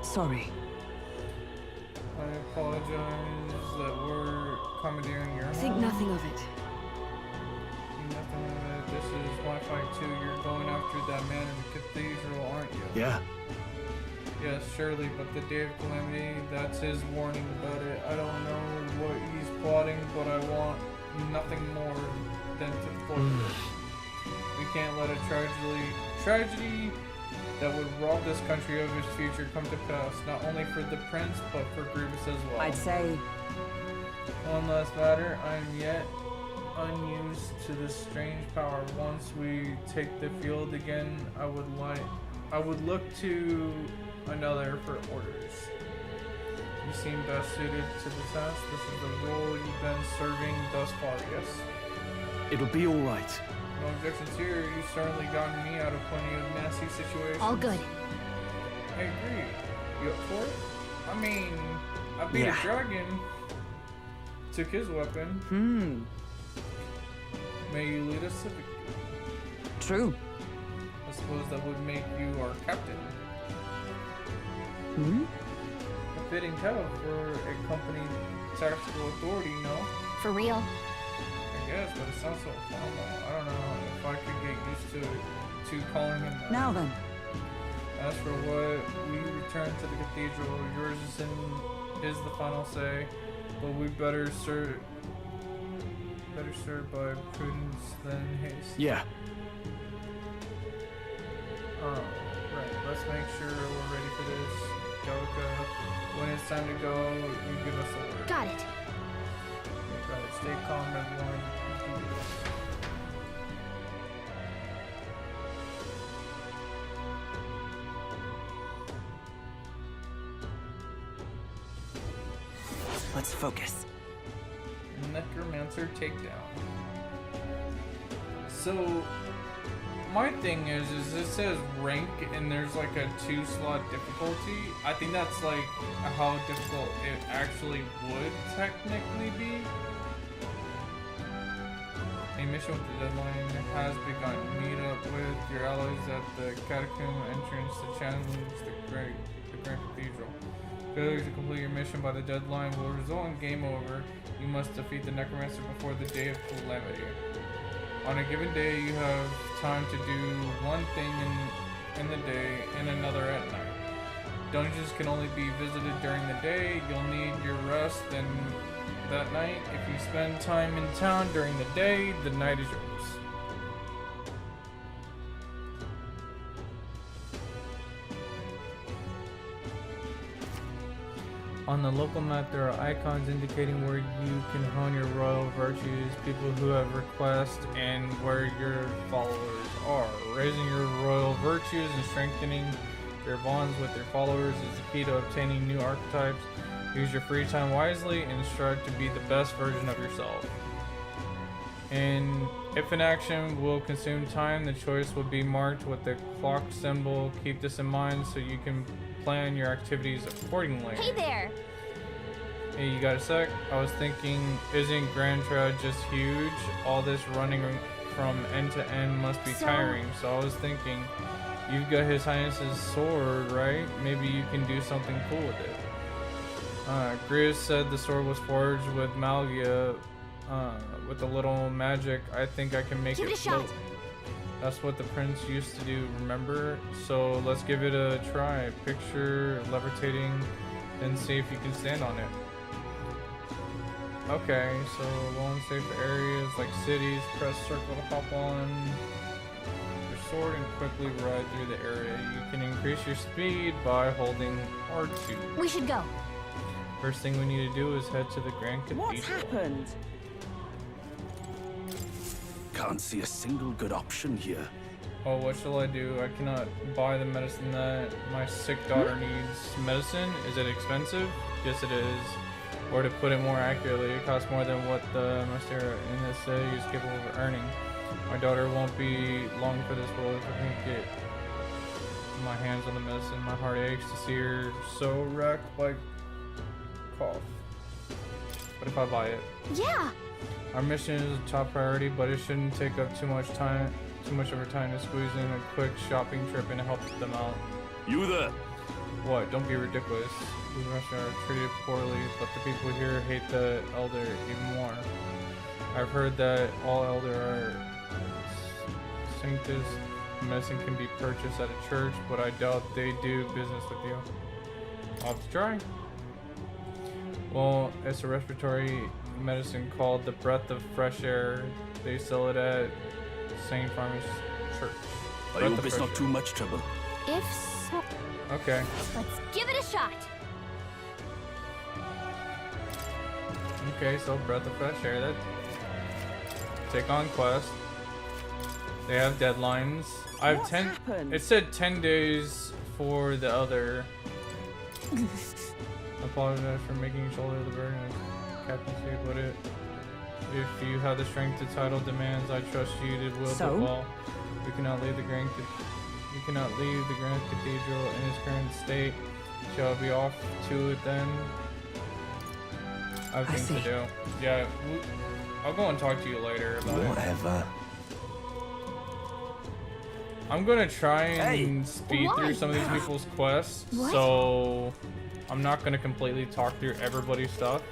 Sorry. I apologize that we're commandeering your Think home. nothing of it. Nothing of it. This is my fight too. You're going after that man in the cathedral, aren't you? Yeah. Yes, surely, but the day of calamity, that's his warning about it. I don't know what he's plotting, but I want nothing more than to foil it. We can't let a tragedy that would rob this country of its future come to pass, not only for the prince, but for Grievous as well. I'd say... One last matter, I am yet unused to this strange power. Once we take the field again, I would look to another for orders. You seem best suited to the task. This is the role you've been serving thus far, yes? It'll be all right. No objections here. You've certainly gotten me out of plenty of nasty situations. All good. I agree. You up for it? I mean, I beat a dragon. Took his weapon. May you lead us to victory. True. I suppose that would make you our captain. A fitting title for a company tactical authority, no? For real. I guess, but it sounds so formal. I don't know if I could get used to calling him that. Now then. As for what we return to the cathedral, yours is the final say, but we better serve by prudence than haste. Yeah. Right. Let's make sure we're ready for this. Yelika, when it's time to go, you give us the word. Got it. Got it. Stay calm, everyone. You can do this. Let's focus. Necromancer takedown. So my thing is it says rank and there's like a 2-slot difficulty. I think that's like how difficult it actually would technically be. A mission with the deadline has begun. Meet up with your allies at the catacomb entrance to challenge the Grand Cathedral. Failure to complete your mission by the deadline will result in game over. You must defeat the Necromancer before the day of calamity. On a given day, you have time to do one thing in the day and another at night. Dungeons can only be visited during the day. You'll need your rest and that night. If you spend time in town during the day, the night is yours. On the local map, there are icons indicating where you can hone your royal virtues, people who have requests, and where your followers are. Raising your royal virtues and strengthening your bonds with your followers is the key to obtaining new archetypes. Use your free time wisely and strive to be the best version of yourself. And if an action will consume time, the choice will be marked with the clock symbol. Keep this in mind so you can plan your activities accordingly. Hey there! Hey, you got a sec? I was thinking, isn't Grand Trad just huge? All this running from end to end must be tiring. So I was thinking, you've got His Highness's sword, right? Maybe you can do something cool with it. Grievous said the sword was forged with Malgia, with a little magic. I think I can make Give it a float. shot. That's what the prince used to do, remember? So let's give it a try. Picture levitating and see if you can stand on it. Okay, so while in safe areas like cities, press circle to hop on. There's sword and quickly ride through the area. You can increase your speed by holding R2. We should go. First thing we need to do is head to the Grand Cathedral. What's happened? Can't see a single good option here. Oh, what shall I do? I cannot buy the medicine that my sick daughter needs. Medicine? Is it expensive? Yes, it is. Or to put it more accurately, it costs more than what the master in this city is capable of earning. My daughter won't be long for this world if I can't get my hands on the medicine. My heart aches to see her so wrecked by cough. What if I buy it? Yeah. Our mission is a top priority, but it shouldn't take up too much of our time to squeeze in a quick shopping trip and help them out. You there? What? Don't be ridiculous. We Russian are treated poorly, but the people here hate the elder even more. I've heard that all elder are sanctus. Medicine can be purchased at a church, but I doubt they do business with you. I'll have to try. Well, it's a respiratory medicine called the breath of fresh air. They sell it at St. Farmer's Church. I hope it's not too much trouble. If so... Okay. Let's give it a shot. Okay, so breath of fresh air. That take on quest. They have deadlines. I have 10. It said 10 days for the other. Apologize for making you shoulder the burden of captaincy, but if you have the strength the title demands, I trust you to will the ball. We cannot leave the Grand Cathedral in its current state. Shall be off to it then? I have things to do. Yeah, I'll go and talk to you later about it. Whatever. I'm gonna try and speed through some of these people's quests, so I'm not gonna completely talk through everybody's stuff.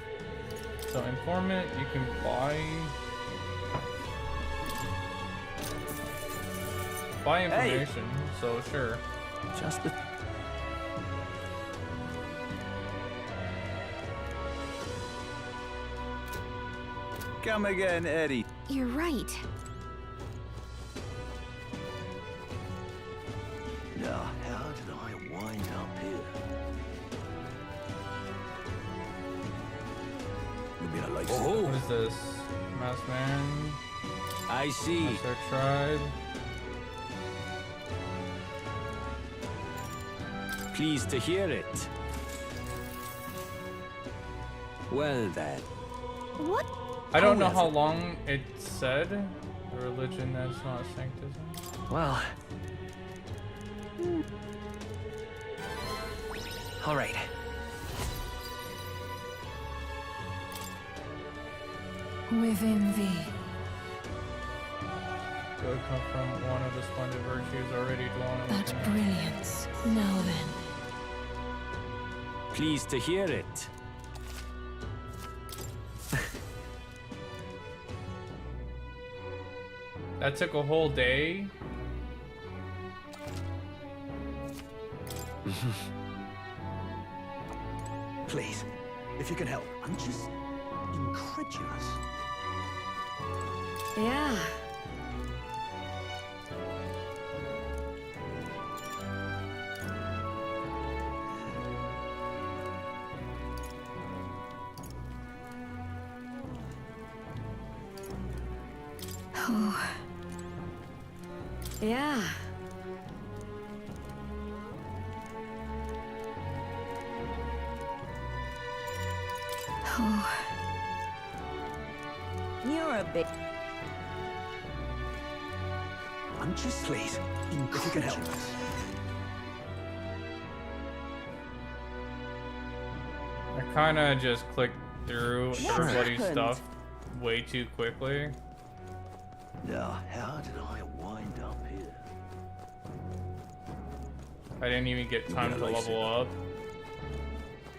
So informant, you can buy information. So sure. Just the. Come again, Eddie. You're right. Now, how did I wind up here? You've been a life. What is this? Masked man. I see. Master tried. Pleased to hear it. Well then. What? I don't know how long it said. A religion that's not sanctism. Well. All right. Within thee. Good come from one of the splendid virtues already dwelling That within. brilliance. Now then. Pleased to hear it. That took a whole day. Please, if you can help. I'm just incredulous. Yeah. Oh. Yeah. Oh. You're a bit... I'm just, please, if you can help us. I kind of just clicked through everybody's happened? stuff way too quickly. Now, how did I wind up here? I didn't even get time to level up.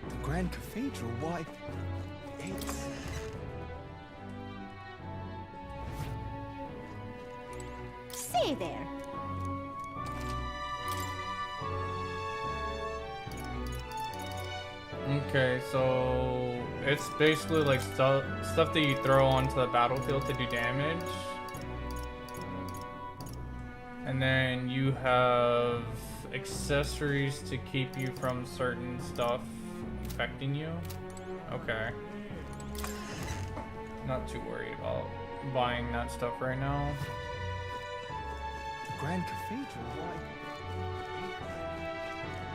The Grand Cathedral, why? It's... Say there. Okay, so it's basically like stuff that you throw onto the battlefield to do damage. And then you have accessories to keep you from certain stuff affecting you. Okay. Not too worried about buying that stuff right now. The Grand Cathedral, why?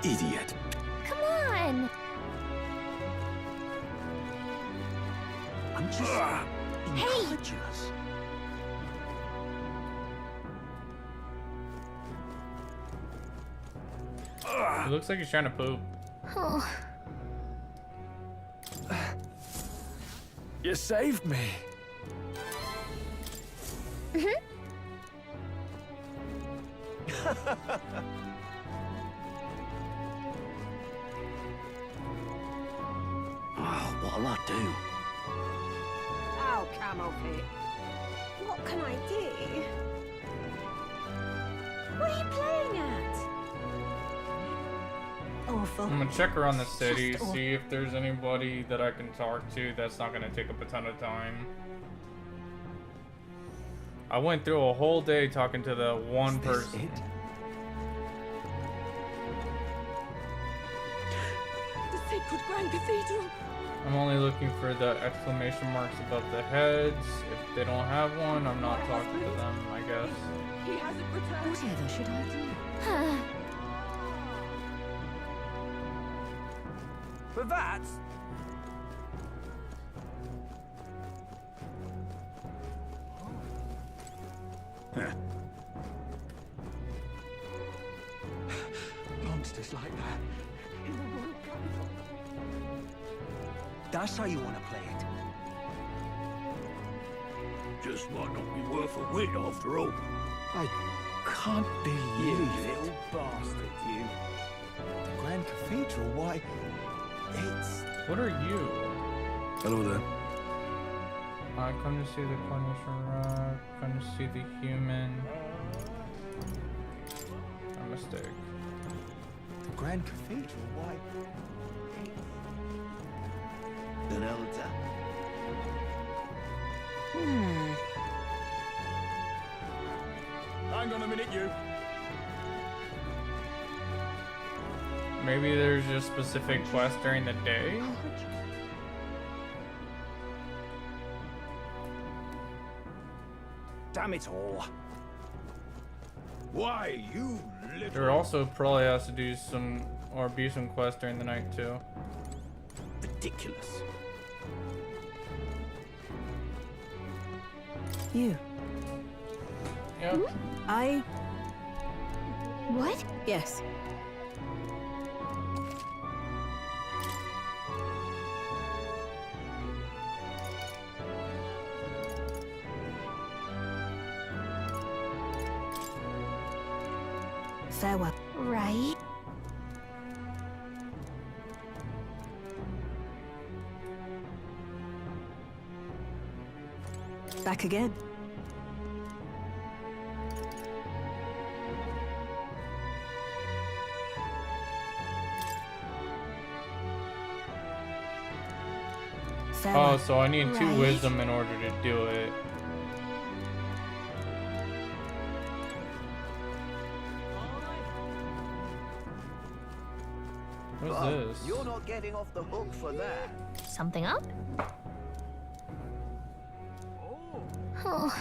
Idiot. Come on! I'm just incredulous. It looks like he's trying to poop. Oh. You saved me. Oh, what'll I do? Oh, Camel Pit. What can I do? What are you playing at? Awful. I'm gonna check around the city, see if there's anybody that I can talk to that's not gonna take up a ton of time. I went through a whole day talking to the one person. The Sacred Grand Cathedral. I'm only looking for the exclamation marks above the heads. If they don't have one, I'm not talking to them, I guess. He hasn't returned. Whatever should I do? For that, Monsters like that. That's how you want to play it. Just might not be worth a wit after all. I can't you believe it. little bastard, you. The Grand Cathedral, why? It's... What are you? Hello there. I come to see the Coronation Rock, come to see the human. A mistake. The Grand Cathedral, why? An elder. Hang on a minute, you. Maybe there's just specific quests during the day? Damn it all. Why, you little... There also probably has to do some, or be some quests during the night too. Ridiculous. You. Yep. What? Yes. Farewell. Right. Back again. Oh, so I need 2 wisdom in order to do it. What's this? You're not getting off the hook for that. Something up? Oh.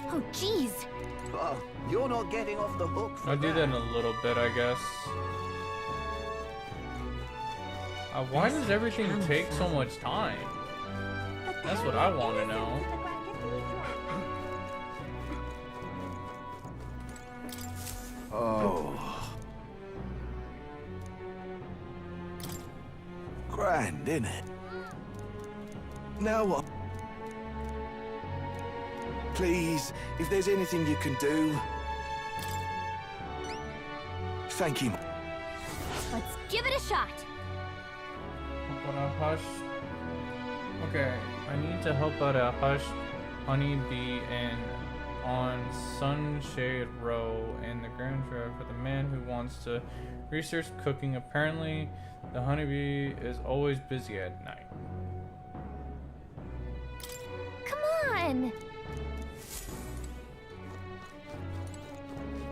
Oh, jeez. Oh, you're not getting off the hook for I'll do that in a little bit, I guess. Why does everything take so much time? That's what I want to know. Oh. Grand, innit? Now what? Please, if there's anything you can do. Thank you. Let's give it a shot. Open a hush. Okay, I need to help out a hushed honeybee in on Sunshade Row in the Grand Trail for the man who wants to research cooking. Apparently, the honeybee is always busy at night. Come on!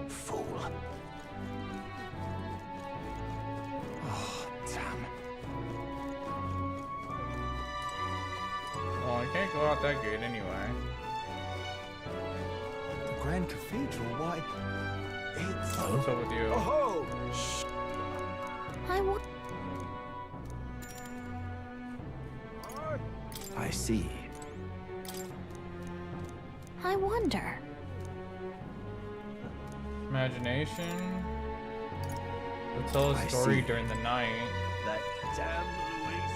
Fool. Oh, damn. Well, I can't go out that gate anyway. The Grand Cathedral, why? It's... What's up with you? Oh! Shh. I see. I wonder. Imagination. We'll tell a story during the night. That damn Luis.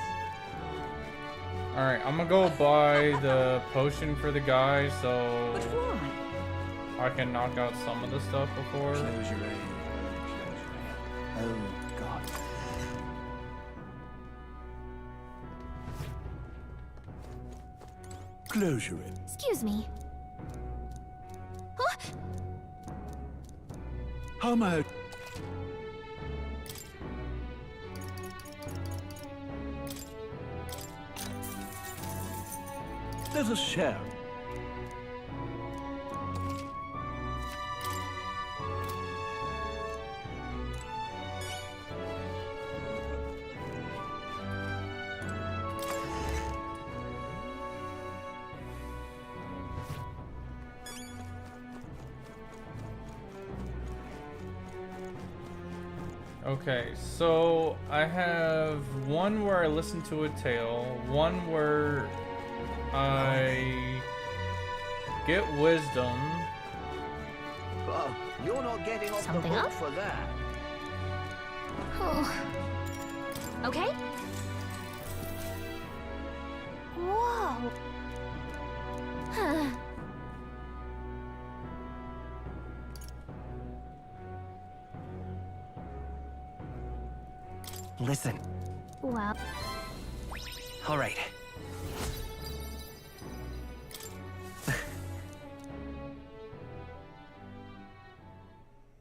Alright, I'm gonna go buy the potion for the guy so I can knock out some of the stuff before. Close your eyes. Oh, God. Close your eyes. Excuse me. Huh? How much? Let us share. Okay, so I have one where I listen to a tale, one where I get wisdom. Oh, you're not getting off Something the hook up? for that. Oh. Okay. Whoa. Huh. Listen. Well. All right.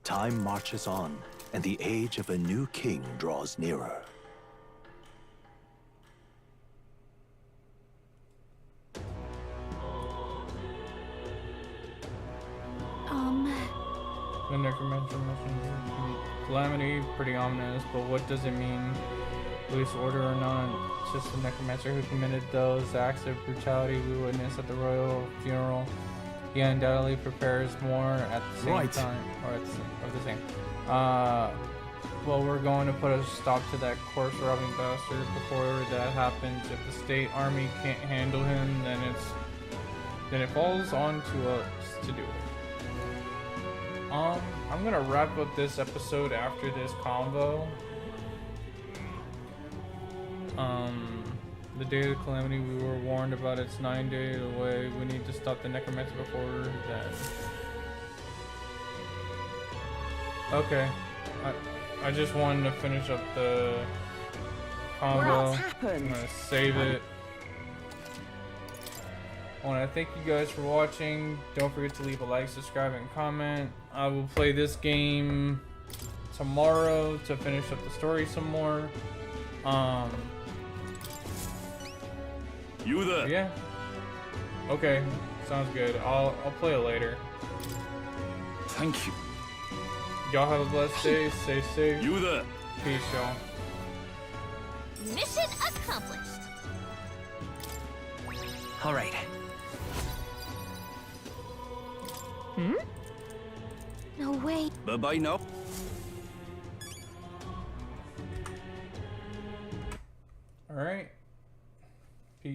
Time marches on, and the age of a new king draws nearer. The necromancer messenger. Calamity, pretty ominous, but what does it mean? Police order or not? It's just the necromancer who committed those acts of brutality we witnessed at the royal funeral. He undoubtedly prepares more at the same time, or the same. Well, we're going to put a stop to that corpse-robbing bastard before that happens. If the state army can't handle him, then it falls on to us to do it. I'm gonna wrap up this episode after this convo. The day of the calamity, we were warned about its 9 days away. We need to stop the necromancer before that. Okay. I just wanted to finish up the convo. What's happened? I'm gonna save it. I want to thank you guys for watching. Don't forget to leave a like, subscribe, and comment. I will play this game tomorrow to finish up the story some more. You there? Yeah. Okay, sounds good. I'll play it later. Thank you. Y'all have a blessed day. Stay safe. You there? Peace, y'all. Mission accomplished. All right. Hmm? No way. Bye-bye now. All right.